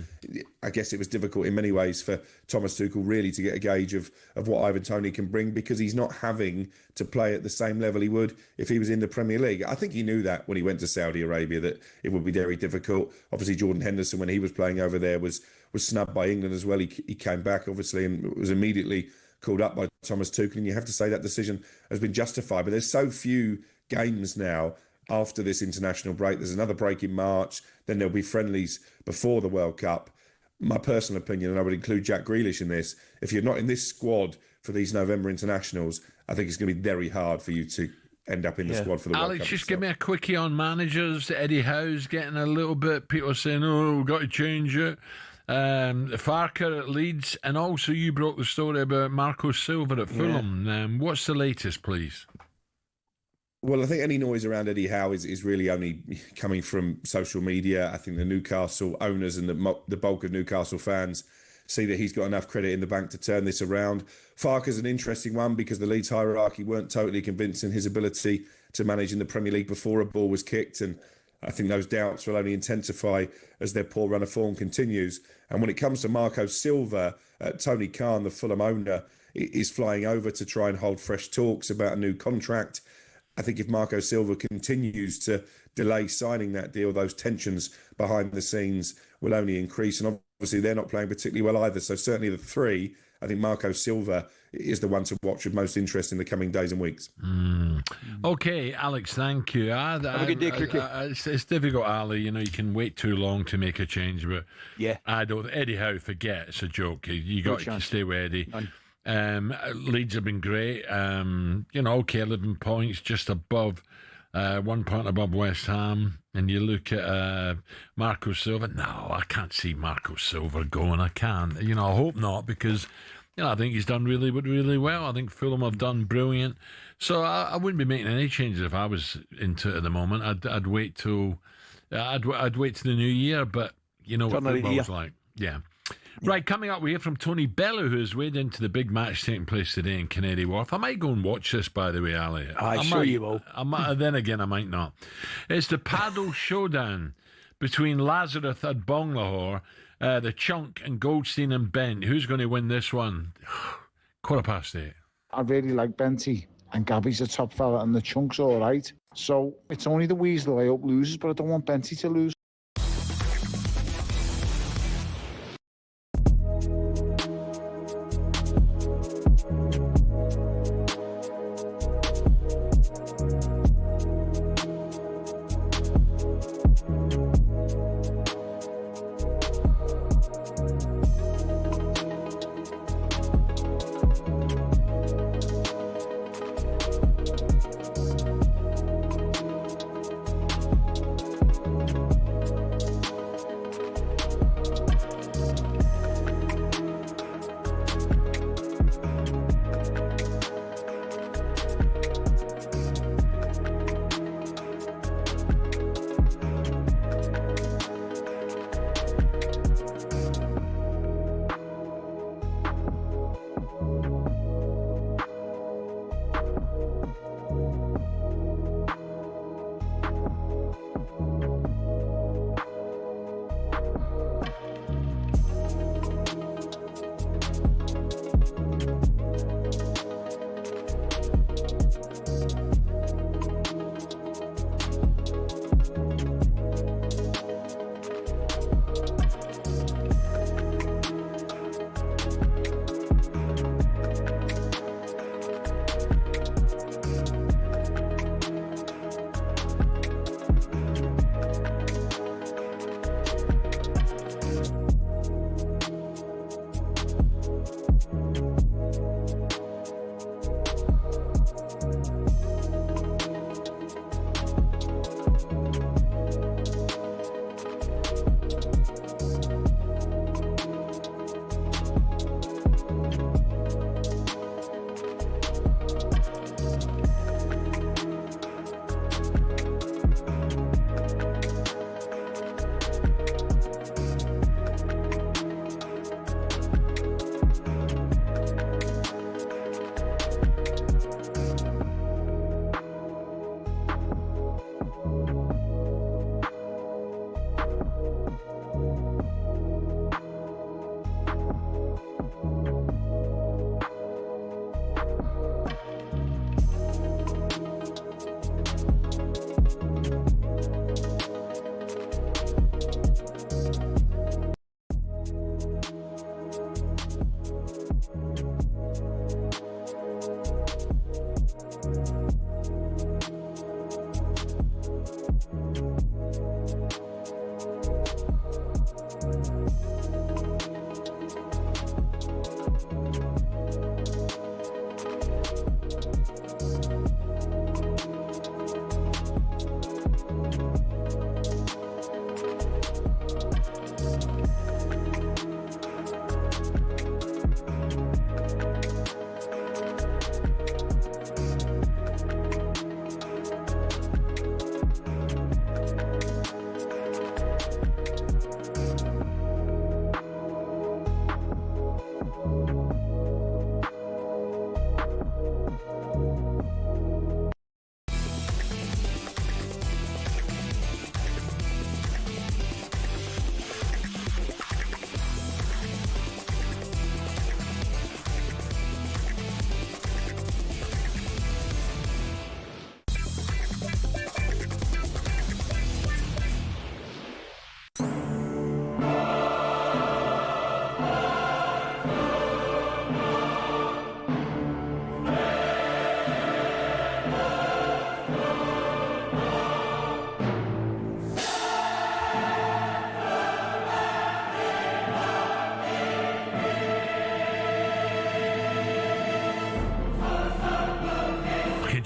I guess it was difficult in many ways for Thomas Tuchel really to get a gauge of what Ivan Toney can bring, because he's not having to play at the same level he would if he was in the Premier League. I think he knew that when he went to Saudi Arabia, that it would be very difficult. Obviously, Jordan Henderson, when he was playing over there, was snubbed by England as well. He came back, obviously, and was immediately called up by Thomas Tuchel, and you have to say that decision has been justified. But there's so few games now after this international break. There's another break in March, then there'll be friendlies before the World Cup. My personal opinion, and I would include Jack Grealish in this, if you're not in this squad for these November internationals, I think it's going to be very hard for you to end up in the squad for the World Cup. Alex, just give me a quickie on managers. Eddie Howe's getting a little bit, people are saying, oh, we've got to change it. Farker at Leeds, and also you broke the story about Marco Silva at Fulham. What's the latest, please? Well, I think any noise around Eddie Howe is really only coming from social media. I think the Newcastle owners and the bulk of Newcastle fans see that he's got enough credit in the bank to turn this around. Farker's an interesting one because the Leeds hierarchy weren't totally convinced in his ability to manage in the Premier League before a ball was kicked, and I think those doubts will only intensify as their poor run of form continues. And when it comes to Marco Silva, Tony Khan, the Fulham owner, is flying over to try and hold fresh talks about a new contract. I think if Marco Silva continues to delay signing that deal, those tensions behind the scenes will only increase. And obviously they're not playing particularly well either. So certainly the three, I think Marco Silva is the one to watch with most interest in the coming days and weeks. Okay, Alex, thank you. Have a good day, cricket. It's difficult, Ali. You know, you can wait too long to make a change, but I don't. Eddie Howe, forget it's a joke. You got to stay with Eddie. Leeds have been great. 11 points, just above 1 point above West Ham. And you look at Marco Silva. No, I can't see Marco Silva going. I can't. I hope not, because I think he's done really, really well. I think Fulham have done brilliant. So I wouldn't be making any changes if I was into it at the moment. I'd wait till I'd wait till the new year. But you know what football's like. Yeah. Right, coming up, we hear from Tony Bellew, who's weighed into the big match taking place today in Canary Wharf. I might go and watch this, by the way, Ali. I'm sure you will. Then again, I might not. It's the paddle showdown between Lazarus and Bonglahore, the Chunk and Goldstein and Bent. Who's going to win this one? 8:15. I really like Benty, and Gabby's a top fella, and the Chunk's all right. So it's only the Weasel I hope loses, but I don't want Benty to lose.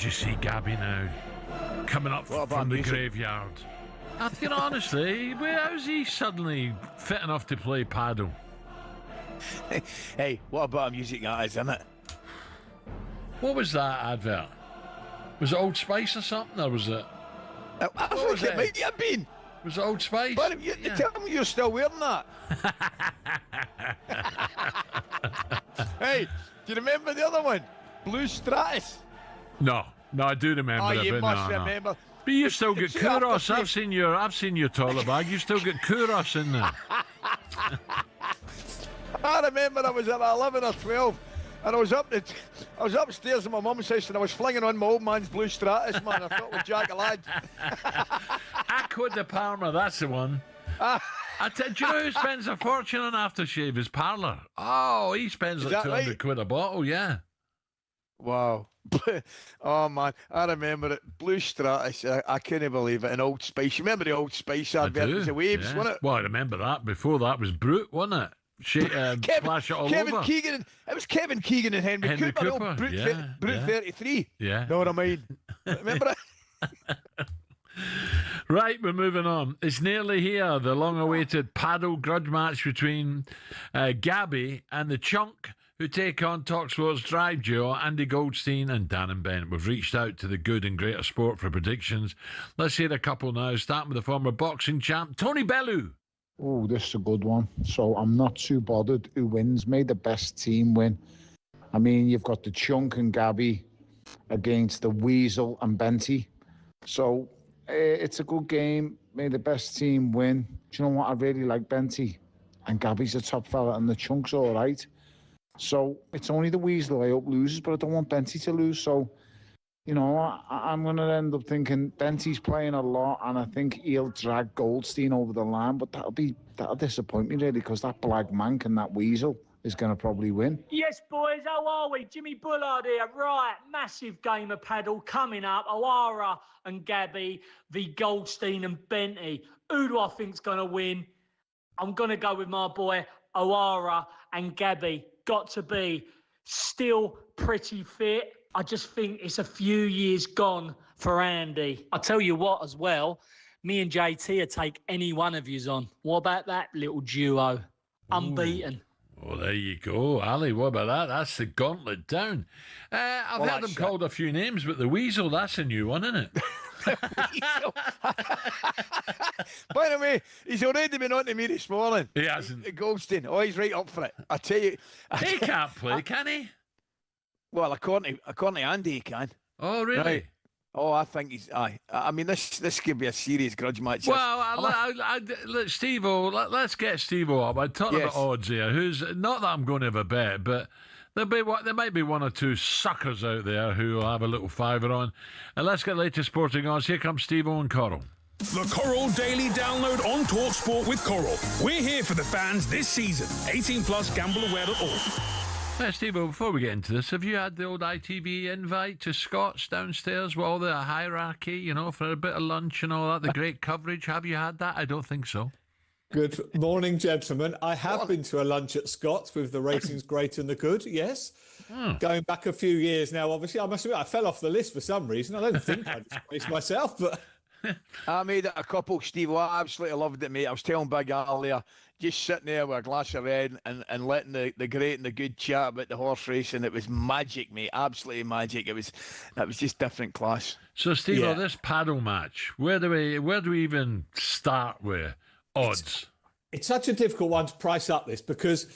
you see Gabby now coming up from the graveyard? Honestly, how's he suddenly fit enough to play paddle? Hey, what about music that is, isn't it? What was that advert? Was it Old Spice or something, or was it? I think it might have been. Was it Old Spice? But you tell me you're still wearing that. Hey, do you remember the other one? Blue Stratus? No, I do remember it. You but must no. remember. But you've still got Kuros. I've seen your toilet bag. You've still got Kuros in there. I remember I was at 11 or 12, and I was upstairs in my mum's house, and I was flinging on my old man's Blue Stratus, man. I thought with Jockey lad. Aqua de Parma, that's the one. Do you know who spends a fortune on aftershave? His parlour. Oh, he spends like 200 quid a bottle, yeah. Wow. Oh, man. I remember it. Blue Stratus. I couldn't believe it. An Old Spice. You remember the Old Spice advert? It was the waves, wasn't it? Well, I remember that. Before that was Brute, wasn't it? Flash it all over. Keegan. It was Kevin Keegan and Henry Cooper. Brute 33. Yeah. Know what I mean? Remember it? Right, we're moving on. It's nearly here. The long-awaited paddle grudge match between Gabby and the Chunk, who take on talkSPORT's drive duo, Andy Goldstein and Darren Bent. We've reached out to the good and greater sport for predictions. Let's hear a couple now, starting with the former boxing champ, Tony Bellew. Oh, this is a good one. So I'm not too bothered who wins. May the best team win. I mean, you've got the Chunk and Gabby against the Weasel and Benty. So it's a good game. May the best team win. Do you know what? I really like Benty. And Gabby's a top fella and the Chunk's all right. So it's only the Weasel I hope loses, but I don't want Benty to lose. So, you know, I'm going to end up thinking Benty's playing a lot, and I think he'll drag Goldstein over the line. But that'll disappoint me really, because that black mank and that Weasel is going to probably win. Yes, boys, how are we? Jimmy Bullard here. Right, massive game of paddle coming up. O'Hara and Gabby v Goldstein and Benty. Who do I think's going to win? I'm going to go with my boy O'Hara and Gabby. Got to be still pretty fit. I just think it's a few years gone for Andy. I tell you what as well, me and JT would take any one of yous on. What about that little duo? Unbeaten. Well, there you go. Ali, what about that? That's the gauntlet down. I've heard them called a few names, but the Weasel, that's a new one, isn't it? By the way, he's already been on to me this morning. He hasn't. Goldstein. Oh, he's right up for it. I tell you. He can't play, can he? Well, according to Andy, he can. Oh, really? Right. Oh, I think he's. I mean, this could be a serious grudge match. Well, Steve-O, let's get Steve-O up. I'm talking about odds here. Who's not that I'm going to have a bet, but there might be one or two suckers out there who will have a little fiver on. And let's get latest sporting odds. Here comes Steve-O and Coral. The Coral Daily Download on talkSPORT with Coral. We're here for the fans this season. 18 plus, gambleware.org. Steve-O, before we get into this, have you had the old ITV invite to Scott's downstairs with all the hierarchy, you know, for a bit of lunch and all that, the great coverage? Have you had that? I don't think so. Good morning, gentlemen. I have been to a lunch at Scott's with the ratings great and the good, yes. Going back a few years now, obviously. I must admit, I fell off the list for some reason. I don't think I disgraced myself, but... I made it a couple, Steve. Well, I absolutely loved it, mate. I was telling Big Al there, just sitting there with a glass of red and letting the great and the good chat about the horse racing. It was magic, mate. Absolutely magic. It was just different class. So, Steve, this paddle match, where do we even start with odds? It's such a difficult one to price up this because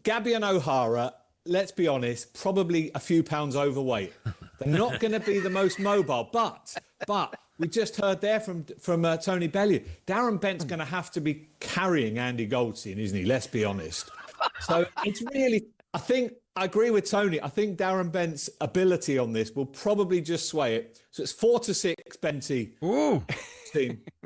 Gabby and O'Hara, let's be honest, probably a few pounds overweight. They're not going to be the most mobile, but we just heard there from Tony Bellew. Darren Bent's going to have to be carrying Andy Goldstein, isn't he? Let's be honest. So it's really, I agree with Tony. I think Darren Bent's ability on this will probably just sway it. So it's 4-6 Benty. Ooh.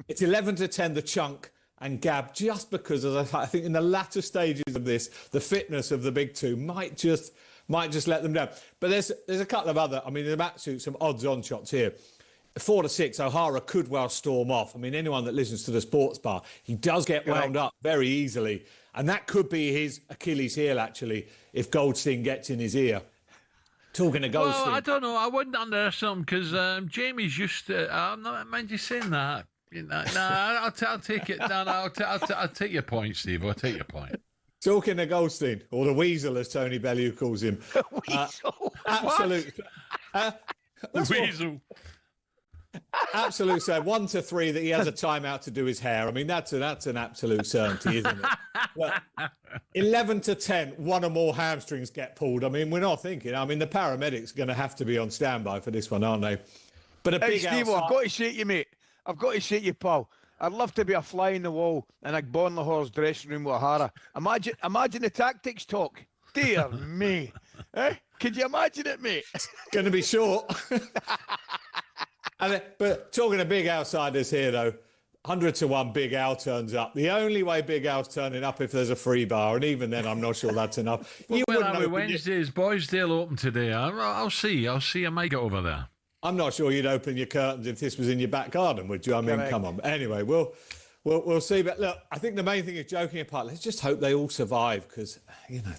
It's 11-10 the Chunk and Gab, just because I think in the latter stages of this, the fitness of the big two might just let them down. But there's a couple of other, I mean, there's absolutely some odds-on shots here. 4-6, O'Hara could well storm off. I mean, anyone that listens to the sports bar, he does get wound up very easily. And that could be his Achilles heel, actually, if Goldstein gets in his ear. Talking to Goldstein. Well, I don't know. I wouldn't underestimate him because Jamie's used to. I'm not mind you saying that. I'll take it. I'll take your point, Steve. I'll take your point. Talking to Goldstein, or the Weasel, as Tony Bellew calls him. Weasel. Absolute. The Weasel. Absolute. So 1 to 3 that he has a timeout to do his hair. I mean, that's an absolute certainty, isn't it? But 11 to 10, one or more hamstrings get pulled. I mean, we're not thinking. I mean, the paramedics are going to have to be on standby for this one, aren't they? But a big Steve, I've got to say to you, mate. I've got to say to you, pal. I'd love to be a fly in the wall in a Boinville dressing room with O'Hara. Imagine the tactics talk. Dear me. Could you imagine it, mate? Going to be short. But talking of big outsiders here, though, 100 to 1 Big Al turns up. The only way Big Al's turning up if there's a free bar, and even then I'm not sure that's enough. Wednesday's Boysdale open today. I'll see. I might get over there. I'm not sure you'd open your curtains if this was in your back garden, would you? I mean, come on. Anyway, we'll see. But look, I think the main thing is, joking apart, let's just hope they all survive, because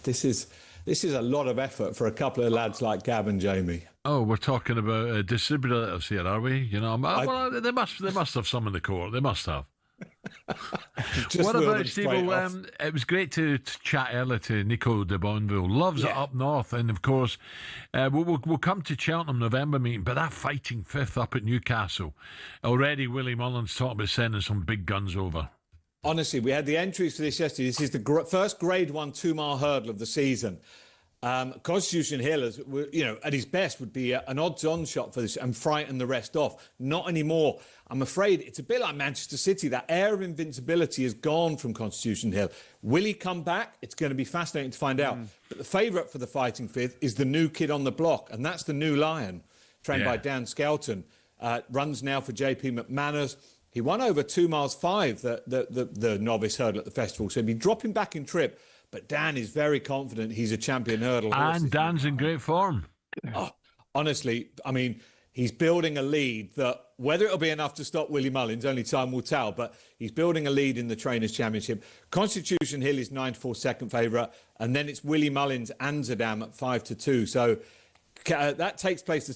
this is a lot of effort for a couple of lads like Gab and Jamie. Oh, we're talking about distributors here, are we? Well, they must have some in the court. They must have. What about Steve? It was great to chat earlier to Nico de Boinville. Loves it up north, and of course, we'll come to Cheltenham November meeting. But that fighting fifth up at Newcastle, already Willie Mullins talking about sending some big guns over. Honestly, we had the entries for this yesterday. This is the first Grade 1 2-mile hurdle of the season. Constitution Hill, at his best, would be an odds-on shot for this and frighten the rest off. Not anymore. I'm afraid it's a bit like Manchester City. That air of invincibility is gone from Constitution Hill. Will he come back? It's going to be fascinating to find out. But the favourite for the fighting fifth is the new kid on the block, and that's the New Lion, trained by Dan Skelton. Runs now for JP McManus. He won over 2 miles 5, the novice hurdle at the festival, so he'll be dropping back in trip. But Dan is very confident he's a champion hurdle. And Dan's in great form. Oh, honestly, I mean, he's building a lead that, whether it'll be enough to stop Willie Mullins, only time will tell, but he's building a lead in the Trainers' Championship. Constitution Hill is 9-4 second favourite, and then it's Willie Mullins and Zadam at 5-2. So that takes place the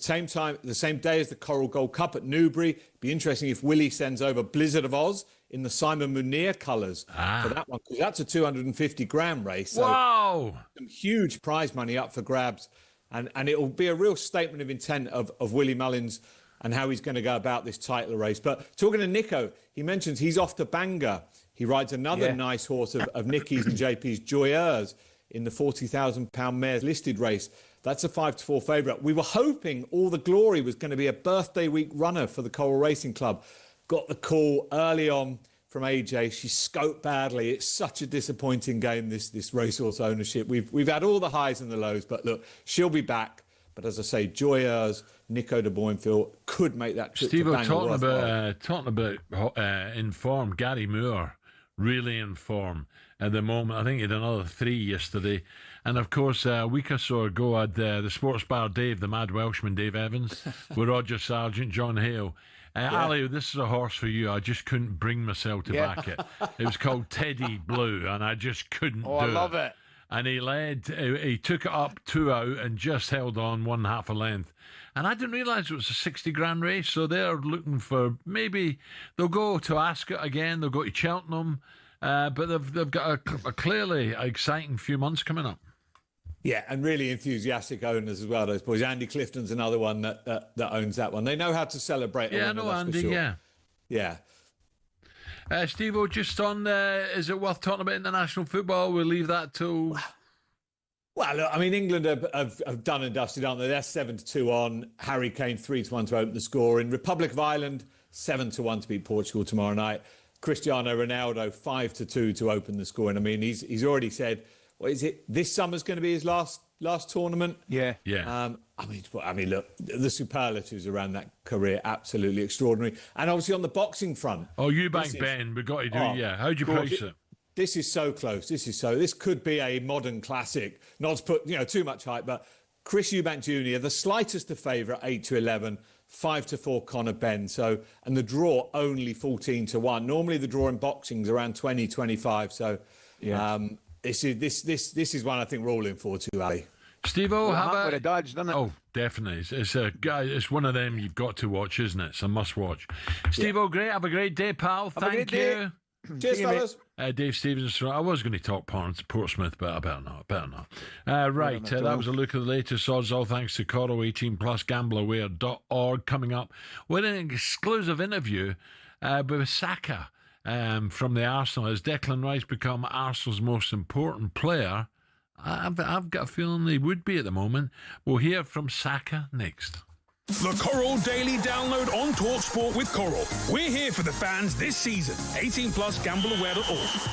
same day as the Coral Gold Cup at Newbury. Be interesting if Willie sends over Blizzard of Oz in the Simon Munir colours for that one, because that's a 250-gram race. So wow! Some huge prize money up for grabs, and it will be a real statement of intent of Willie Mullins and how he's going to go about this title race. But talking to Nico, he mentions he's off to Bangor. He rides another nice horse of Nicky's and JP's, Joyeurs, in the £40,000 mares listed race. That's a 5-4 favourite. We were hoping All the Glory was going to be a birthday week runner for the Coral Racing Club. Got the call early on from AJ. She scoped badly. It's such a disappointing game, this racehorse ownership. We've had all the highs and the lows, but look, she'll be back. But as I say, Joyeurs, Nico de Boinville could make that trip to Bangor. Talking about in form, Gary Moore, really in form at the moment. I think he had another 3 yesterday. And of course, a week or so ago, I had the Sports Bar Dave, the Mad Welshman, Dave Evans, with Roger Sargent, John Hale. Ali, this is a horse for you. I just couldn't bring myself to back it. It was called Teddy Blue, and I just couldn't do it. I love it. And he took it up 2 out and just held on 1/2 a length. And I didn't realise it was a 60-grand race, so they're looking for, maybe they'll go to Ascot again, they'll go to Cheltenham, but they've got a clearly exciting few months coming up. Yeah, and really enthusiastic owners as well, those boys. Andy Clifton's another one that owns that one. They know how to celebrate. Yeah, no, Andy, sure. Yeah. Steve-O, just on, is it worth talking about international football? We'll leave that till... Well, look, I mean, England have done and dusted, aren't they? They're 7-2 on. Harry Kane 3-1 to open the score. In Republic of Ireland, 7-1 to beat Portugal tomorrow night. Cristiano Ronaldo 5-2 to open the score. And I mean, he's already said, what is it? This summer's going to be his last tournament. Yeah. I mean, look, the superlatives around that career, absolutely extraordinary. And obviously on the boxing front. Oh, Eubank Ben, we've got to do it. Yeah. How'd you price it? This is so close. This could be a modern classic. Not to put too much hype, but Chris Eubank Jr., the slightest of favourite, 8-11, 5-4 Conor Benn. So, and the draw only 14-1. Normally the draw in boxing is around 20-25. So, this is one I think we're all in for too, Ali. Steve-O, how about with the dads, doesn't it? Oh, definitely. It's one of them you've got to watch, isn't it? It's a must-watch. Steve-O, great. Have a great day, pal. Thank you. Cheers, fellas. Dave Stevens. I was going to talk Portsmouth, but I better not. Right, that was a look at the latest odds, all thanks to Coro 18 Plus, gambleaware.org. Coming up with an exclusive interview with Saka from the Arsenal. Has Declan Rice become Arsenal's most important player? I've got a feeling they would be at the moment. We'll hear from Saka next. The Coral Daily Download on talkSPORT with Coral. We're here for the fans this season. 18 plus, gambleaware.org.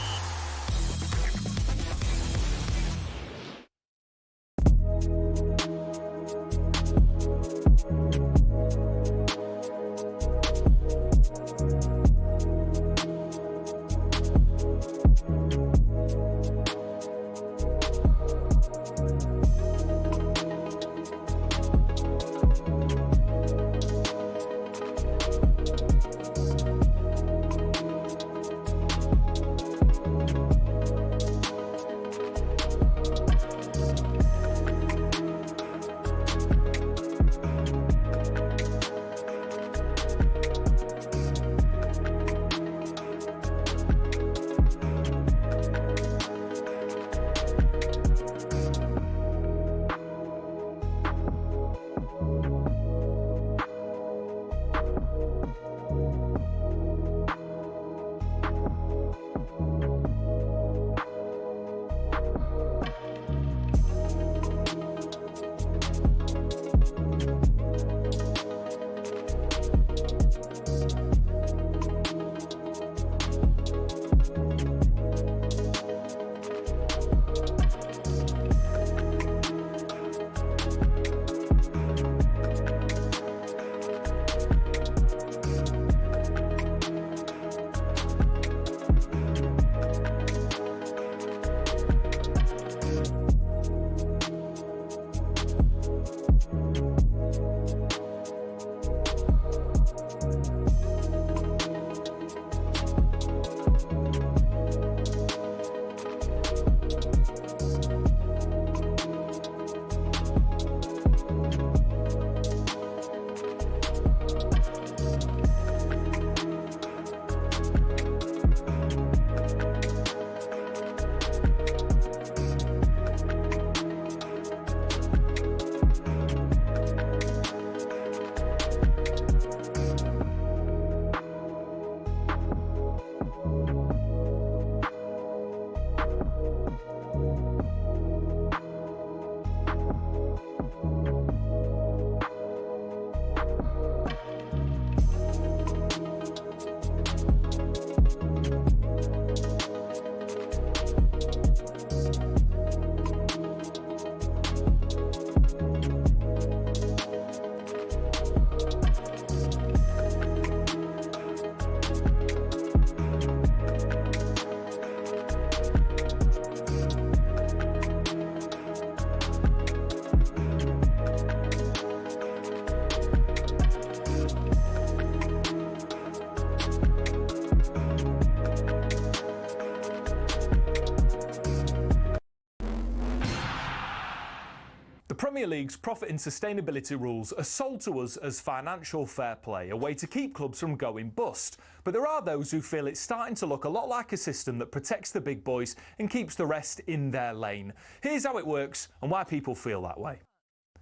Premier League's profit and sustainability rules are sold to us as financial fair play, a way to keep clubs from going bust. But there are those who feel it's starting to look a lot like a system that protects the big boys and keeps the rest in their lane. Here's how it works and why people feel that way.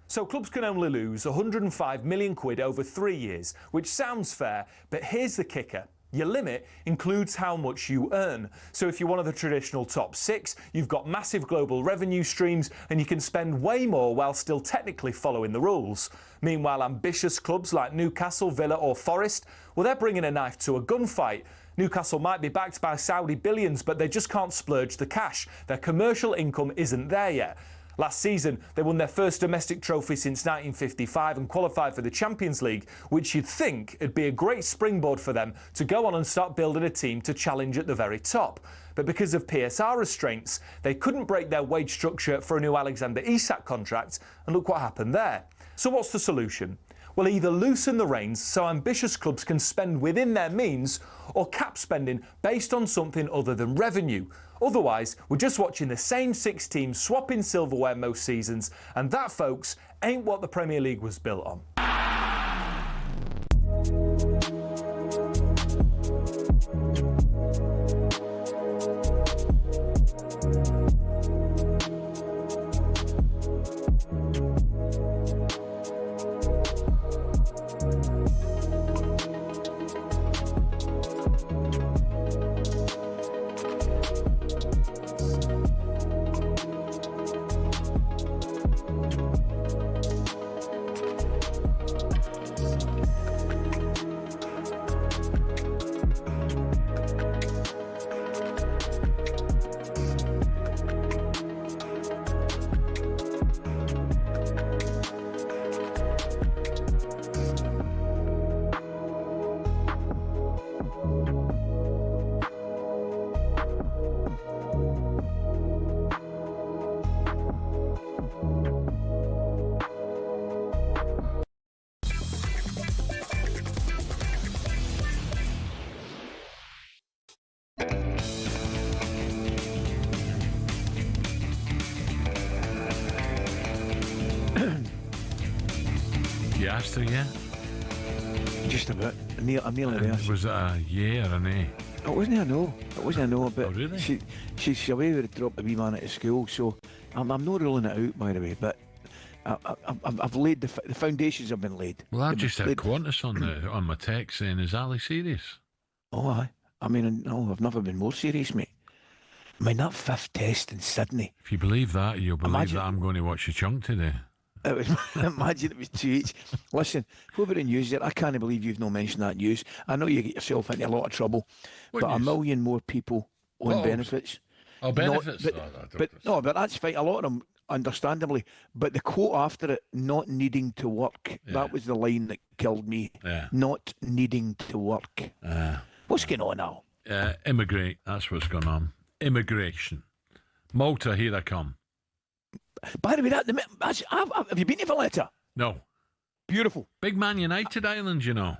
So clubs can only lose 105 million quid over 3 years, which sounds fair, but here's the kicker. Your limit includes how much you earn. So if you're one of the traditional top 6, you've got massive global revenue streams and you can spend way more while still technically following the rules. Meanwhile, ambitious clubs like Newcastle, Villa or Forest, well, they're bringing a knife to a gunfight. Newcastle might be backed by Saudi billions, but they just can't splurge the cash. Their commercial income isn't there yet. Last season, they won their first domestic trophy since 1955 and qualified for the Champions League, which you'd think would be a great springboard for them to go on and start building a team to challenge at the very top. But because of PSR restraints, they couldn't break their wage structure for a new Alexander Isak contract, and look what happened there. So what's the solution? Well, either loosen the reins so ambitious clubs can spend within their means, or cap spending based on something other than revenue. Otherwise, we're just watching the same 6 teams swapping silverware most seasons, and that, folks, ain't what the Premier League was built on. You asked her, yeah? Just about. I'm nearly there. Was it a yeah or a nay? It wasn't a no. It wasn't a no, but really? she's away with the drop the wee man at school, so I'm not ruling it out, by the way, but I've laid the foundations have been laid. Well, I just had Qantas on my text saying, is Ali serious? Oh, aye. I mean, no, I've never been more serious, mate. I mean, that 5th test in Sydney. If you believe that, you'll believe that I'm going to watch your chunk today. Imagine it was 2 each. Listen, whoever the news there, I can't believe you've not mentioned that news. I know you get yourself into a lot of trouble, but news? 1 million more people on benefits. Oh, benefits? But that's fine. A lot of them, understandably. But the quote after it, not needing to work, that was the line that killed me. Yeah. Not needing to work. What's going on now? Immigrate. That's what's going on. Immigration. Malta, here I come. By the way, have you been to Valletta? No. Beautiful. Big Man United Island, you know.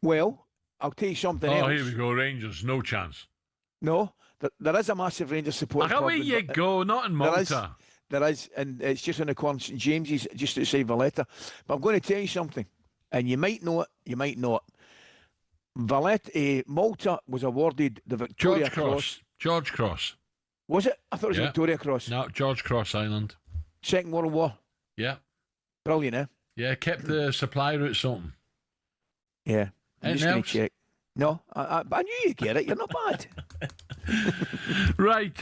Well, I'll tell you something else. Oh, here we go, Rangers. No chance. No, there is a massive Rangers support. How you go? Not in Malta. There is, and it's just on the corner St James's, just outside Valletta. But I'm going to tell you something, and you might know it, you might not. Malta was awarded the Victoria Cross. George Cross. Was it? I thought it was Victoria Cross. No, George Cross Island. Second World War. Yeah. Brilliant, eh? Yeah, kept the supply routes open. Yeah. I'm just going to check. No, I knew you'd get it. You're not bad. Right.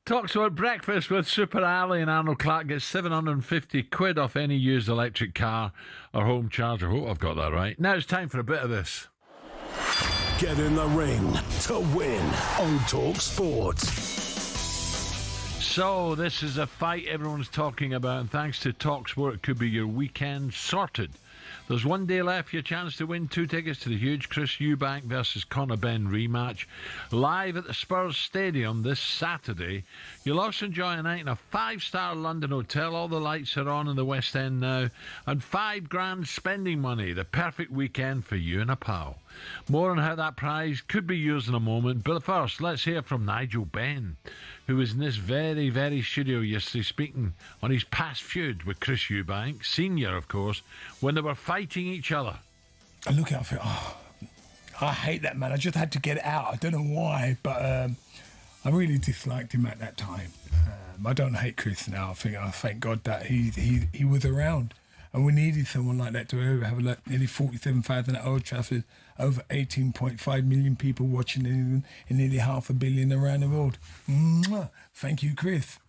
talkSPORT breakfast with Super Ali and Arnold Clark gets 750 quid off any used electric car or home charger. Oh, I've got that right. Now it's time for a bit of this. Get in the ring to win on talkSPORT. So, this is a fight everyone's talking about, and thanks to talkSPORT, it could be your weekend sorted. There's 1 day left, your chance to win 2 tickets to the huge Chris Eubank versus Conor Benn rematch. Live at the Spurs Stadium this Saturday. You'll also enjoy a night in a 5-star London hotel. All the lights are on in the West End now. And $5,000 spending money. The perfect weekend for you and a pal. More on how that prize could be yours in a moment. But first, let's hear from Nigel Benn, who was in this very, very studio yesterday speaking on his past feud with Chris Eubank, senior, of course, when they were fighting each other. I look at it, I think, I hate that man. I just had to get it out. I don't know why, but I really disliked him at that time. I don't hate Chris now. I thank God that he was around. And we needed someone like that to have nearly 47,000 at Old Trafford, over 18.5 million people watching and nearly 500 million around the world. Mwah. Thank you, Chris.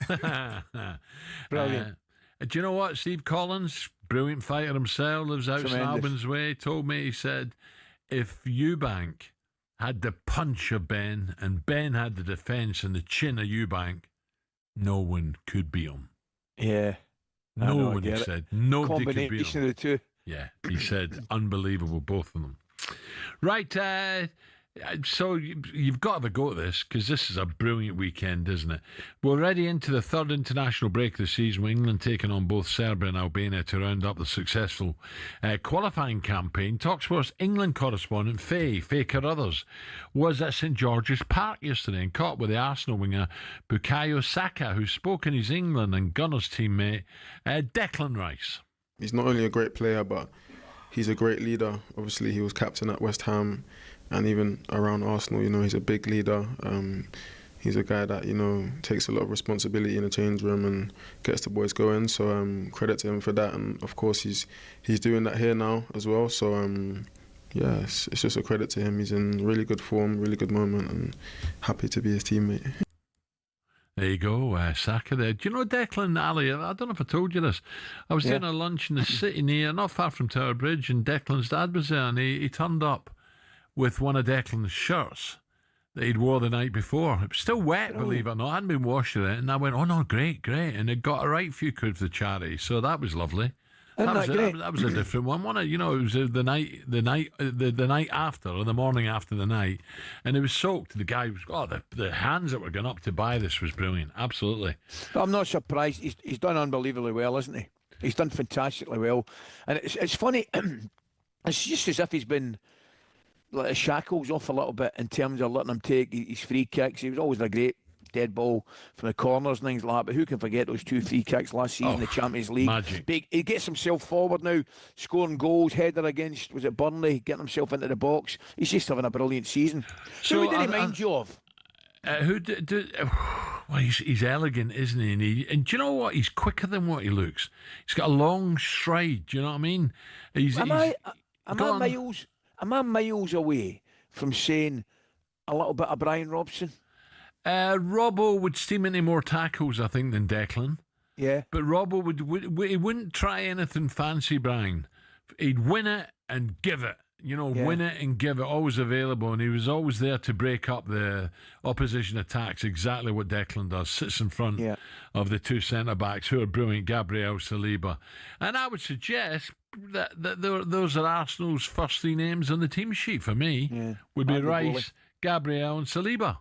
Brilliant. Do you know what? Steve Collins, brilliant fighter himself, lives out in Albans Way, told me, he said, if Eubank had the punch of Ben and Ben had the defence and the chin of Eubank, no one could beat him. Yeah. No one, he said. Nobody could beat him. Of the two. Yeah, he said, unbelievable, both of them. Right, So you've got to have a go at this, because this is a brilliant weekend, isn't it? We're already into the third international break of the season, with England taking on both Serbia and Albania to round up the successful qualifying campaign. talkSPORT's England correspondent, Faye Carruthers, was at St George's Park yesterday and caught with the Arsenal winger Bukayo Saka, who spoke in his England and Gunners teammate Declan Rice. He's not only a great player, but he's a great leader. Obviously, he was captain at West Ham. And even around Arsenal, he's a big leader. He's a guy that, takes a lot of responsibility in the change room and gets the boys going. So credit to him for that. And of course, he's doing that here now as well. So it's just a credit to him. He's in really good form, really good moment, and happy to be his teammate. There you go, Saka there. Do you know Declan Ally? I don't know if I told you this. I was doing a lunch in the city near, not far from Tower Bridge, and Declan's dad was there, and he turned up with one of Declan's shirts that he'd wore the night before. It was still wet, believe it or not. I hadn't been washing it, and I went, "Oh no, great!" And it got a right few quid for the charity, so that was lovely. That was a different one, wasn't it? It was the night after, or the morning after the night, and it was soaked. The guy was, the hands that were going up to buy this was brilliant, absolutely. But I'm not surprised. He's done unbelievably well, isn't he? He's done fantastically well, and it's funny. It's just as if he's been let the shackles off a little bit in terms of letting him take his free kicks. He was always a great dead ball from the corners and things like that, but who can forget those 2 free kicks last season in the Champions League? Magic. But he gets himself forward now, scoring goals, header against, was it Burnley, getting himself into the box. He's just having a brilliant season. So who did he mind you of? Well, he's elegant, isn't he? And do you know what? He's quicker than what he looks. He's got a long stride, do you know what I mean? Am I miles away from saying a little bit of Brian Robson? Robbo would steam into more tackles, I think, than Declan. Yeah. But Robbo he wouldn't try anything fancy, Brian. He'd win it and give it. Win it and give it, always available. And he was always there to break up the opposition attacks, exactly what Declan does. Sits in front of the 2 centre-backs, who are brilliant, Gabriel, Saliba. And I would suggest that those are Arsenal's first 3 names on the team sheet for me. Would be Rice, Gabriel and Saliba.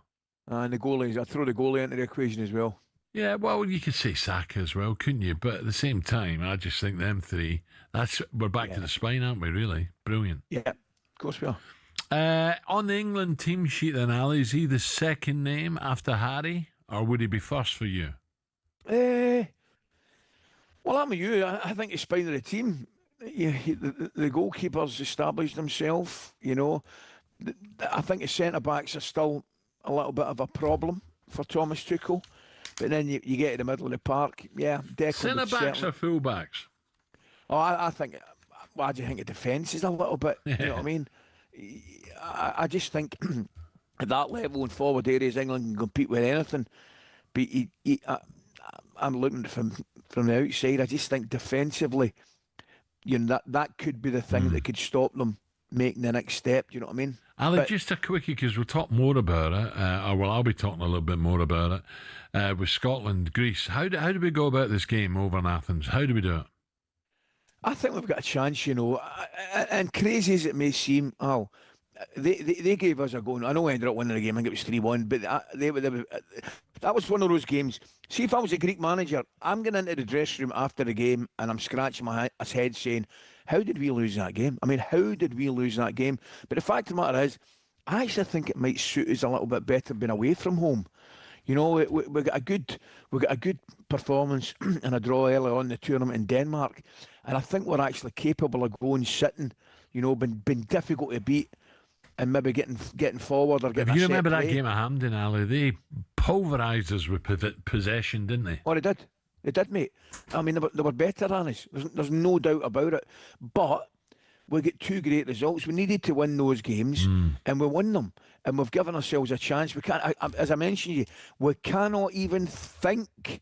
And the goalies, I throw the goalie into the equation as well. Yeah, well, you could say Saka as well, couldn't you? But at the same time, I just think them 3, we're back to the spine, aren't we, really? Brilliant. Yeah, of course we are. On the England team sheet then, Ali, is he the second name after Harry, or would he be first for you? Well, I'm with you. I think the spine of the team, the goalkeeper's established himself, I think the centre-backs are still a little bit of a problem for Thomas Tuchel. But then you get to the middle of the park, Declan. Centre-backs or full-backs? Oh, I think, do you think the defence is a little bit, you know what I mean? I just think at that level in forward areas, England can compete with anything. But I'm looking from the outside, I just think defensively, that could be the thing that could stop them making the next step, do you know what I mean? Ali, just a quickie, because we'll talk more about it, I'll be talking a little bit more about it, with Scotland, Greece. How do we go about this game over in Athens? How do we do it? I think we've got a chance, and crazy as it may seem, they gave us a go. I know we ended up winning the game, I think it was 3-1, but that was one of those games. See, if I was a Greek manager, I'm going into the dressing room after the game and I'm scratching my head saying, how did we lose that game? I mean, how did we lose that game? But the fact of the matter is, I actually think it might suit us a little bit better being away from home. We got a good performance and a draw early on in the tournament in Denmark, and I think we're actually capable of going sitting, been difficult to beat, and maybe getting forward or getting. If you remember that game at Hampden, Ali, they pulverised us with possession, didn't they? Oh, they did. They did, mate. I mean, they were better than us. There's no doubt about it. But we get 2 great results. We needed to win those games, and we won them. And we've given ourselves a chance. We can't, as I mentioned to you, we cannot even think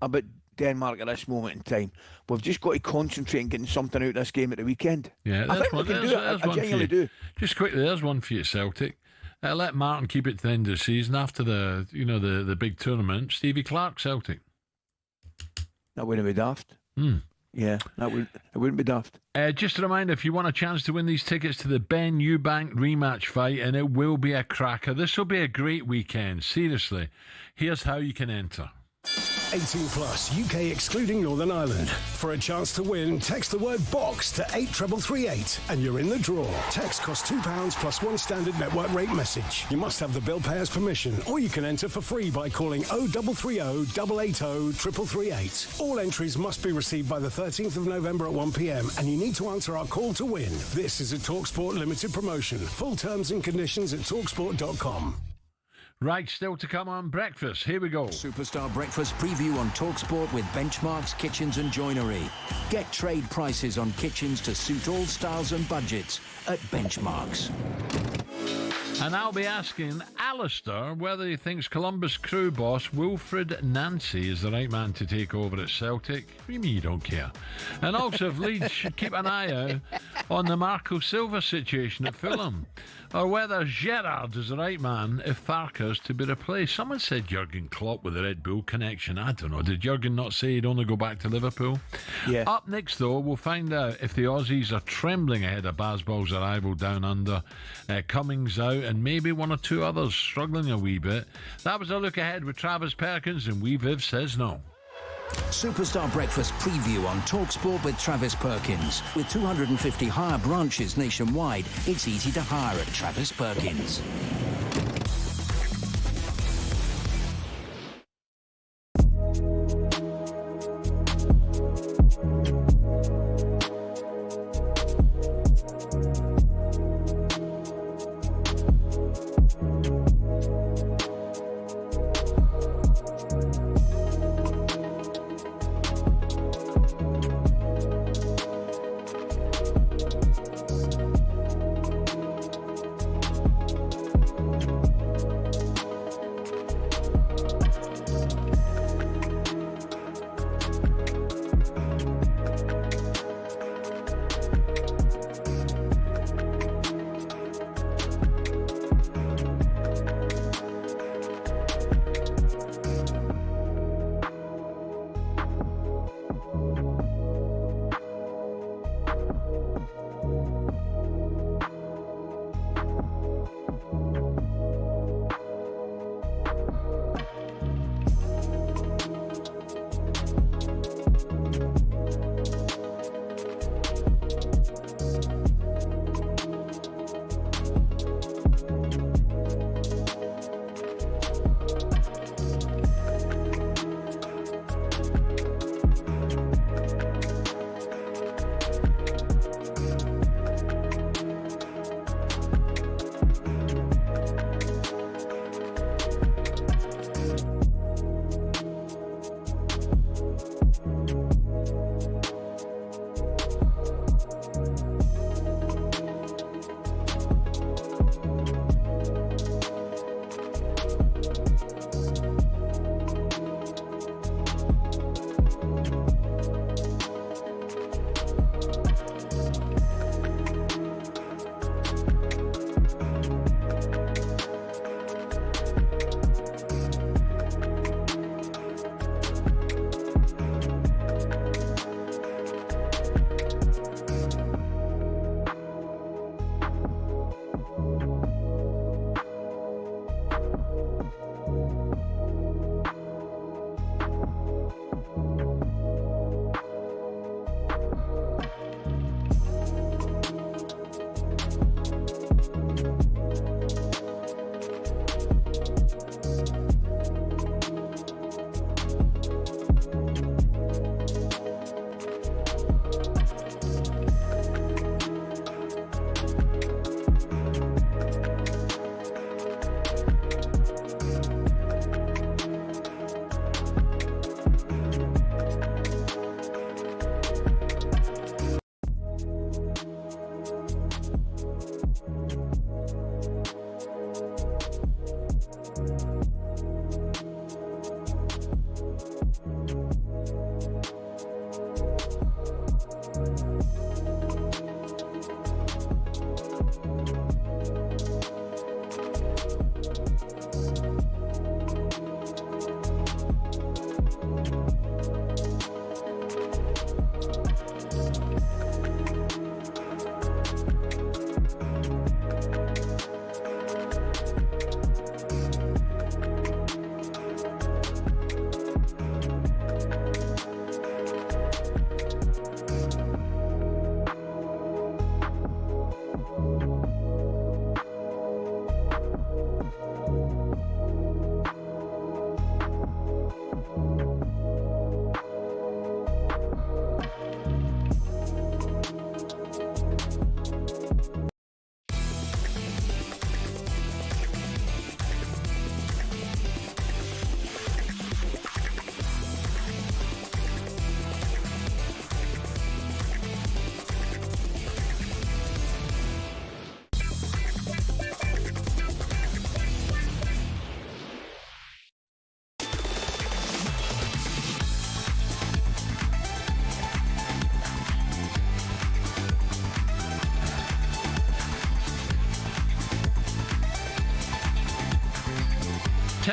about Denmark at this moment in time. We've just got to concentrate on getting something out of this game at the weekend. Yeah, I think we can do it. I genuinely do. Just quickly, there's one for you, Celtic. Let Martin keep it to the end of the season after the big tournament. Stevie Clark, Celtic. That wouldn't be daft. Yeah, it wouldn't be daft. Just a reminder, if you want a chance to win these tickets to the Ben Eubank rematch fight, and it will be a cracker. This will be a great weekend. Seriously, here's how you can enter. 18 plus, UK excluding Northern Ireland. For a chance to win, text the word BOX to 83338 and you're in the draw. Text costs £2 plus one standard network rate message. You must have the bill payer's permission, or you can enter for free by calling 0330 880 3338. All entries must be received by the 13th of November at 1 p.m. and you need to answer our call to win. This is a talkSPORT limited promotion. Full terms and conditions at talksport.com. Right, still to come on breakfast. Here we go. Superstar Breakfast preview on talkSPORT with Benchmarks Kitchens and Joinery. Get trade prices on kitchens to suit all styles and budgets at Benchmarks. And I'll be asking Alistair whether he thinks Columbus Crew boss Wilfred Nancy is the right man to take over at Celtic. What do you mean you don't care? And also if Leeds should keep an eye out on the Marco Silva situation at Fulham, or whether Gerrard is the right man if Farke's to be replaced. Someone said Jurgen Klopp with the Red Bull connection. I don't know. Did Jurgen not say he'd only go back to Liverpool? Yeah. Up next, though, we'll find out if the Aussies are trembling ahead of Bazball's arrival down under, Cummings out, and maybe one or two others struggling a wee bit. That was a look ahead with Travis Perkins, and We Viv says no. Superstar Breakfast preview on talkSPORT with Travis Perkins. With 250 hire branches nationwide, it's easy to hire at Travis Perkins.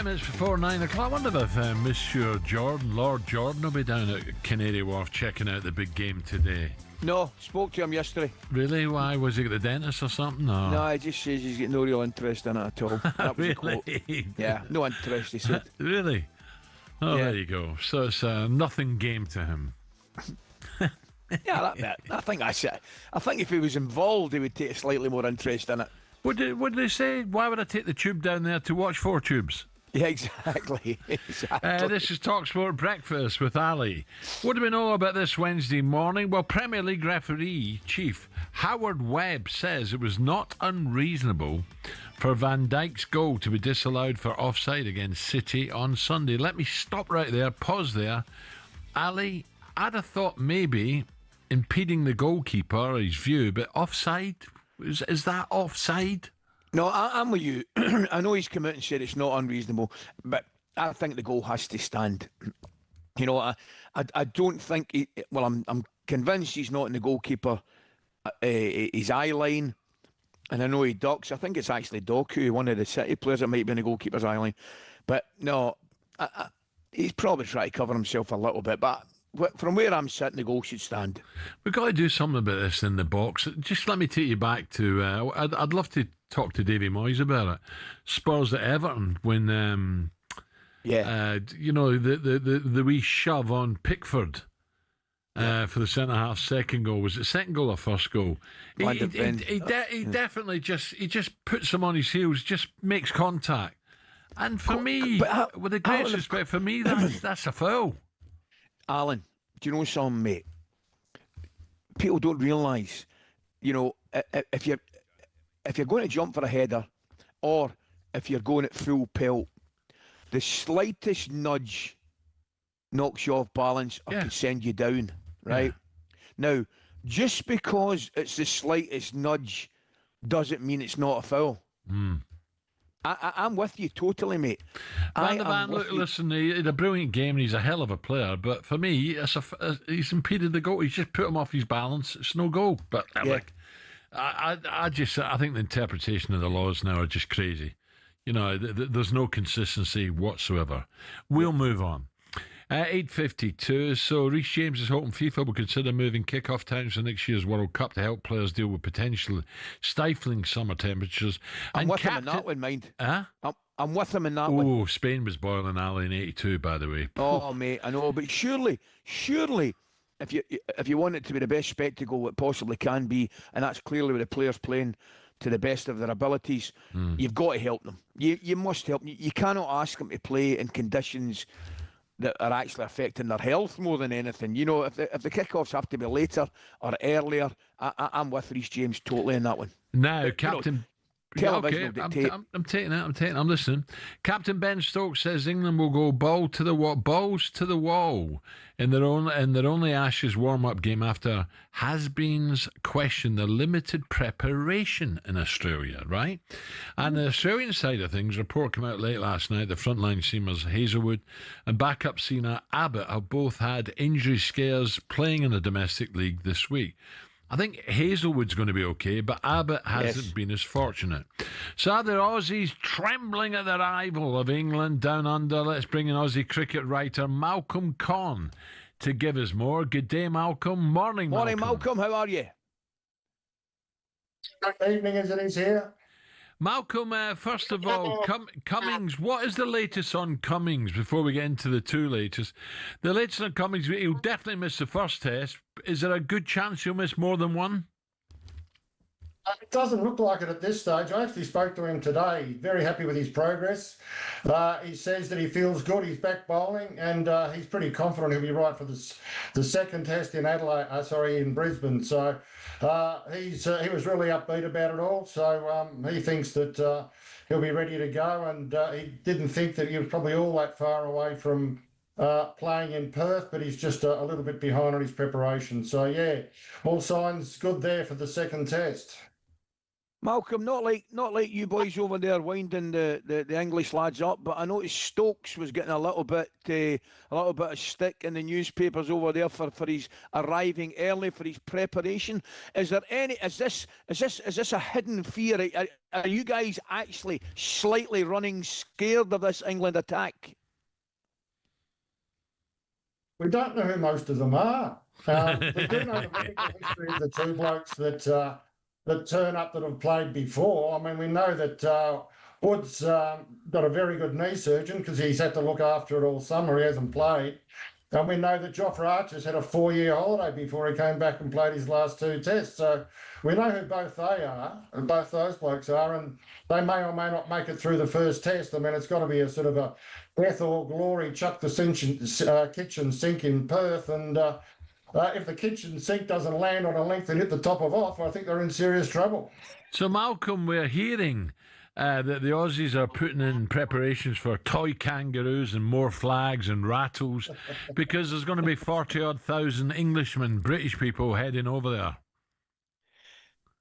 Minutes before 9 o'clock. I wonder if Monsieur Jordan, Lord Jordan, will be down at Canary Wharf checking out the big game today. No, spoke to him yesterday. Really? Why? Was he at the dentist or something? Or? No, he just says he's got no real interest in it at all. That was really? Yeah, no interest, he said. Really? Oh, Yeah. there you go. So it's a nothing game to him. Yeah, I think that's it. I think if he was involved, he would take a slightly more interest in it. What did they say? Why would I take the tube down there to watch 4 tubes? Yeah, exactly. This is talkSPORT Breakfast with Ali. What do we know about this Wednesday morning? Well, Premier League referee chief Howard Webb says it was not unreasonable for Van Dijk's goal to be disallowed for offside against City on Sunday. Let me stop right there, pause there. Ali, I'd have thought maybe impeding the goalkeeper, his view, but offside? Is that offside? No, I'm with you. I know he's come out and said it's not unreasonable, but I think the goal has to stand. You know, I don't think I'm convinced he's not in the goalkeeper his eye line, and I know he ducks. I think it's actually Doku, one of the City players that might be in the goalkeeper's eye line. But no, he's probably trying to cover himself a little bit. But from where I'm sitting, the goal should stand. We've got to do something about this in the box. Just let me take you back to. I'd love to talk to Davy Moyes about it. Spurs at Everton when, you know, the wee shove on Pickford for the centre half second goal. Was it second goal or first goal? He definitely just puts him on his heels, just makes contact. And for me, with the greatest respect, for me, that's a foul. Alan, do you know something, mate? People don't realise, you know, if you're going to jump for a header, or if you're going at full pelt, the slightest nudge knocks you off balance or can send you down, right? Now, just because it's the slightest nudge doesn't mean it's not a foul. I'm with you totally, mate. Van der Van, look, listen, he had a brilliant game and he's a hell of a player, but for me, he's impeded the goal. He's just put him off his balance. It's no goal. But look, I think the interpretation of the laws now are just crazy. You know, there's no consistency whatsoever. We'll move on. 8:52. So Reece James is hoping FIFA will consider moving kickoff times for next year's World Cup to help players deal with potential stifling summer temperatures. I'm with him in that one, mind. I'm with him in that one. Oh, Spain was boiling alley in 82, by the way. Oh, mate, I know, but surely, if you want it to be the best spectacle it possibly can be, and that's clearly with the players playing to the best of their abilities, you've got to help them. You must help them. You cannot ask them to play in conditions that are actually affecting their health more than anything. You know, if the kickoffs have to be later or earlier, I'm with Reece James totally in that one. Now, Captain... Television will dictate. I'm taking it. I'm listening. Captain Ben Stokes says England will go balls to the wall in their only Ashes warm-up game after has-beens question the limited preparation in Australia, right? And the Australian side of things, a report came out late last night. The frontline seamers Hazelwood and backup seamer Abbott have both had injury scares playing in the domestic league this week. I think Hazelwood's going to be okay, but Abbott hasn't been as fortunate. So are the Aussies trembling at the rival of England down under? Let's bring in Aussie cricket writer Malcolm Conn to give us more. Good day, Malcolm. Morning, Malcolm. How are you? Good evening as it is here. Malcolm, first of all, Cummings, what is the latest on Cummings before we get into the two latest? The latest on Cummings, he'll definitely miss the first test. Is there a good chance he'll miss more than one? It doesn't look like it at this stage. I actually spoke to him today. Very happy with his progress. He says that he feels good. He's back bowling, and he's pretty confident he'll be right for the second test in in Brisbane. So he was really upbeat about it all. So he thinks that he'll be ready to go, and he didn't think that he was probably all that far away from playing in Perth, but he's just a little bit behind on his preparation. So yeah, all signs good there for the second test. Malcolm, not like you boys over there winding the English lads up, but I noticed Stokes was getting a little bit of stick in the newspapers over there for his arriving early for his preparation. Is this a hidden fear? Are you guys actually slightly running scared of this England attack? We don't know who most of them are. We do know the medical history of the two blokes that turn up that have played before. I mean, we know that Wood's got a very good knee surgeon because he's had to look after it all summer. He hasn't played. And we know that Jofra Archer's had a 4-year holiday before he came back and played his last 2 tests. So we know who both those blokes are, and they may or may not make it through the first test. I mean, it's got to be a sort of a death or glory, chuck the kitchen sink in Perth, and if the kitchen sink doesn't land on a length and hit the top of off, I think they're in serious trouble. So, Malcolm, we're hearing that the Aussies are putting in preparations for toy kangaroos and more flags and rattles because there's going to be 40-odd thousand Englishmen, British people heading over there.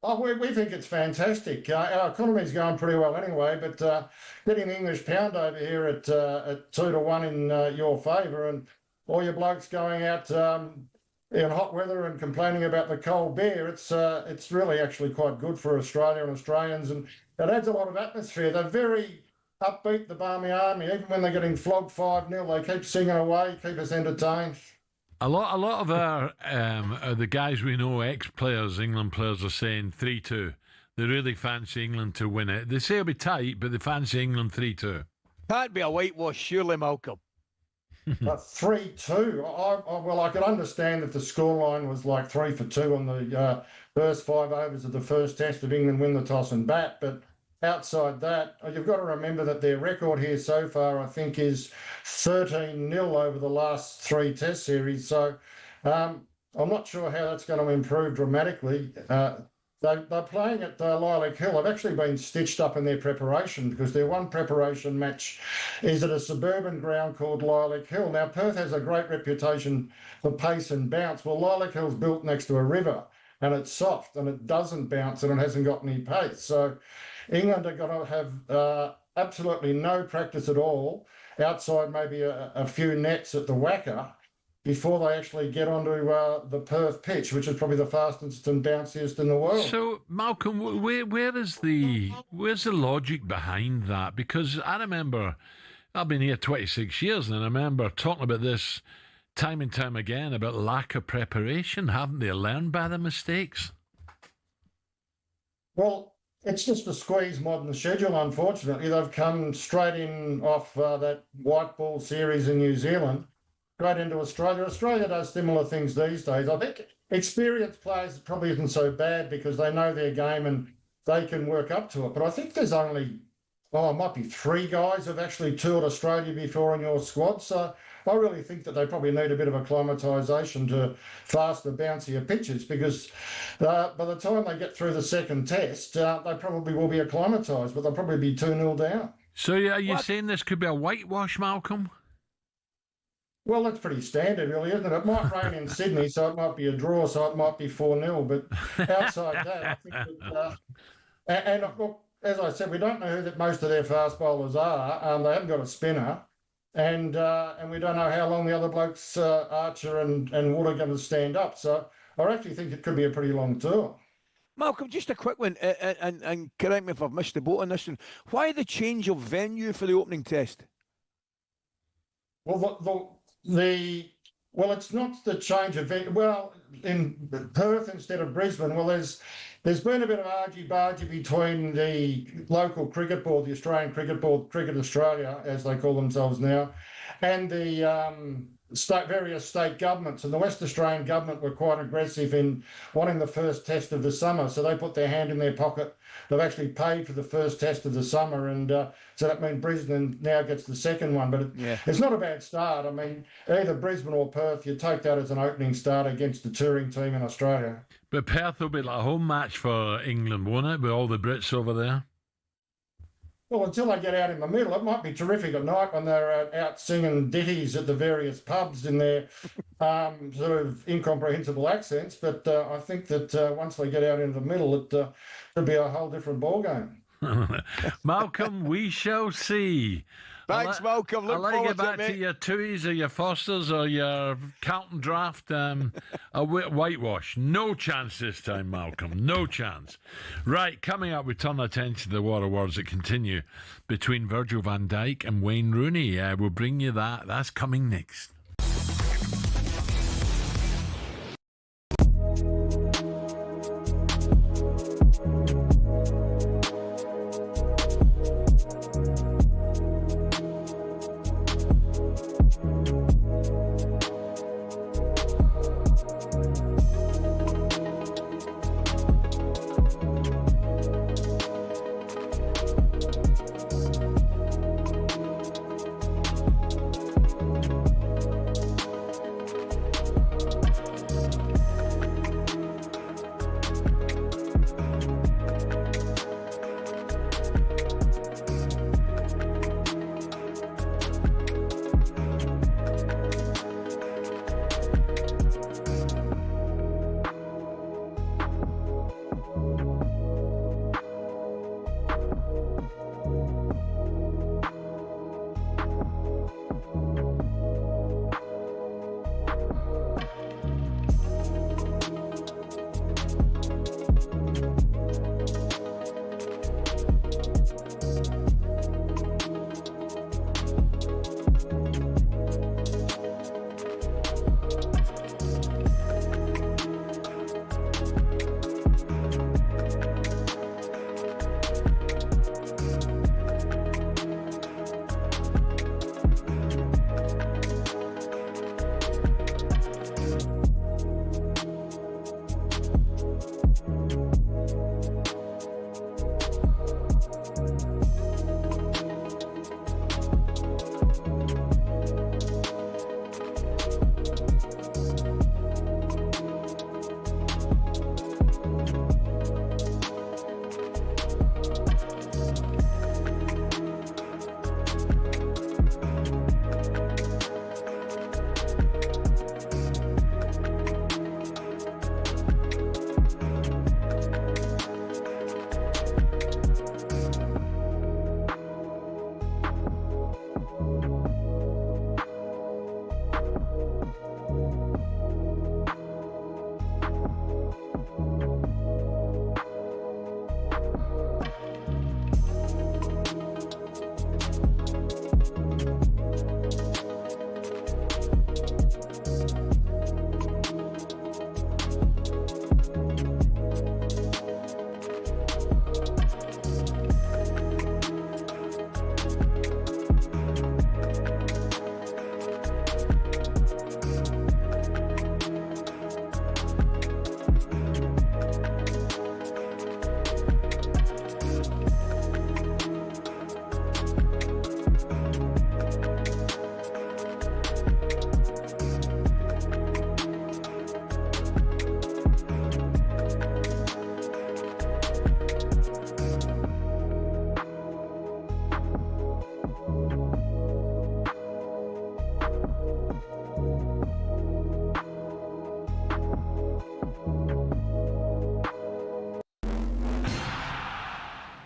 Oh, we think it's fantastic. Our economy's going pretty well anyway, but getting the English pound over here at 2-1 in your favour, and all your blokes going out in hot weather and complaining about the cold beer, it's really actually quite good for Australia and Australians, and it adds a lot of atmosphere. They're very upbeat, the Barmy Army. Even when they're getting flogged 5-0, they keep singing away, keep us entertained. A lot of our the guys we know, ex-players, England players, are saying 3-2. They really fancy England to win it. They say it'll be tight, but they fancy England 3-2. Can't be a whitewash, surely, Malcolm. 3-2. Well, I could understand if the scoreline was like 3-2 on the first 5 overs of the first test of England win the toss and bat, but outside that, you've got to remember that their record here so far, I think, is 13-0 over the last 3 test series. So I'm not sure how that's going to improve dramatically. They're playing at Lilac Hill. They've actually been stitched up in their preparation because their one preparation match is at a suburban ground called Lilac Hill. Now, Perth has a great reputation for pace and bounce. Well, Lilac Hill's built next to a river, and it's soft, and it doesn't bounce, and it hasn't got any pace. So England are going to have absolutely no practice at all, outside maybe a few nets at the Wacker, before they actually get onto the Perth pitch, which is probably the fastest and bounciest in the world. So, Malcolm, where's the logic behind that? Because I remember, I've been here 26 years, and I remember talking about this time and time again about lack of preparation. Haven't they learned by the mistakes? Well, it's just a squeeze modern schedule, unfortunately. They've come straight in off that white ball series in New Zealand, straight into Australia. Australia does similar things these days. I think experienced players probably isn't so bad because they know their game and they can work up to it. But I think there's only, it might be 3 guys who've actually toured Australia before in your squad. So I really think that they probably need a bit of acclimatisation to faster, bouncier pitches because by the time they get through the second test, they probably will be acclimatised, but they'll probably be 2-0 down. So are you saying this could be a whitewash, Malcolm? Well, that's pretty standard, really, isn't it? It might rain in Sydney, so it might be a draw, so it might be 4-0. But outside that, I think that... and look, as I said, we don't know who that most of their fast bowlers are. They haven't got a spinner. And we don't know how long the other blokes, Archer and Wood, are going to stand up. So I actually think it could be a pretty long tour. Malcolm, just a quick one, and correct me if I've missed the boat on this one. Why the change of venue for the opening test? Well, it's not the change of venue. Well, in Perth instead of Brisbane, well, there's been a bit of argy-bargy between the local cricket board, the Australian Cricket Board, Cricket Australia, as they call themselves now, and the various state governments. And the West Australian government were quite aggressive in wanting the first test of the summer, so they put their hand in their pocket. They've actually paid for the first test of the summer, and so that means Brisbane now gets the second one. But it's not a bad start. I mean, either Brisbane or Perth, you take that as an opening start against the touring team in Australia. But Perth will be like a home match for England, won't it, with all the Brits over there? Well, until they get out in the middle, it might be terrific at night when they're out singing ditties at the various pubs in their sort of incomprehensible accents. But I think that once they get out into the middle, it'll be a whole different ballgame. Malcolm, we shall see. Thanks, Malcolm. Look I'll let forward you get back to it, to your Tuis or your Fosters or your Carlton draft. A whitewash. No chance this time, Malcolm. No chance. Right, coming up, we turn attention to the war of words that continue between Virgil van Dijk and Wayne Rooney. We'll bring you that. That's coming next.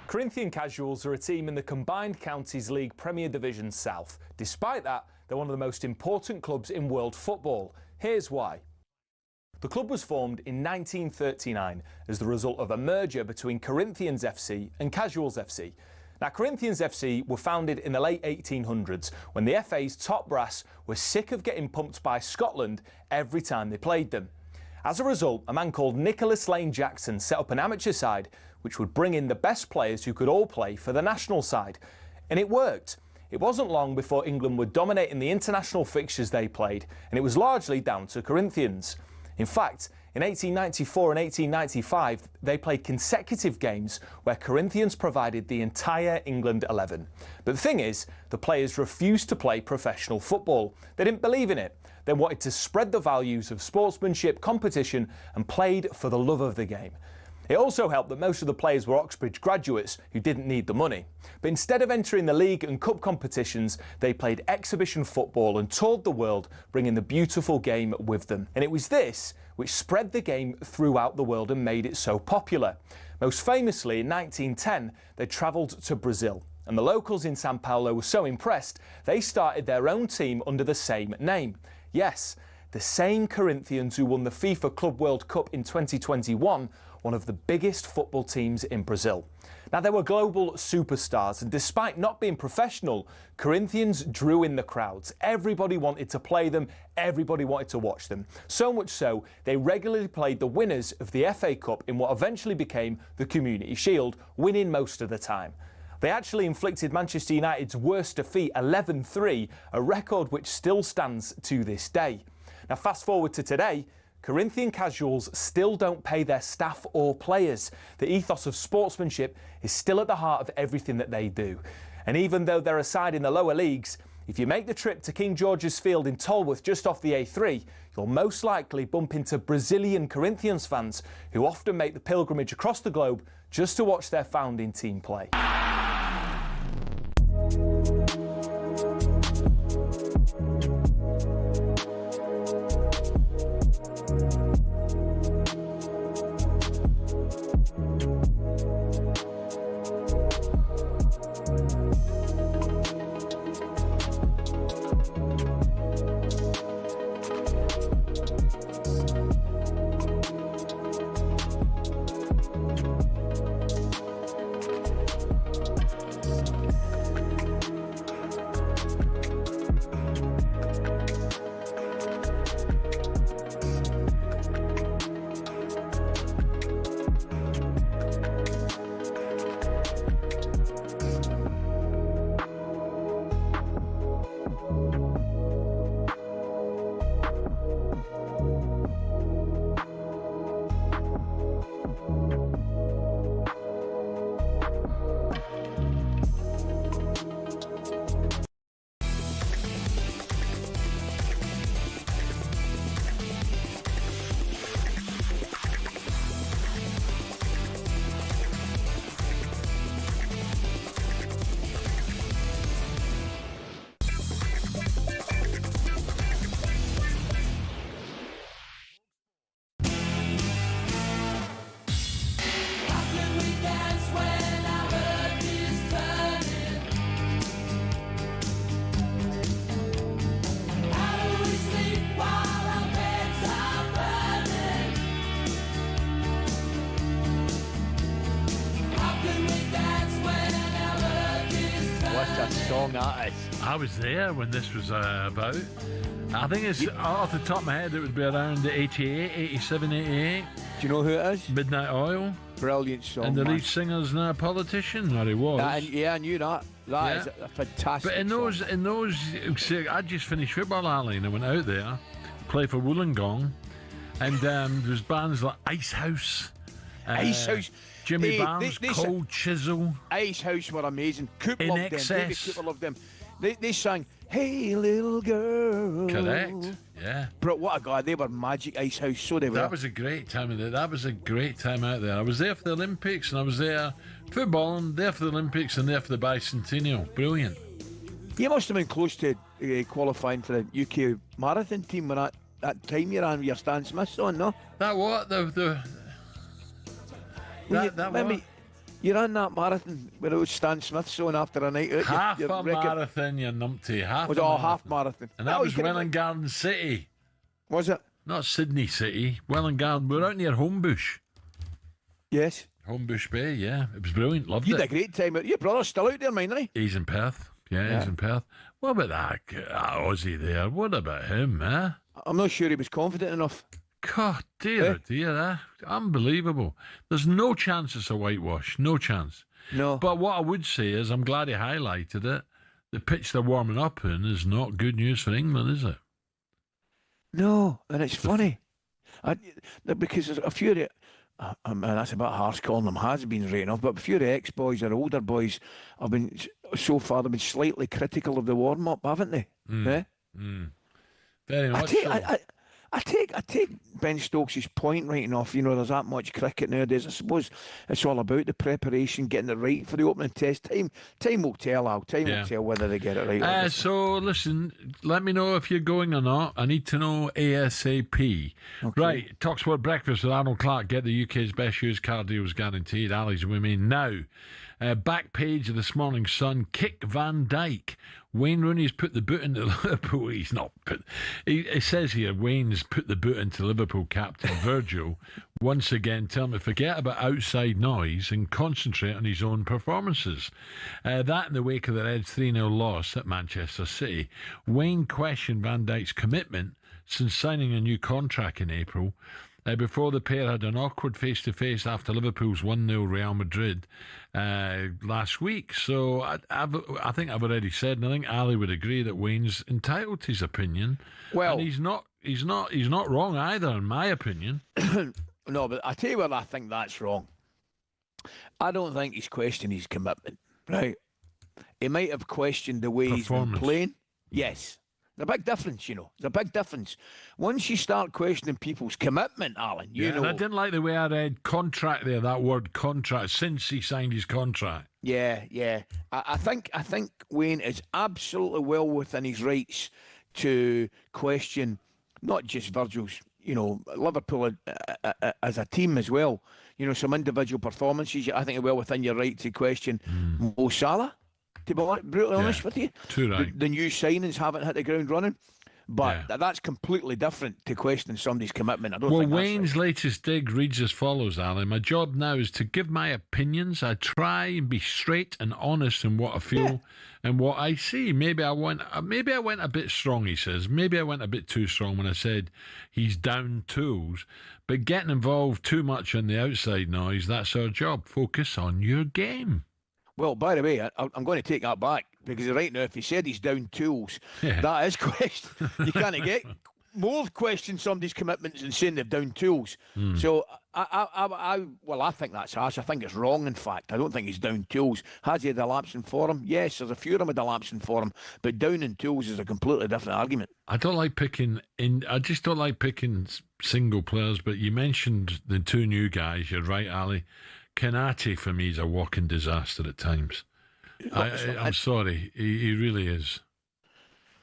Corinthian Casuals are a team in the Combined Counties League Premier Division South. Despite that, they're one of the most important clubs in world football. Here's why. The club was formed in 1939 as the result of a merger between Corinthians FC and Casuals FC. Now, Corinthians FC were founded in the late 1800s when the FA's top brass were sick of getting pumped by Scotland every time they played them. As a result, a man called Nicholas Lane Jackson set up an amateur side which would bring in the best players who could all play for the national side. And it worked. it wasn't long before England were dominating the international fixtures they played, and it was largely down to Corinthians. In fact, in 1894 and 1895, they played consecutive games where Corinthians provided the entire England 11. But the thing is, the players refused to play professional football. They didn't believe in it. They wanted to spread the values of sportsmanship, competition, and played for the love of the game. It also helped that most of the players were Oxbridge graduates who didn't need the money. But instead of entering the league and cup competitions, they played exhibition football and toured the world, bringing the beautiful game with them. And it was this which spread the game throughout the world and made it so popular. Most famously, in 1910, they travelled to Brazil. And the locals in Sao Paulo were so impressed, they started their own team under the same name. Yes, the same Corinthians who won the FIFA Club World Cup in 2021, one of the biggest football teams in Brazil. Now, they were global superstars, and despite not being professional, Corinthians drew in the crowds. Everybody wanted to play them, everybody wanted to watch them. So much so, they regularly played the winners of the FA Cup in what eventually became the Community Shield, winning most of the time. They actually inflicted Manchester United's worst defeat, 11-3, a record which still stands to this day. Now, fast forward to today, Corinthian Casuals still don't pay their staff or players. The ethos of sportsmanship is still at the heart of everything that they do. And even though they're a side in the lower leagues, if you make the trip to King George's Field in Tolworth just off the A3, you'll most likely bump into Brazilian Corinthians fans who often make the pilgrimage across the globe just to watch their founding team play. I was there when this was about. I think it's off the top of my head, it would be around 88, 87, 88. Do you know who it is? Midnight Oil. Brilliant song. And the man. lead singer's now a politician, or he was. Yeah, I knew that. That is a fantastic. But in those, I just finished football, Ali, and I went out there, played for Wollongong, and there's bands like Ice House. Ice House. Jimmy Barnes, Cold Chisel. Ice House were amazing. Coop In loved Excess. them. David Cooper loved them. They sang, "Hey Little Girl." Correct, yeah. But what a guy, they were magic, Ice House, so they were. That was a great time of it. That was a great time out there. I was there for the Olympics, and I was there footballing, there for the Olympics, and there for the bicentennial. Brilliant. You must have been close to qualifying for the UK marathon team when that time you ran with your Stan Smiths on, no? That what? You ran that marathon with old Stan Smith's on after a night out. Half a marathon, you numpty. Half marathon. And that was Welland Garden City. Was it? Not Sydney City. Welland Garden. We're out near Homebush. Yes. Homebush Bay, yeah. It was brilliant. Loved it. You had a great time. Your brother's still out there, mind, isn't he? He's in Perth. Yeah, he's in Perth. What about that Aussie there? What about him, eh? I'm not sure he was confident enough. God, dear. Unbelievable. There's no chance it's a whitewash. No chance. No. But what I would say is I'm glad he highlighted it. the pitch they're warming up in is not good news for England, is it? No, and it's funny. Because there's a few of the, and that's a bit harsh calling them has-beens right enough, but a few of the ex-boys or older boys have been, so far, they've been slightly critical of the warm-up, haven't they? Eh? Very much so. I take Ben Stokes' point right enough. You know, there's that much cricket nowadays. I suppose it's all about the preparation, getting it right for the opening test. Time will tell, Al. Time will tell whether they get it right. So, listen, let me know if you're going or not. I need to know ASAP. Okay. Right, talkSPORT Breakfast with Arnold Clark. Get the UK's best used car deals guaranteed. Ali's women now. Back page of this morning's Sun. Kick Van Dijk. Wayne Rooney's put the boot into Liverpool. He's not put. It says here Wayne's put the boot into Liverpool captain Virgil. Once again, tell him to forget about outside noise and concentrate on his own performances. That in the wake of the Reds' 3-0 loss at Manchester City. Wayne questioned Van Dijk's commitment since signing a new contract in April. Before the pair had an awkward face-to-face after Liverpool's 1-0 Real Madrid last week. So I think I've already said, and I think Ali would agree that Wayne's entitled to his opinion. Well, and he's not wrong either, in my opinion. No, but I tell you what, I think that's wrong. I don't think he's questioned his commitment. Right? He might have questioned the way he's been playing. Yes. There's a big difference, you know. There's a big difference. Once you start questioning people's commitment, Alan, you know. And I didn't like the way I read contract there, that word contract, since he signed his contract. Yeah. I think Wayne is absolutely well within his rights to question not just Virgil's, you know, Liverpool as a team as well. You know, some individual performances. I think you're well within your right to question Mo Salah. To be brutally honest with you, too right. The new signings haven't hit the ground running, but that's completely different to questioning somebody's commitment. I don't think Wayne's latest dig reads as follows, Alan. My job now is to give my opinions. I try and be straight and honest in what I feel and what I see. Maybe I went a bit strong, he says. Maybe I went a bit too strong when I said he's down tools. But getting involved too much on the outside noise, that's our job. Focus on your game. Well, by the way, I'm going to take that back, because right now, if he said he's down tools, that is question. You can't get more question somebody's commitments than saying they've down tools. So I think that's harsh. I think it's wrong, in fact. I don't think he's down tools. Has he had a lapsing for him? Yes, there's a few of them had a lapsing for him, but down in tools is a completely different argument. I just don't like picking single players, but you mentioned the two new guys. You're right, Ali. Kanate, for me, is a walking disaster at times. I'm sorry. He really is.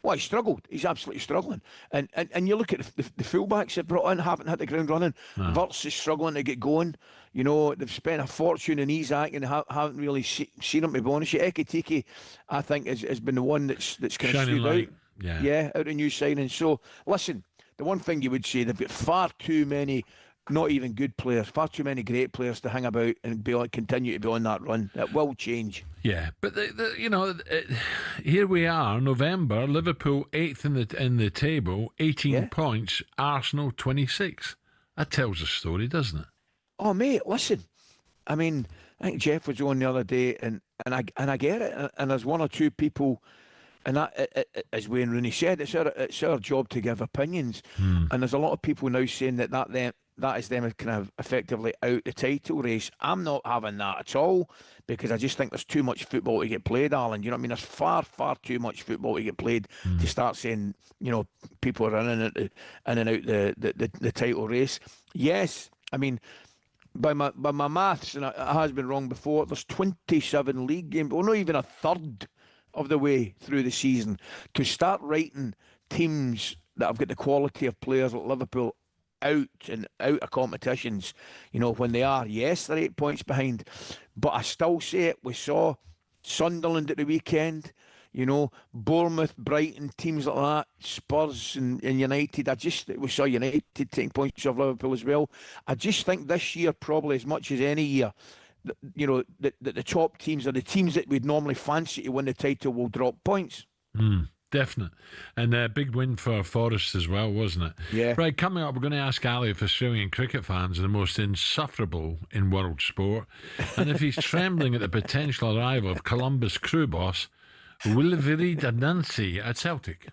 Well, he struggled. He's absolutely struggling. And you look at the fullbacks they've brought in, haven't hit the ground running. Wirtz is struggling to get going. You know, they've spent a fortune in Isaac and haven't really seen him, to be honest. Ekitike, I think, has been the one that's kind of stood out. Yeah, out of new signings. So, listen, the one thing you would say, they've got far too many not even good players, far too many great players to hang about and continue to be on that run. It will change. Yeah, but here we are, November. Liverpool 8th in the table, 18 points. Arsenal 26. That tells a story, doesn't it? Oh, mate, listen. I mean, I think Jeff was on the other day, and I get it. And there's one or two people, and that, as Wayne Rooney said, it's our job to give opinions. And there's a lot of people now saying that is them kind of effectively out the title race. I'm not having that at all, because I just think there's too much football to get played, Alan. You know what I mean? There's far, far too much football to get played to start saying, you know, people are in and out the title race. Yes, I mean, by my maths, and it has been wrong before, there's 27 league games, well, not even a third of the way through the season. To start writing teams that have got the quality of players like Liverpool out of competitions, you know, when they are, yes, they're 8 points behind, but I still say it. We saw Sunderland at the weekend, you know, Bournemouth, Brighton, teams like that, Spurs and United. We saw United taking points off Liverpool as well. I just think this year, probably as much as any year, you know, the top teams, are the teams that we'd normally fancy to win the title, will drop points. Definite. And a big win for Forest as well, wasn't it? Yeah. Right, coming up, we're going to ask Ali if Australian cricket fans are the most insufferable in world sport, and if he's trembling at the potential arrival of Columbus crew boss Wilfried Nancy at Celtic.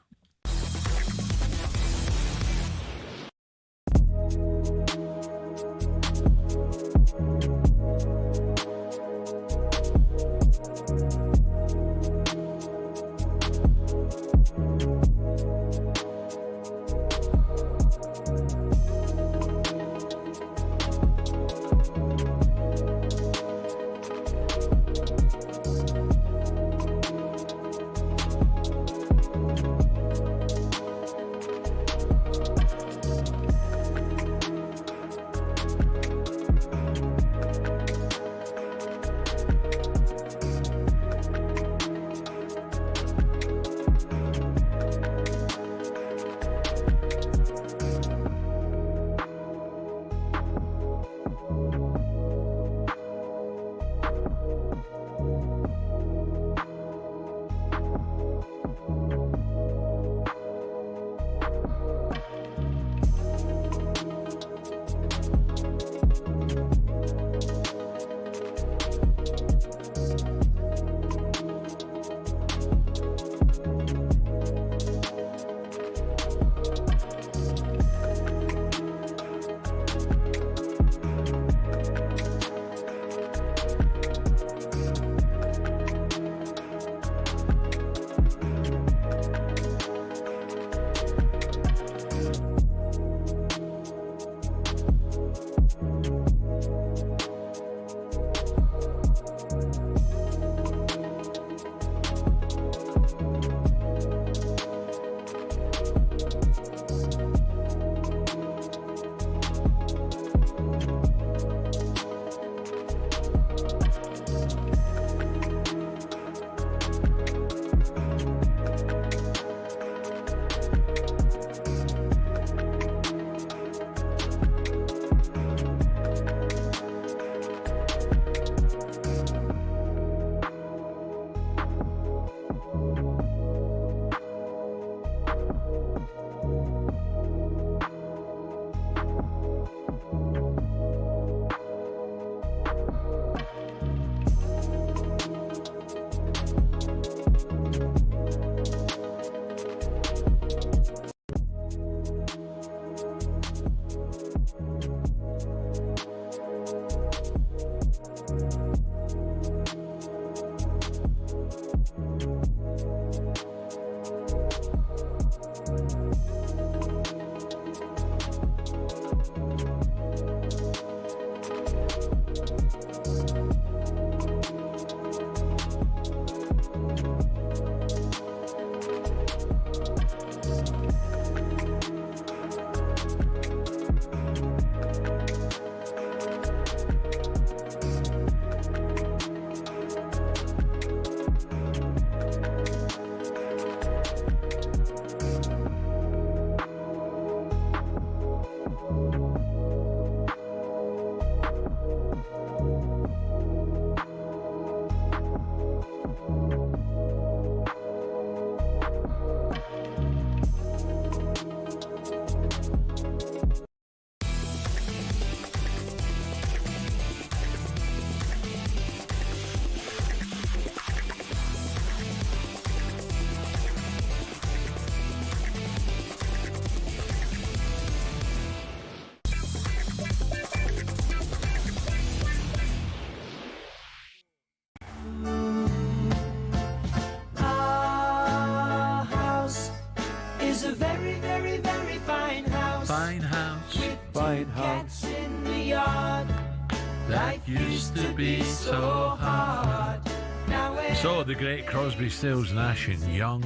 So the great Crosby, Stills, Nash and Young,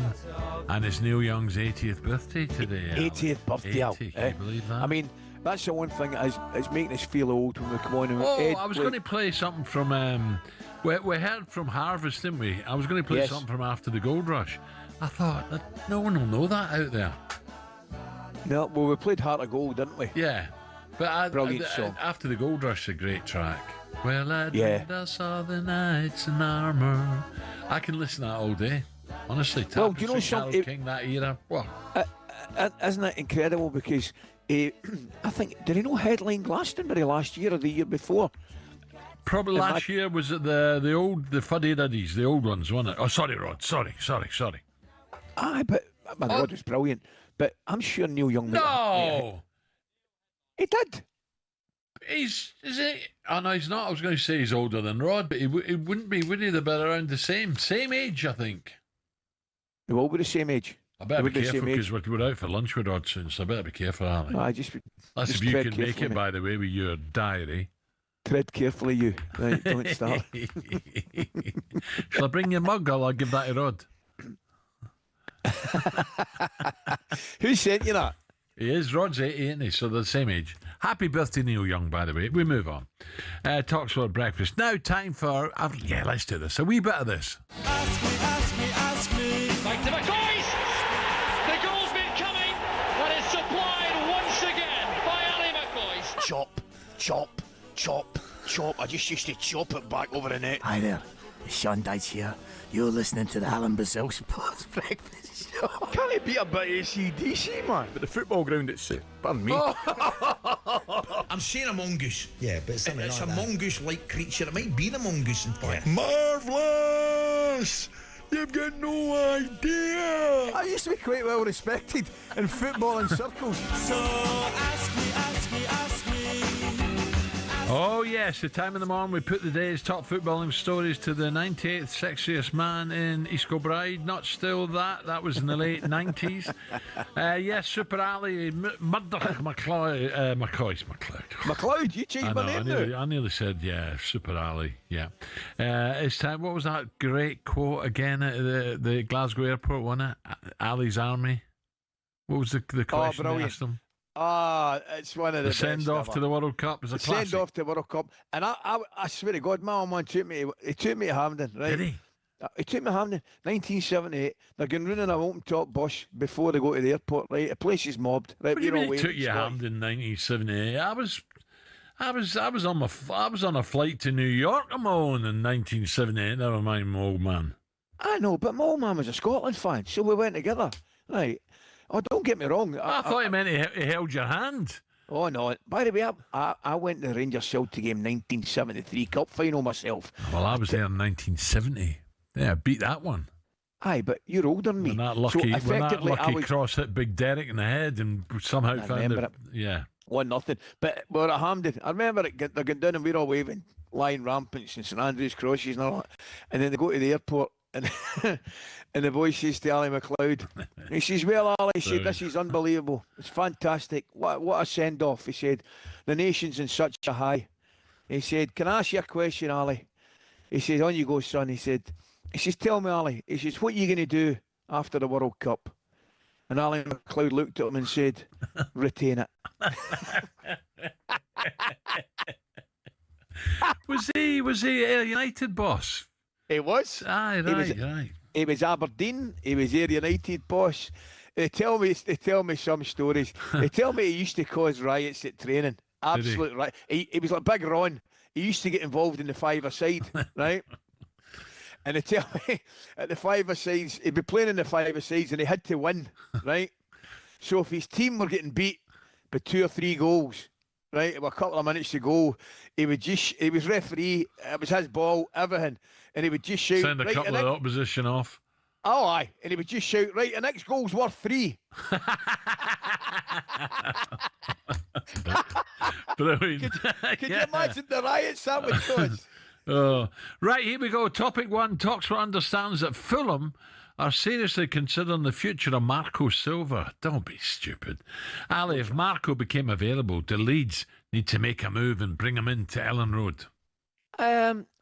and it's Neil Young's 80th birthday today. 80th birthday, 80, can you believe that? I mean, that's the one thing that is making us feel old when we come on. And I was going to play something from. We heard from Harvest, didn't we? I was going to play something from After the Gold Rush. I thought that no one will know that out there. No, well, we played Heart of Gold, didn't we? Yeah, but brilliant song. After the Gold Rush is a great track. Well, I dreamed I saw the knights in armour. I can listen to that all day. Honestly, well, do you know something? King, that era. What? Isn't it incredible? Because I think, did he not headline Glastonbury last year or the year before? Probably last year was it the fuddy-duddies, the old ones, wasn't it? Oh, sorry, Rod. Sorry. Aye, but Rod was brilliant. But I'm sure Neil Young. No, he did. Is it? Oh no, he's not. I was going to say he's older than Rod, but he wouldn't be, would he? They're about around the same age, I think. They will be the same age. I better be careful because we're out for lunch with Rod soon, so I better be careful, Ali. That's if you can make it, by the way, with your diary. Tread carefully, you. Right, don't start. Shall I bring your mug, or I'll give that to Rod? Who sent you that? He is. Rod's 80, isn't he? So they're the same age. Happy birthday, Neil Young, by the way. We move on. talkSPORT breakfast. Now time for... let's do this. A wee bit of this. Ask me. Back to McCoist. The goal's been coming, and it's supplied once again by Ali McCoist. Chop. I just used to chop it back over the net. Hi there, it's Sean Dyche here. You're listening to the Alan Brazil Sports Breakfast Show. Can't it be a bit AC/DC, man? But the football ground, it's... Pardon me. I'm saying a mongoose. Yeah, but it's a mongoose-like creature. It might be the mongoose, in fact. Marvellous! You've got no idea! I used to be quite well respected in footballing circles. So ask me. Oh yes, the time in the morning we put the day's top footballing stories to the 98th sexiest man in East Kilbride. Not still that was in the late 90s. Yes, Super Ali McCoist. McLeod, you changed my name now. I nearly said, yeah, Super Ali, yeah. It's time, what was that great quote again at the Glasgow airport, wasn't it? Ali's Army. What was the question they asked him? It's one of the send-off to the World Cup is a classic. Send-off to the World Cup. And I swear to God, my old man took me to Hampden, right? Did he? He took me to Hampden, 1978. They're going round in an open-top bus before they go to the airport, right? The place is mobbed, right? What do you mean he took you to Hampden 1978? I was on a flight to New York on my own in 1978, never mind my old man. I know, but my old man was a Scotland fan, so we went together, right? Oh, don't get me wrong. I thought he meant he held your hand. Oh, no. By the way, I went to the Rangers-Celtic game 1973 Cup final myself. Well, I was there in 1970. Yeah, I beat that one. Aye, but you're older than me. When that lucky, cross hit Big Derek in the head and somehow found it. Yeah. 1-0. But we're at Hampden. I remember they're going down and we're all waving, lying rampants and St Andrews crosses and all that. And then they go to the airport. And the boy says to Ali McLeod, he says, well, Ali, he said, this is unbelievable. It's fantastic. What a send-off. He said, the nation's in such a high. He said, can I ask you a question, Ali? He said, on you go, son. He says, tell me, Ali. He says, what are you going to do after the World Cup? And Ali McLeod looked at him and said, retain it. Was he a United boss? He was. Aye, right. He was Aberdeen. He was Ayr United boss. They tell me some stories. They tell me he used to cause riots at training. Absolute right. He was like Big Ron. He used to get involved in the five-a-side, right? And they tell me at the five-a-sides, he'd be playing in the five-a-sides and he had to win, right? So if his team were getting beat by 2 or 3 goals, right, with a couple of minutes to go, he was referee, it was his ball, everything, and he would just shout... Send a couple of the opposition off. Oh, aye, and he would just shout, right, the next goal's worth 3. Brilliant. Can you imagine the riots that would cause? Oh. Right, here we go. Topic 1. talkSPORT understands that Fulham are seriously considering the future of Marco Silva. Don't be stupid. Ali, if Marco became available, do Leeds need to make a move and bring him into Ellen Road?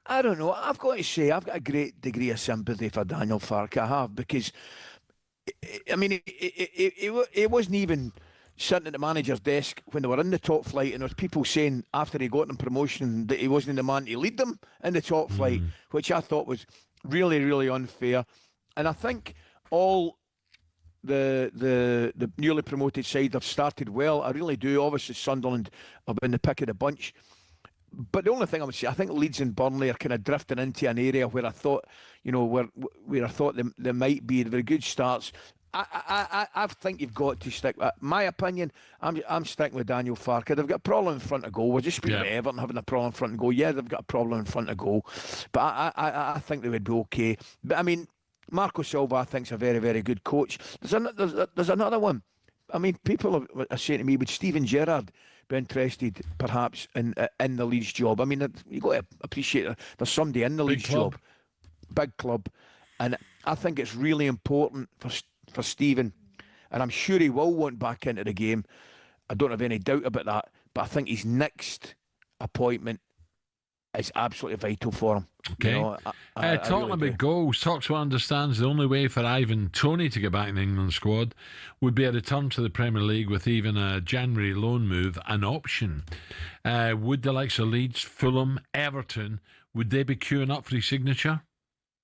I don't know. I've got to say, I've got a great degree of sympathy for Daniel Farke. I have, because, I mean, it wasn't even sitting at the manager's desk when they were in the top flight, and there was people saying after he got them promotion that he wasn't the man to lead them in the top flight, which I thought was really, really unfair. And I think all the newly promoted side have started well. I really do. Obviously, Sunderland have been the pick of the bunch. But the only thing I would say, I think Leeds and Burnley are kind of drifting into an area where I thought, where I thought they might be very good starts. I think you've got to stick. My opinion, I'm sticking with Daniel Farke. They've got a problem in front of goal. We're just speaking about Everton having a problem in front of goal. Yeah, they've got a problem in front of goal, but I think they would be okay. But I mean, Marco Silva, I think, is a very, very good coach. There's another one. I mean, people are saying to me, would Steven Gerrard be interested, perhaps, in the Leeds job? I mean, you got to appreciate that there's somebody in the Leeds job, big club, and I think it's really important for Steven, and I'm sure he will want back into the game. I don't have any doubt about that, but I think his next appointment is absolutely vital for him. Okay. You know, talking really about goals, TalkSPORT understands the only way for Ivan Toney to get back in the England squad would be a return to the Premier League with even a January loan move an option. Would the likes of Leeds, Fulham, Everton, would they be queuing up for his signature?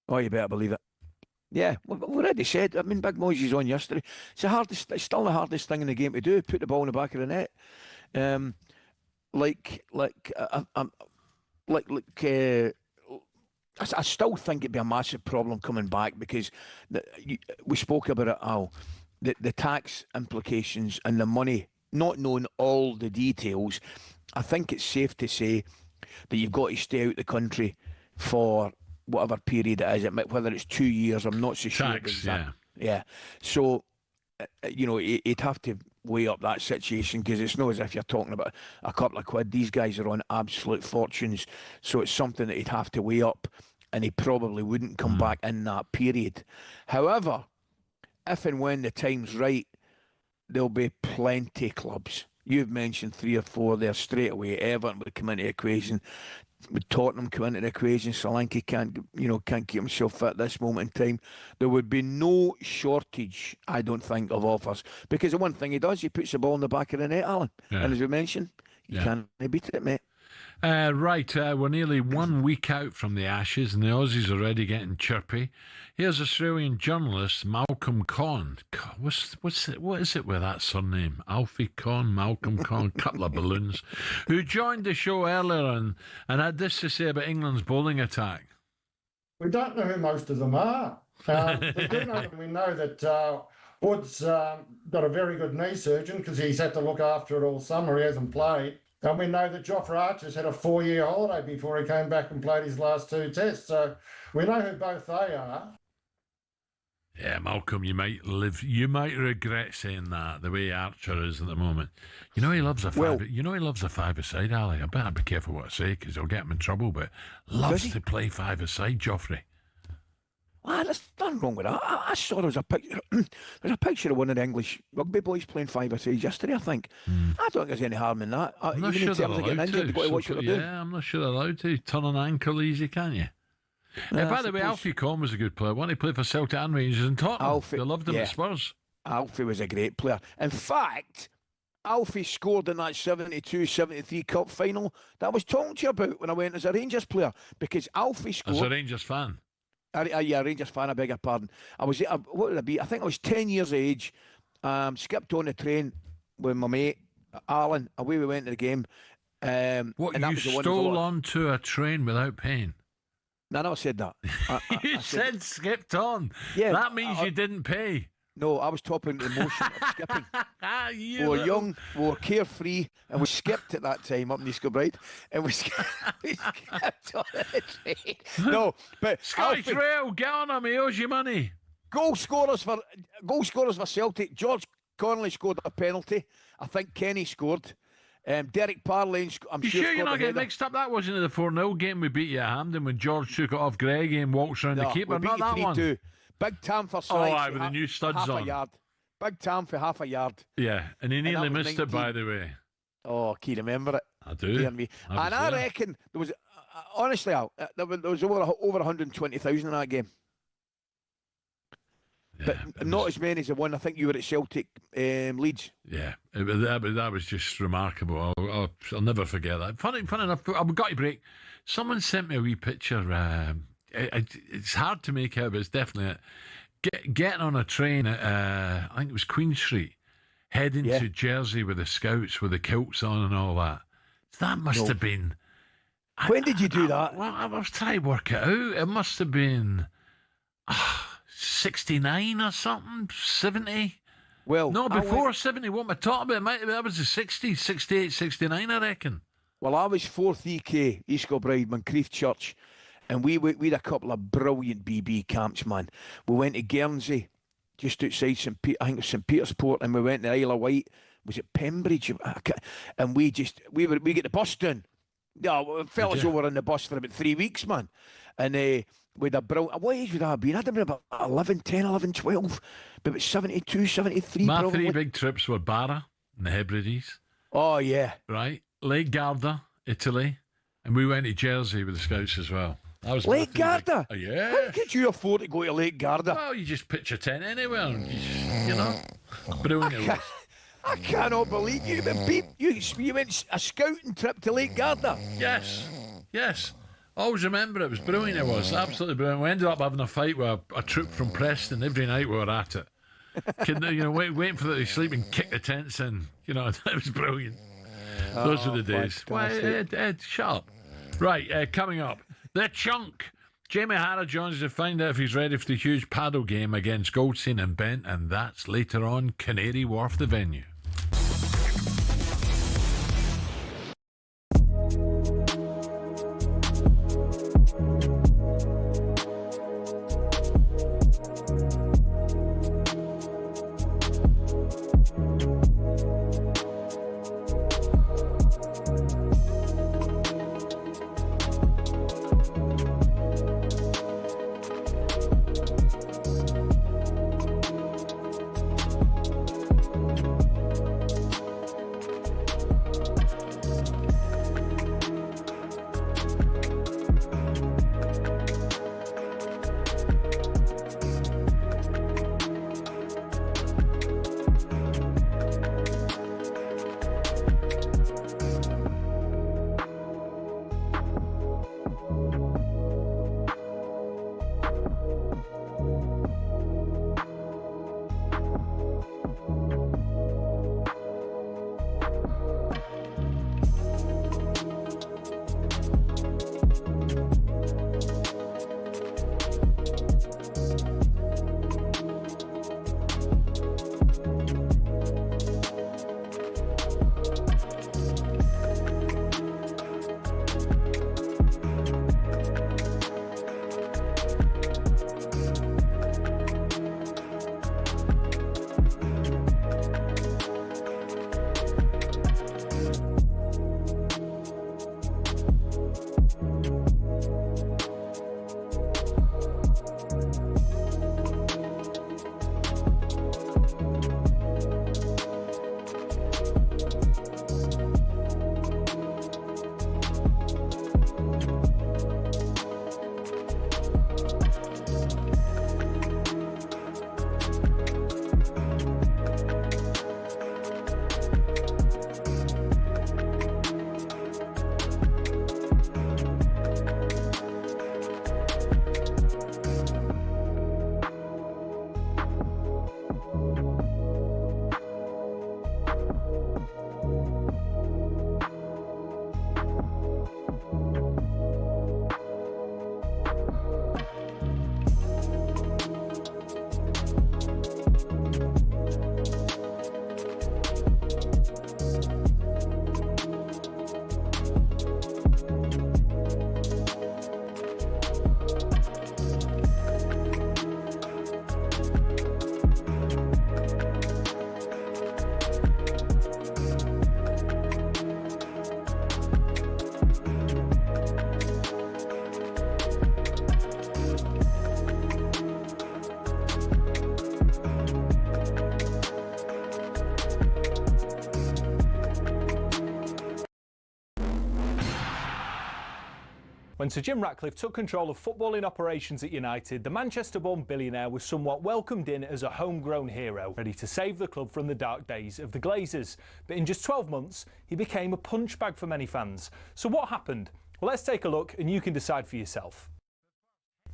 Oh, you better believe it. Yeah, we've already said. I mean, Big Moyes was on yesterday. It's still the hardest thing in the game to do. Put the ball in the back of the net. I still think it'd be a massive problem coming back because we spoke about it, Al. The tax implications and the money, not knowing all the details. I think it's safe to say that you've got to stay out the country for whatever period it is, whether it's 2 years, I'm not so sure. Yeah. So, he'd have to weigh up that situation because it's not as if you're talking about a couple of quid. These guys are on absolute fortunes. So it's something that he'd have to weigh up, and he probably wouldn't come back in that period. However, if and when the time's right, there'll be plenty clubs. You've mentioned 3 or 4 there straight away. Everton would come into the equation. Would Tottenham come into the equation? Solanke can't keep himself fit at this moment in time. There would be no shortage, I don't think, of offers. Because the one thing he does, he puts the ball in the back of the net, Alan. Yeah. And as we mentioned, you can't beat it, mate. We're nearly 1 week out from the Ashes and the Aussies are already getting chirpy. Here's Australian journalist Malcolm Conn. What is it with that surname? Alfie Conn, Malcolm Conn, couple of balloons, who joined the show earlier and had this to say about England's bowling attack. We don't know who most of them are. We do know that we know that Wood's got a very good knee surgeon because he's had to look after it all summer. He hasn't played. And we know that Jofra Archer's had a 4-year holiday before he came back and played his last 2 tests. So we know who both they are. Yeah, Malcolm, you might regret saying that the way Archer is at the moment. You know he loves a five-a-side, Ali. I better be careful what I say because I'll get him in trouble. But loves to play five-a-side, Joffrey. There's nothing wrong with that. I saw there was a picture. There's a picture of one of the English rugby boys playing five-a-side yesterday, I think. I don't think there's any harm in that. I'm not sure they're allowed to. Yeah, I'm not sure they're allowed to. Turn an ankle easy, can you? By the way, Alfie Conn was a good player. When he played for Celtic and Rangers and Tottenham, they loved him at Spurs. Alfie was a great player. In fact, Alfie scored in that 72-73 Cup final that I was talking to you about when I went as a Rangers player, because Alfie scored... As a Rangers fan? Yeah, Rangers fan, I beg your pardon. What would I be? I think I was 10 years of age, skipped on the train with my mate, Alan, away we went to the game. You stole onto a train without paying? No, I never said that. You said skipped on. Yeah, that means you didn't pay. No, I was talking the motion of skipping. We were young, we were carefree, and we skipped at that time up in East Kilbride, and we skipped on the train. No, but Scottish Rail, get on him, he owes you money. Goal scorers for Celtic. George Connolly scored a penalty. I think Kenny scored. Derek Parlane, I'm sure you're not getting mixed up? That wasn't the 4-0 game we beat you at Hampden when George took it off Greggy and walks around the keeper. Not that 3-2. One. Big Tam for Sykes. With the new studs on. A yard. Big Tam for half a yard. Yeah, and he nearly missed 19. It, by the way. Oh, can you remember it? I do. I reckon there was, honestly, Al, there was over 120,000 in that game. Yeah, but not as many as the one I think you were at Celtic Leeds. Yeah, that was just remarkable. I'll never forget that. Funny enough, I've got to break. Someone sent me a wee picture. It's hard to make out, but it's definitely getting on a train at, I think it was Queen Street, heading to Jersey with the Scouts with the kilts on and all that. That must have been... When did you do that? Well, I was trying to work it out. It must have been... 69 or something, 70. Well, no, before 70. What am I talking about? That was the 60s, 68, 69, I reckon. Well, I was 4th EK, East Kilbride, Moncrief Church, and we had a couple of brilliant BB camps, man. We went to Guernsey, just outside I think it was St Peter's Port, and we went to Isle of Wight. Was it Pembridge? And we get the bus down. Yeah, fellas over on the bus for about 3 weeks, man. And with a brilliant, what age would I have been? I'd have been about 11, 10, 11, 12. But about 72, 73 My probably. 3 big trips were Barra in the Hebrides. Oh, yeah. Right. Lake Garda, Italy. And we went to Jersey with the Scouts as well. That was Lake Garda? Oh, yeah. How could you afford to go to Lake Garda? Well, you just pitch a tent anywhere. And you know. Brilliant it was. I cannot believe you. You went a scouting trip to Lake Garda. Yes. Always remember it was brilliant. It was absolutely brilliant. We ended up having a fight with a troop from Preston every night we were at it. Waiting for them to sleep and kick the tents in. You know, it was brilliant. Those were the days. Ed, shut up. Right, coming up, the chunk. Jamie Harra joins us to find out if he's ready for the huge paddle game against Goldstein and Bent, and that's later on. Canary Wharf, the venue. When Sir Jim Ratcliffe took control of footballing operations at United, the Manchester-born billionaire was somewhat welcomed in as a homegrown hero, ready to save the club from the dark days of the Glazers. But in just 12 months, he became a punchbag for many fans. So what happened? Well, let's take a look and you can decide for yourself.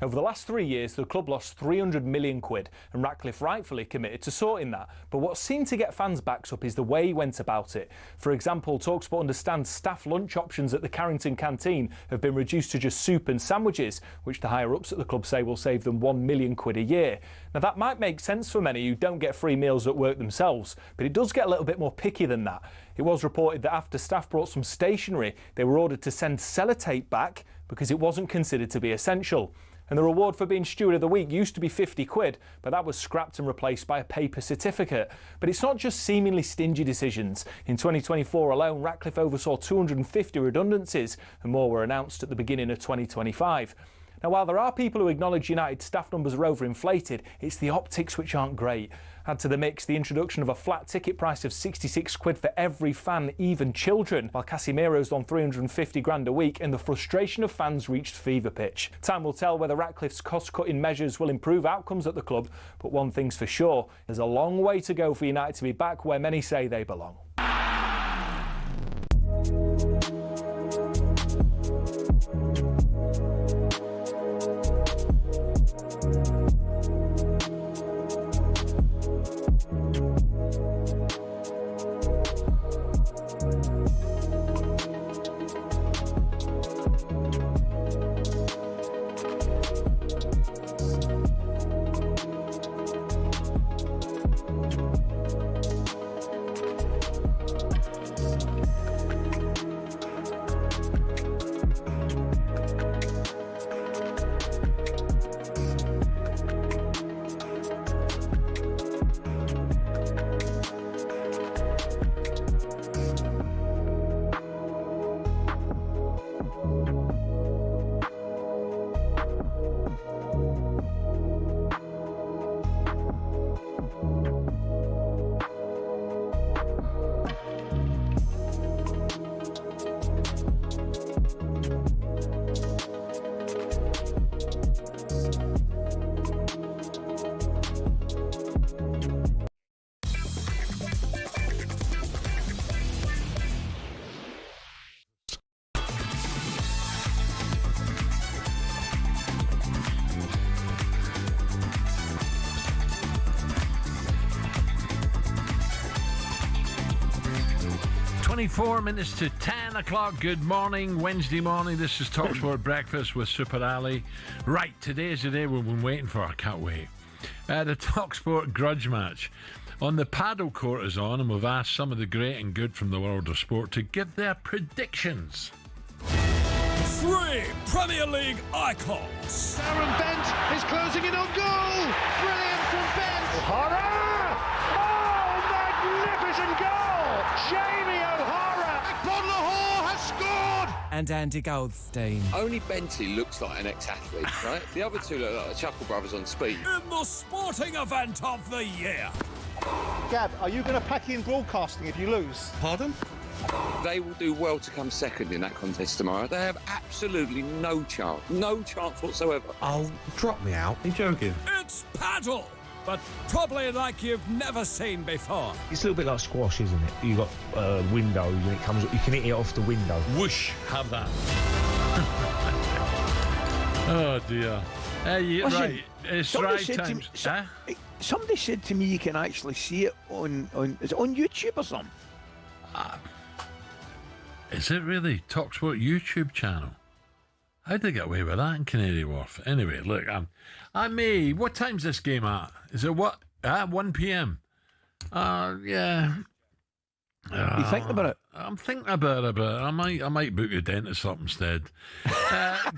Over the last 3 years, the club lost 300 million quid, and Ratcliffe rightfully committed to sorting that. But what seemed to get fans' backs up is the way he went about it. For example, talkSPORT understands staff lunch options at the Carrington canteen have been reduced to just soup and sandwiches, which the higher-ups at the club say will save them 1 million quid a year. Now, that might make sense for many who don't get free meals at work themselves, but it does get a little bit more picky than that. It was reported that after staff brought some stationery, they were ordered to send sellotape back because it wasn't considered to be essential. And the reward for being Steward of the Week used to be 50 quid, but that was scrapped and replaced by a paper certificate. But it's not just seemingly stingy decisions. In 2024 alone, Ratcliffe oversaw 250 redundancies, and more were announced at the beginning of 2025. Now, while there are people who acknowledge United staff numbers are overinflated, it's the optics which aren't great. Add to the mix the introduction of a flat ticket price of 66 quid for every fan, even children, while Casemiro's on 350 grand a week, and the frustration of fans reached fever pitch. Time will tell whether Ratcliffe's cost-cutting measures will improve outcomes at the club, but one thing's for sure, there's a long way to go for United to be back where many say they belong. Four minutes to 10 o'clock. Good morning, Wednesday morning. This is talkSPORT Breakfast with Super Ali. Right, today's the day we've been waiting for. I can't wait. The talkSPORT grudge match on the paddle court is on, and we've asked some of the great and good from the world of sport to give their predictions. 3 Premier League icons. Aaron Bent is closing in on goal. Brilliant from Bent. O'Hara! Oh, magnificent goal! Jamie O'Hara! has scored! And Andy Goldstein. Only Bentley looks like an ex-athlete, right? The other two look like the Chuckle Brothers on speed. In the sporting event of the year. Gab, are you going to pack in broadcasting if you lose? Pardon? They will do well to come second in that contest tomorrow. They have absolutely no chance. No chance whatsoever. Oh, drop me out. You're joking. It's paddle, but probably like you've never seen before. It's a little bit like squash, isn't it? You've got windows and it comes. You can hit it off the window. Whoosh, have that. Oh dear. Listen, right. It's right times. Somebody said to me you can actually see it on is it on YouTube or something? Is it really talkSPORT YouTube channel? How'd they get away with that in Canary Wharf? Anyway, look, I may. What time's this game at? Is it what? 1 p.m. Yeah. You thinking about it? I'm thinking about it, but I might book a dentist up instead.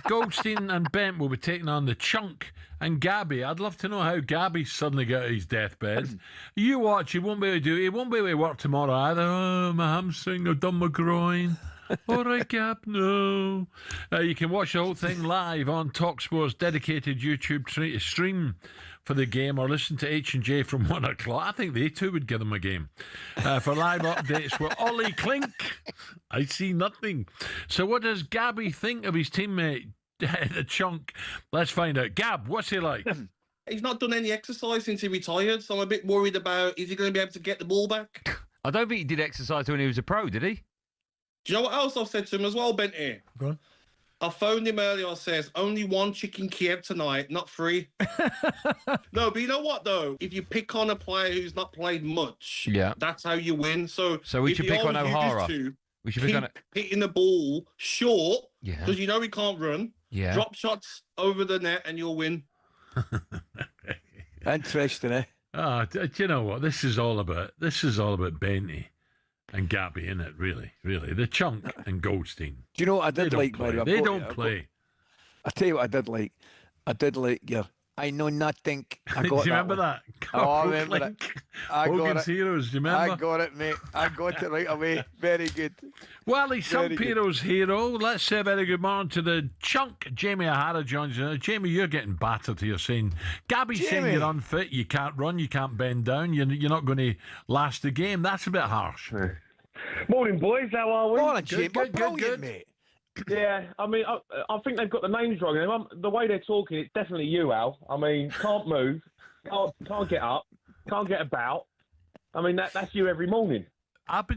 Goldstein and Bent will be taking on the Chunk and Gabby. I'd love to know how Gabby suddenly got his deathbed. You watch, he won't be able to do it. He won't be able to work tomorrow either. Oh, my hamstring, I've done my groin. All right, Gab, no. You can watch the whole thing live on talkSPORT's dedicated YouTube stream for the game, or listen to H&J from 1 o'clock. I think they too would give them a game. For live updates with Ollie Klink. I see nothing. So what does Gabby think of his teammate, the Chunk? Let's find out. Gab, what's he like? He's not done any exercise since he retired, so I'm a bit worried about, is he going to be able to get the ball back? I don't think he did exercise when he was a pro, did he? Do you know what else I've said to him as well, Benty? Go on. I phoned him earlier. I says, only one chicken Kiev tonight, not 3. No, but you know what, though? If you pick on a player who's not played much, that's how you win. So we should pick on O'Hara. We should pick on hitting the ball short, because you know he can't run. Yeah. Drop shots over the net and you'll win. Interesting, eh? Oh, do you know what? This is all about Benty and Gabby, isn't it? Really. The Chunk and Goldstein. Do you know what I did like, by the way? They don't play. I tell you what I did like. I did like your I know nothing. I got do you remember that? Oh, I remember it. Hogan's Heroes, do you remember? I got it, mate. I got it right away. Very good. Well, he's some hero's hero. Let's say a very good morning to the Chunk. Jamie O'Hara joins us. Jamie, you're getting battered here, saying Gabby's saying you're unfit, you can't run, you can't bend down, you're not going to last the game. That's a bit harsh. Morning, boys. How are we? Morning, Jamie. Good, mate. Yeah, I mean, I think they've got the names wrong. The way they're talking, it's definitely you, Al. I mean, can't move, can't get up, can't get about. I mean, that's you every morning. I've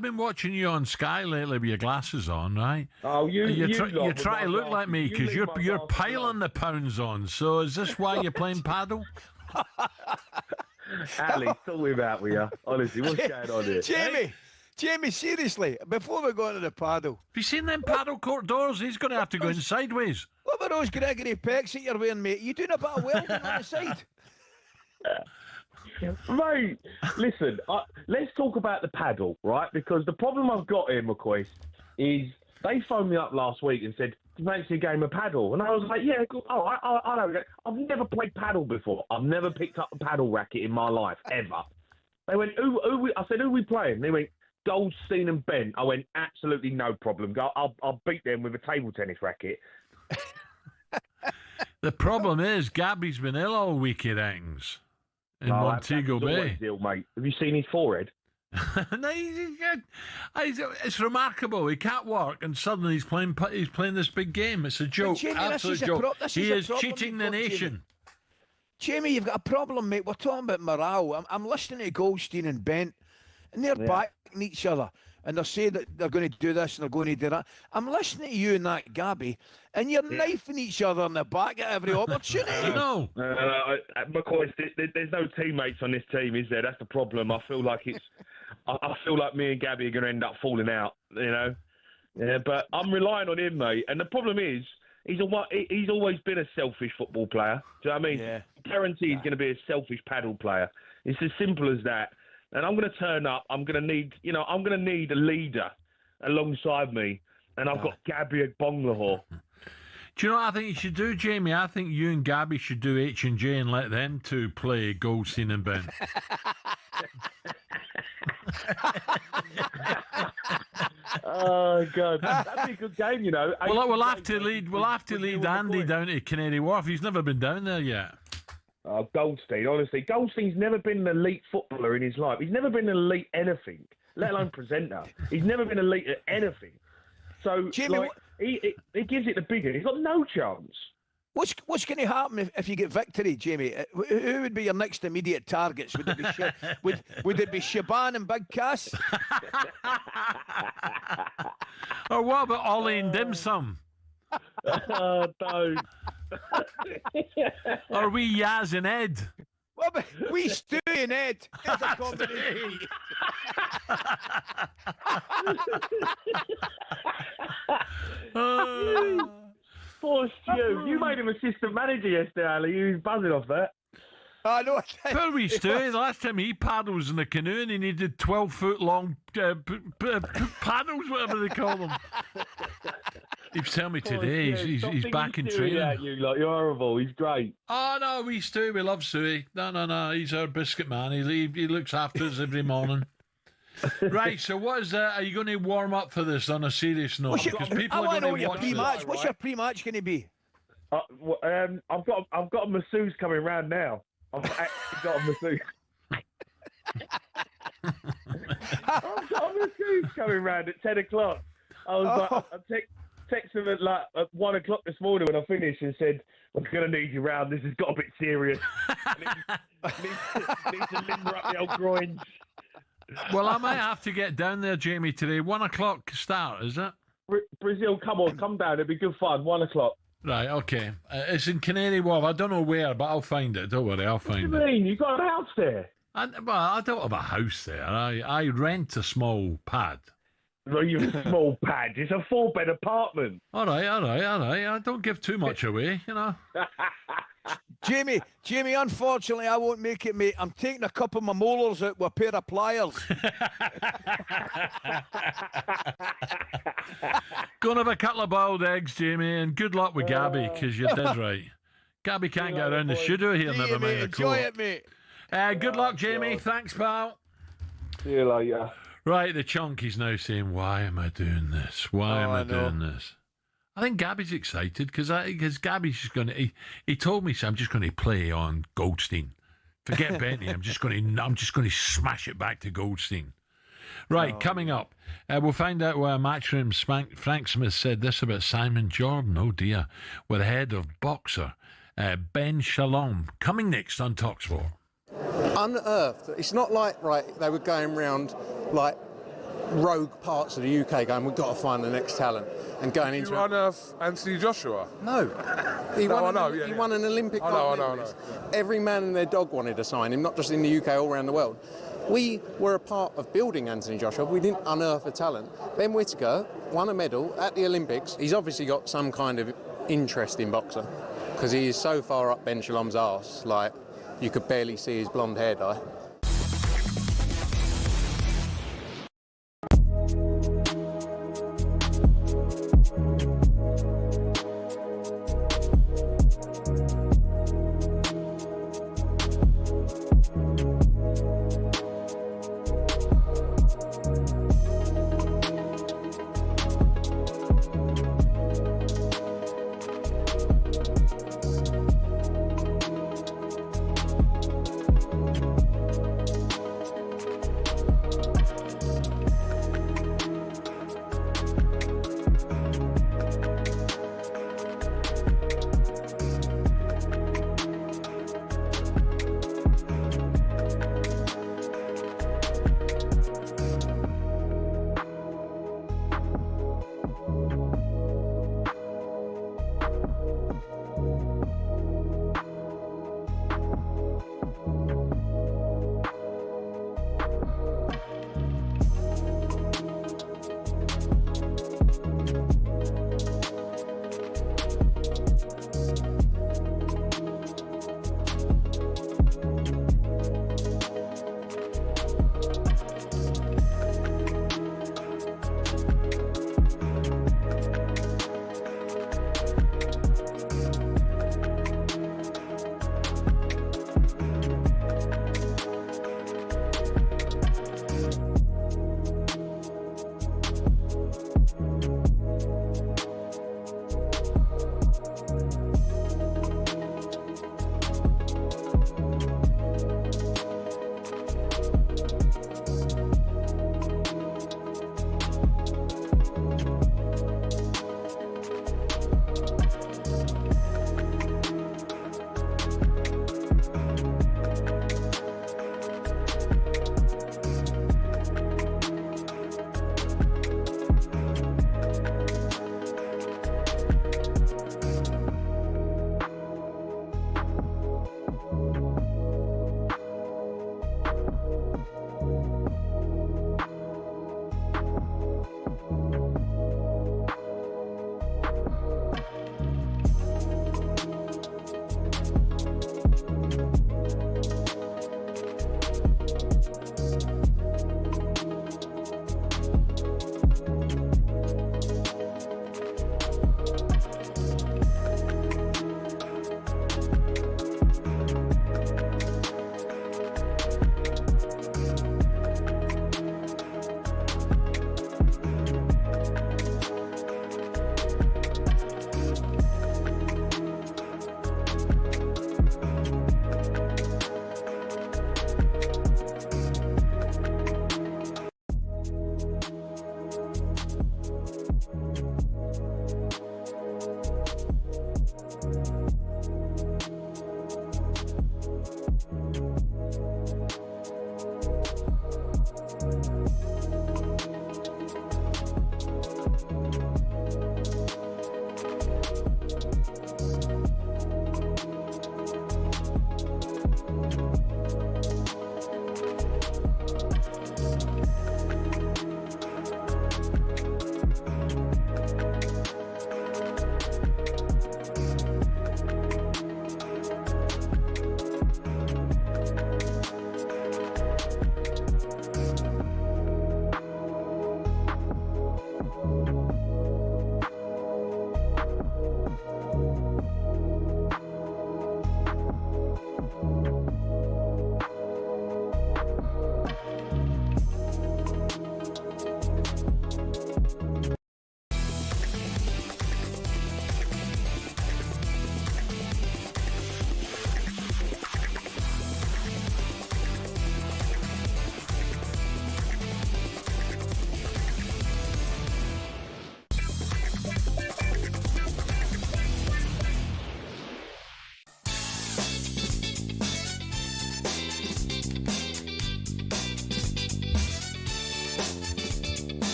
been watching you on Sky lately with your glasses on, right? Oh, you try to look like me because you're piling the pounds on. So is this why you're playing paddle? Ali, talk about with you. Honestly, what's going on here? Jamie, seriously, before we go into the paddle. Have you seen them paddle court doors? He's going to have to go in sideways. What about those Gregory Pecks that you're wearing, mate? You doing a bit of welding on the side? Mate, listen, let's talk about the paddle, right? Because the problem I've got here, McCoist, is they phoned me up last week and said, fancy a game of paddle? And I was like, yeah, I know. I've never played paddle before. I've never picked up a paddle racket in my life, ever. They went, I said, who are we playing? They went, Goldstein and Bent. I went, absolutely no problem. I'll beat them with a table tennis racket. The problem is, Gabby's been ill all week at Ings in Montego Bay. Ill, mate. Have you seen his forehead? No, it's remarkable. He can't work, and suddenly he's playing this big game. It's a joke, Jamie, absolute joke. He is cheating the nation. Jamie, you've got a problem, mate. We're talking about morale. I'm listening to Goldstein and Bent, and they're backing each other, and they're saying that they're going to do this and they're going to do that. I'm listening to you and that Gabby, and you're knifing each other in the back at every opportunity. No. McCoy, there's no teammates on this team, is there? That's the problem. I feel like I feel like me and Gabby are going to end up falling out, you know? Yeah, but I'm relying on him, mate. And the problem is, he's always been a selfish football player. Do you know what I mean? Yeah. I guarantee he's going to be a selfish paddle player. It's as simple as that. And I'm going to turn up. I'm going to need a leader alongside me. And I've got Gabby at Bonglahor. Do you know what I think you should do, Jamie? I think you and Gabby should do H&J and let them two play Goldstein and Bent. Oh God, that'd be a good game, you know. Well, we'll have to lead Andy down to Canary Wharf. He's never been down there yet. Goldstein, honestly, Goldstein's never been an elite footballer in his life. He's never been an elite anything, let alone presenter. He's never been elite at anything. So, Jimmy, he gives it the big one. He's got no chance. What's going to happen if you get victory, Jamie? Who would be your next immediate targets? Would it be would it be Shaban and Big Cass? Or what about Ollie and Dim Sum? Don't. Or we Yaz and Ed? What about we Stu and Ed? It's a combination. Poor Stu. You made him assistant manager yesterday, Ali. He was buzzing off that. I know. Poor wee Stu. The last time he paddles in the canoe and he needed 12-foot long paddles, whatever they call them. He's telling me today he's back in training. You're horrible. He's great. Oh, no, we Stu. We love Stewie. No. He's our biscuit man. He looks after us every morning. Right, so what is that? Are you going to warm up for this on a serious note? Because people are going to watch pre-match. This. What's your pre-match going to be? I've got a masseuse coming round now. I've actually got a masseuse. I've got a masseuse coming round at 10 o'clock. I was like, I texted him at 1 o'clock this morning when I finished and said, I'm going to need you round. This has got a bit serious. need to limber up the old groins. Well, I might have to get down there, Jamie, today. 1 o'clock start, is it? Brazil, come on, come down. It'll be good fun. 1 o'clock. Right, okay. It's in Canary Wharf. I don't know where, but I'll find it. Don't worry, I'll find it. What do you mean? You got a house there? I don't have a house there. I rent a small pad. Well, you small pad. It's a 4-bed apartment. All right. I don't give too much away, you know. Jamie, unfortunately, I won't make it, mate. I'm taking a couple of my molars out with a pair of pliers. Go and have a couple of boiled eggs, Jamie, and good luck with Gabby, because you did right. Gabby can't get around the studio here, never mind the Enjoy it, mate. Good luck, Jamie. Thanks, pal. See you later. Right, the chunky's now saying, why am I doing this? Why am I doing this? I think Gabby's excited because Gabby's just going to. He told me, so I'm just going to play on Goldstein. Forget Bentley. I'm just going to smash it back to Goldstein. Right, coming up, we'll find out why Matchroom's Frank Smith said this about Simon Jordan. Oh dear, with the head of boxer Ben Shalom. Coming next on talkSPORT. Unearthed. It's not like they were going round like rogue parts of the UK going, we've got to find the next talent, and going into. Did you unearth Anthony Joshua? No, he won an Olympic gold medalist. Every man and their dog wanted to sign him, not just in the UK, all around the world. We were a part of building Anthony Joshua. We didn't unearth a talent. Ben Whittaker won a medal at the Olympics. He's obviously got some kind of interest in boxer because he is so far up Ben Shalom's arse, like you could barely see his blonde hair dye.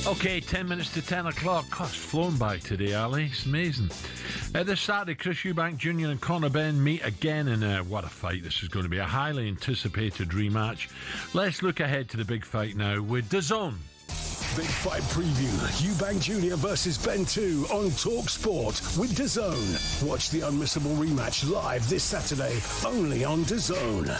Okay, 10 minutes to 10 o'clock. God, it's flown by today, Ali. It's amazing. This Saturday, Chris Eubank Jr. and Conor Benn meet again in what a fight this is going to be. A highly anticipated rematch. Let's look ahead to the big fight now with DAZN. Big fight preview. Eubank Jr. versus Ben 2 on talkSPORT with DAZN. Watch the unmissable rematch live this Saturday, only on DAZN.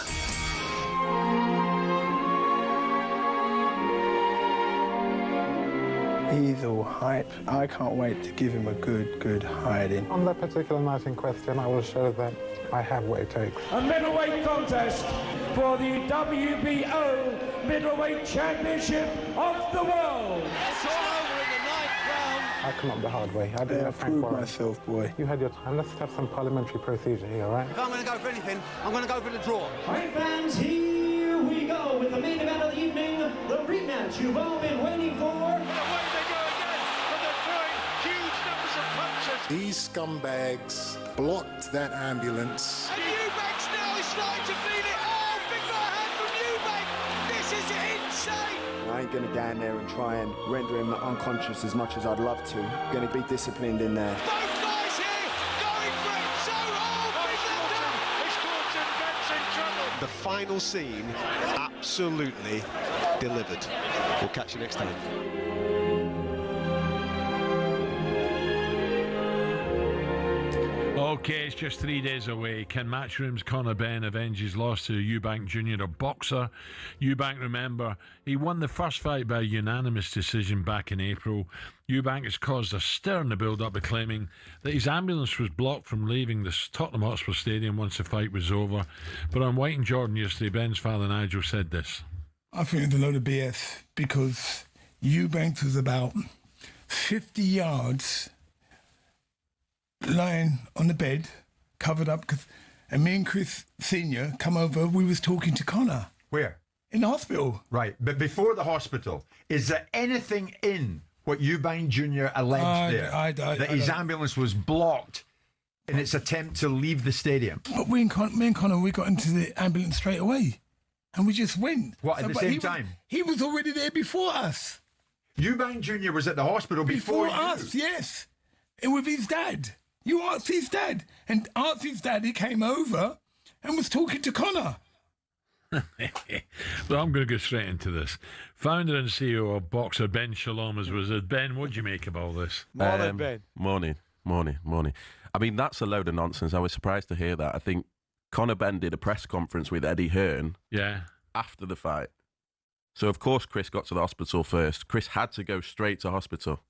He's all hype. I can't wait to give him a good hiding. On that particular night in question, I will show that I have what it takes. A middleweight contest for the WBO Middleweight Championship of the World. It's all over in the ninth round. I come up the hard way. I didn't have prove myself, boy. You had your time. Let's have some parliamentary procedure here, all right? If I'm going to go for anything, I'm going to go for the draw. Right, fans, here we go with the main event of the evening, the rematch you've all been waiting for. These scumbags blocked that ambulance. And Eubank's now is starting to feel it. Oh, big right hand from Eubank. This is insane. I ain't going to go in there and try and render him unconscious as much as I'd love to. Going to be disciplined in there. Both guys here going for it so hard. The final scene absolutely delivered. We'll catch you next time. Okay, it's just 3 days away. Can Matchroom's Conor Benn avenge his loss to Eubank Jr., a boxer? Eubank, remember, he won the first fight by unanimous decision back in April. Eubank has caused a stir in the build-up, claiming that his ambulance was blocked from leaving the Tottenham Hotspur Stadium once the fight was over. But on White and Jordan yesterday, Ben's father Nigel said this. I think it's a load of BS because Eubank was about 50 yards lying on the bed, covered up, and me and Chris Senior come over. We was talking to Conor. Where? In the hospital. Right, but before the hospital, is there anything in what Eubank Jr. alleged that his ambulance was blocked in its attempt to leave the stadium? But me and Conor, we got into the ambulance straight away, and we just went. What, at the same time? He was already there before us. Eubank Jr. was at the hospital before us, yes, and with his dad. You asked his dad, and Artie's daddy came over and was talking to Conor. Well, I'm going to go straight into this. Founder and CEO of Boxer, Ben Shalom, as was it. Ben, what do you make of all this? Morning, Ben. Morning. I mean, that's a load of nonsense. I was surprised to hear that. I think Conor Benn did a press conference with Eddie Hearn after the fight. So, of course, Chris got to the hospital first. Chris had to go straight to hospital.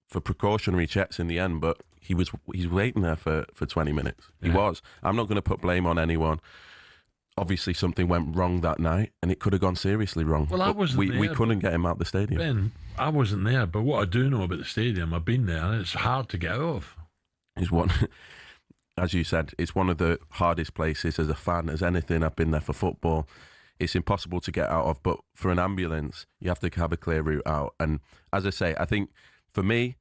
For precautionary checks in the end, but he's waiting there for 20 minutes. He was. I'm not going to put blame on anyone. Obviously, something went wrong that night, and it could have gone seriously wrong. Well, I wasn't there. We couldn't get him out the stadium. Ben, I wasn't there, but what I do know about the stadium, I've been there, and it's hard to get out of. It's one, as you said, it's one of the hardest places as a fan, as anything. I've been there for football. It's impossible to get out of, but for an ambulance, you have to have a clear route out. And as I say, I think for me,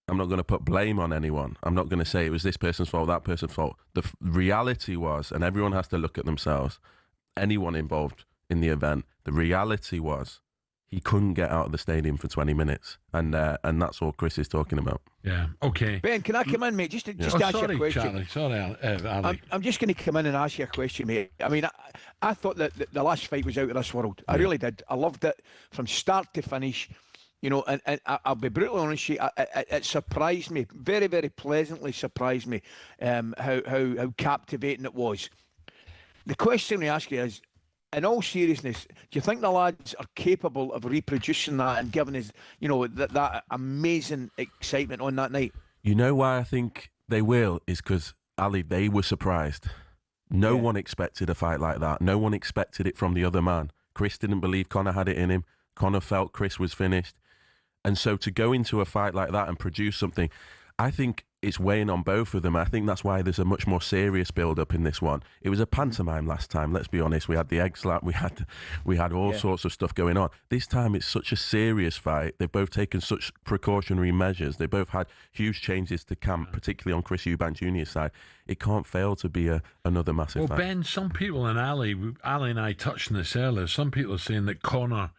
I'm not going to put blame on anyone. I'm not going to say it was this person's fault, that person's fault. The reality was, and everyone has to look at themselves, anyone involved in the event, the reality was he couldn't get out of the stadium for 20 minutes. And that's all Chris is talking about. Yeah, okay. Ben, can I come in, mate? Just ask you a question. Charlie. Sorry, Ali. I'm just going to come in and ask you a question, mate. I mean, I thought that the last fight was out of this world. I really did. I loved it from start to finish. You know, and I'll be brutally honest with you, it surprised me, very, very pleasantly surprised me how captivating it was. The question I ask you is, in all seriousness, do you think the lads are capable of reproducing that and giving us, you know, that amazing excitement on that night? You know why I think they will is because, Ali, they were surprised. No one expected a fight like that. No one expected it from the other man. Chris didn't believe Conor had it in him. Conor felt Chris was finished. And so to go into a fight like that and produce something, I think it's weighing on both of them. I think that's why there's a much more serious build-up in this one. It was a pantomime last time, let's be honest. We had the egg slap, we had all sorts of stuff going on. This time it's such a serious fight. They've both taken such precautionary measures. They both had huge changes to camp, particularly on Chris Eubank Jr.'s side. It can't fail to be another massive fight. Well, Ben, some people, and Ali and I touched on this earlier, some people are saying that Conor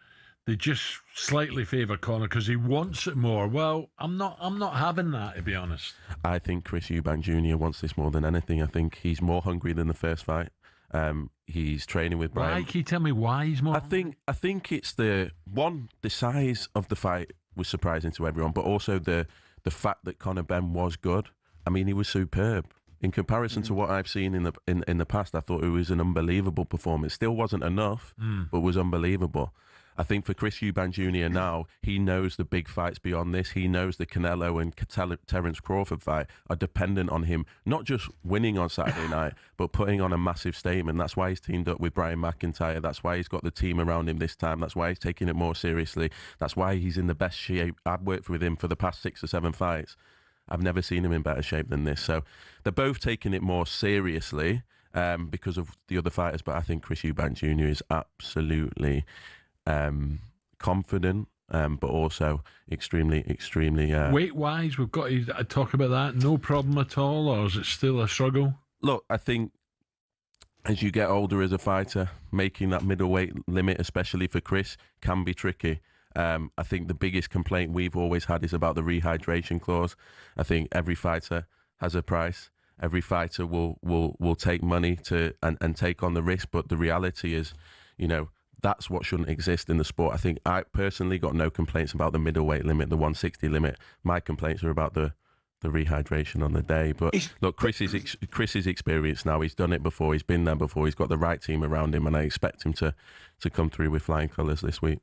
they just slightly favour Connor because he wants it more. Well, I'm not having that, to be honest. I think Chris Eubank Jr. wants this more than anything. I think he's more hungry than the first fight. He's training with Brian. Why? Can you tell me why he's more? I think it's the size of the fight was surprising to everyone, but also the fact that Conor Benn was good. I mean, he was superb. In comparison to what I've seen in the past, I thought it was an unbelievable performance. Still wasn't enough, but was unbelievable. I think for Chris Eubank Jr. now, he knows the big fights beyond this. He knows the Canelo and Terence Crawford fight are dependent on him not just winning on Saturday night, but putting on a massive statement. That's why he's teamed up with Brian McIntyre. That's why he's got the team around him this time. That's why he's taking it more seriously. That's why he's in the best shape. I've worked with him for the past 6 or 7 fights. I've never seen him in better shape than this. So they're both taking it more seriously because of the other fighters. But I think Chris Eubank Jr. is absolutely confident, but also extremely weight-wise, we've got to talk about that. No problem at all, or is it still a struggle? Look, I think as you get older as a fighter, making that middleweight limit, especially for Chris, can be tricky. I think the biggest complaint we've always had is about the rehydration clause. I think every fighter has a price. Every fighter will take money and take on the risk, but the reality is, that's what shouldn't exist in the sport. I think I personally got no complaints about the middleweight limit, the 160 limit. My complaints are about the rehydration on the day. But look, Chris is experienced now. He's done it before. He's been there before. He's got the right team around him, and I expect him to come through with flying colours this week.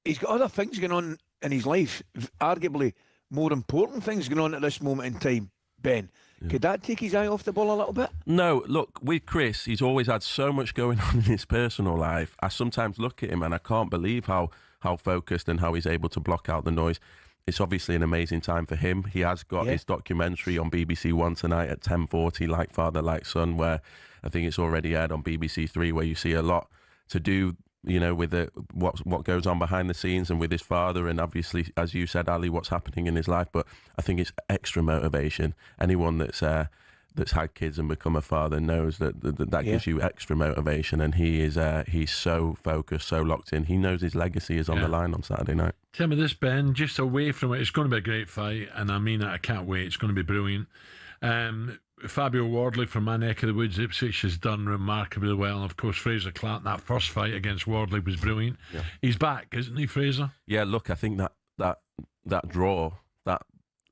He's got other things going on in his life, arguably more important things going on at this moment in time, Ben. Yeah. Could that take his eye off the ball a little bit? No, look, with Chris, he's always had so much going on in his personal life. I sometimes look at him and I can't believe how focused and how he's able to block out the noise. It's obviously an amazing time for him. He has got his documentary on BBC One tonight at 10:40, Like Father, Like Son, where I think it's already aired on BBC Three, where you see a lot to do, with what goes on behind the scenes and with his father, and obviously, as you said, Ali, what's happening in his life. But I think it's extra motivation. Anyone that's had kids and become a father knows that gives you extra motivation. And he's so focused, so locked in. He knows his legacy is on the line on Saturday night. Tell me this, Ben, just away from it, it's going to be a great fight, and I mean it, I can't wait. It's going to be brilliant. Fabio Wardley from my neck of the woods, Ipswich, has done remarkably well. And of course, Fraser Clark, that first fight against Wardley was brilliant. Yeah. He's back, isn't he, Fraser? Yeah, look, I think that draw, that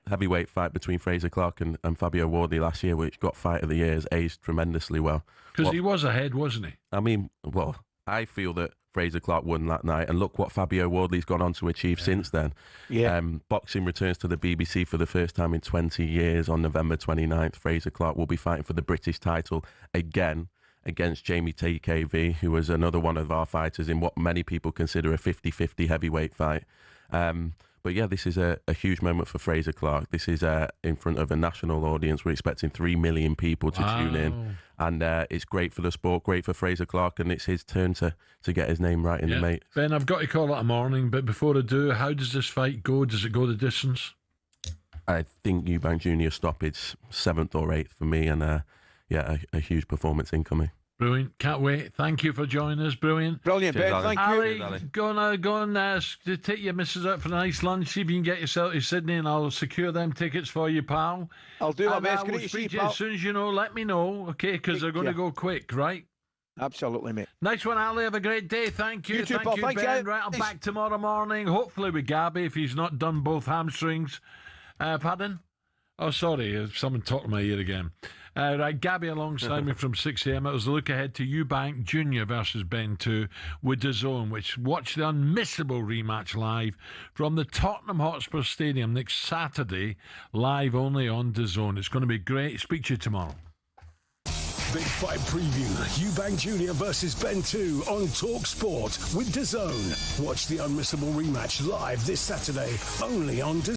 heavyweight fight between Fraser Clark and Fabio Wardley last year, which got Fight of the Year, has aged tremendously well. Because he was ahead, wasn't he? I mean, well, I feel that Fraser Clark won that night, and look what Fabio Wardley's gone on to achieve since then. Yeah. Boxing returns to the BBC for the first time in 20 years on November 29th. Fraser Clark will be fighting for the British title again against Jamie TKV, who was another one of our fighters in what many people consider a 50-50 heavyweight fight. But yeah, this is a huge moment for Fraser Clark. This is in front of a national audience. We're expecting 3 million people to tune in. And it's great for the sport, great for Fraser Clark, and it's his turn to get his name right in the mates. Ben, I've got to call it a morning, but before I do, how does this fight go? Does it go the distance? I think Eubank Jr. stoppage 7th or 8th for me, and a huge performance incoming. Brilliant. Can't wait. Thank you for joining us. Brilliant. Brilliant, Ben. Thank you. Ali, go on, take your missus out for a nice lunch. See if you can get yourself to Sydney, and I'll secure them tickets for you, pal. I'll do my best. Great to see you, pal. As soon as you know, let me know, okay? Because they're going to go quick, right? Absolutely, mate. Nice one, Ali. Have a great day. Thank you. You too, Paul. Thank you, Ben. Right, I'm back tomorrow morning, hopefully with Gabby, if he's not done both hamstrings. Pardon? Oh, sorry. Someone talked in my ear again. Right, Gabby alongside me from 6 a.m. It was a look ahead to Eubank Jr. versus Ben 2 with DAZN, which watch the unmissable rematch live from the Tottenham Hotspur Stadium next Saturday, live only on DAZN. It's going to be great. Speak to you tomorrow. Big Fight Preview, Eubank Jr. versus Ben 2 on talkSPORT with DAZN. Watch the unmissable rematch live this Saturday, only on DAZN.